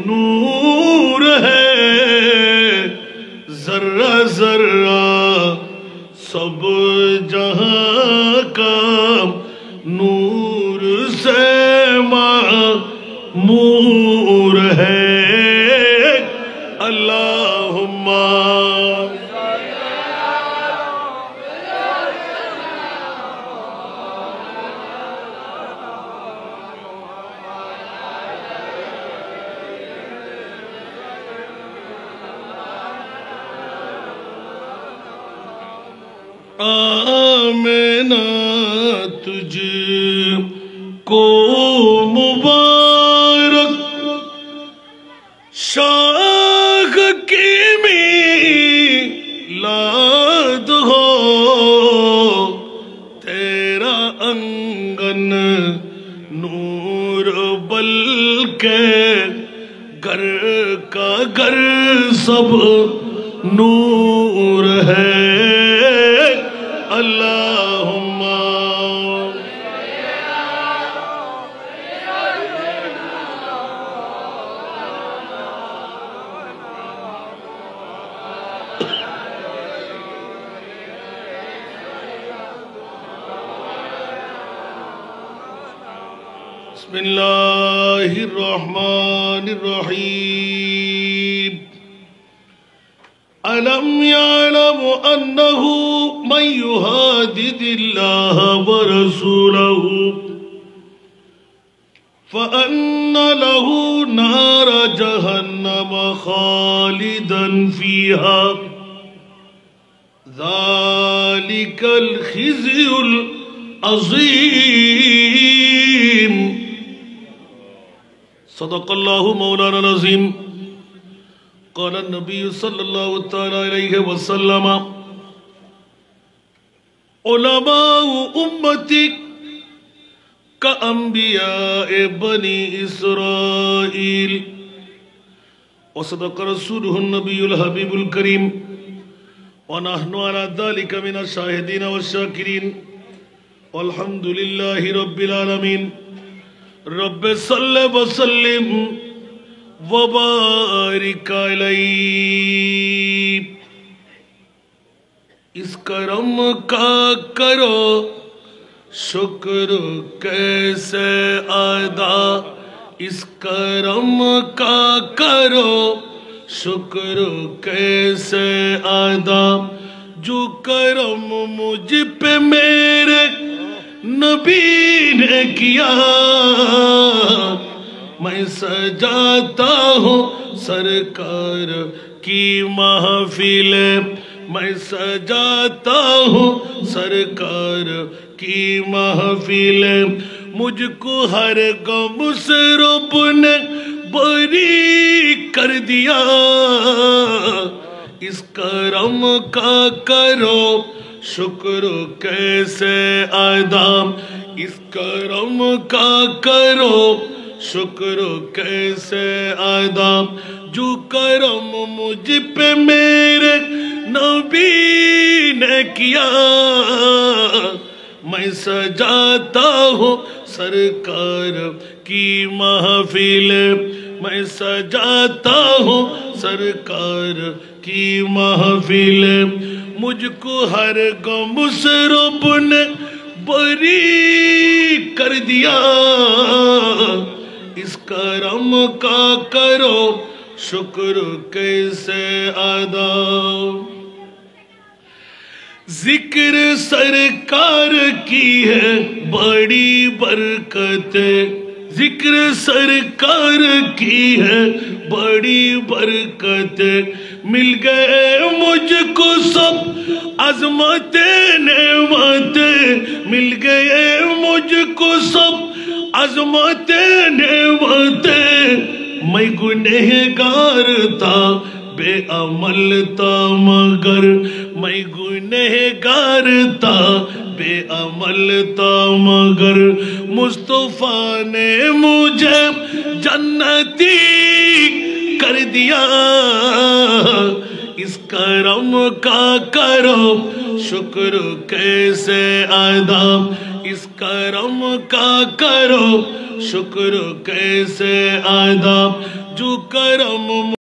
نور ہے ذرہ ذرہ سب جہاں کا نور سے معمور ہے اللہم آمینہ تجھ کو مبارک شاہ کی میلاد ہو تیرا انگن نور بلکہ گھر کا گھر سب نور ہے اللہم بسم اللہ الرحمن الرحیم ألم يعلم أنه من يهادد الله ورسوله فأن له نار جهنم خالدا فيها ذلك الخزي العظيم صدق الله مولانا العظيم قال النبي صلى الله تعالى عليه وسلم علماء امتي كأنبياء بني إسرائيل وصدق رسوله النبي الحبيب الكريم ونحن على ذلك من الشاهدين والشاكرين والحمد لله رب العالمين رب صل وسلم وبارک علیہ۔ اس کرم کا کرو شکر کیسے ادا، اس کرم کا کرو شکر کیسے ادا، جو کرم مجھ پہ میرے نبی نے کیا، میں سجاتا ہوں سرکار کی محفل، میں سجاتا ہوں سرکار کی محفل، مجھ کو ہر غم سے رب نے بری کر دیا، اس کرم کا کرو شکر کیسے ادا، اس کرم کا کرو شکر کیسے ادا، جو کرم مجھ پہ میرے نبی نے کیا، میں سجاتا ہوں سرکار کی محفل، میں سجاتا ہوں سرکار کی محفل، مجھ کو ہر غم سے رب نے بری کر دیا، اس کرم کا کرو شکر کیسے ادا۔ ذکر سرکار کی ہے بڑی برکت، ذکر سرکار کی ہے بڑی برکت، مل گئے مجھ کو سب عظمت نعمت، مل گئے مجھ کو سب عظمت نعمت، میں گنہگار تھا بے عمل تھا مگر، میں گنہگار تھا بے عمل تھا مگر، مصطفیٰ نے مجھے جنتی کر دیا، اس کرم کا کرو شکر کیسے ادا، اس کرم کا کرو شکر کیسے ادا، جو کرم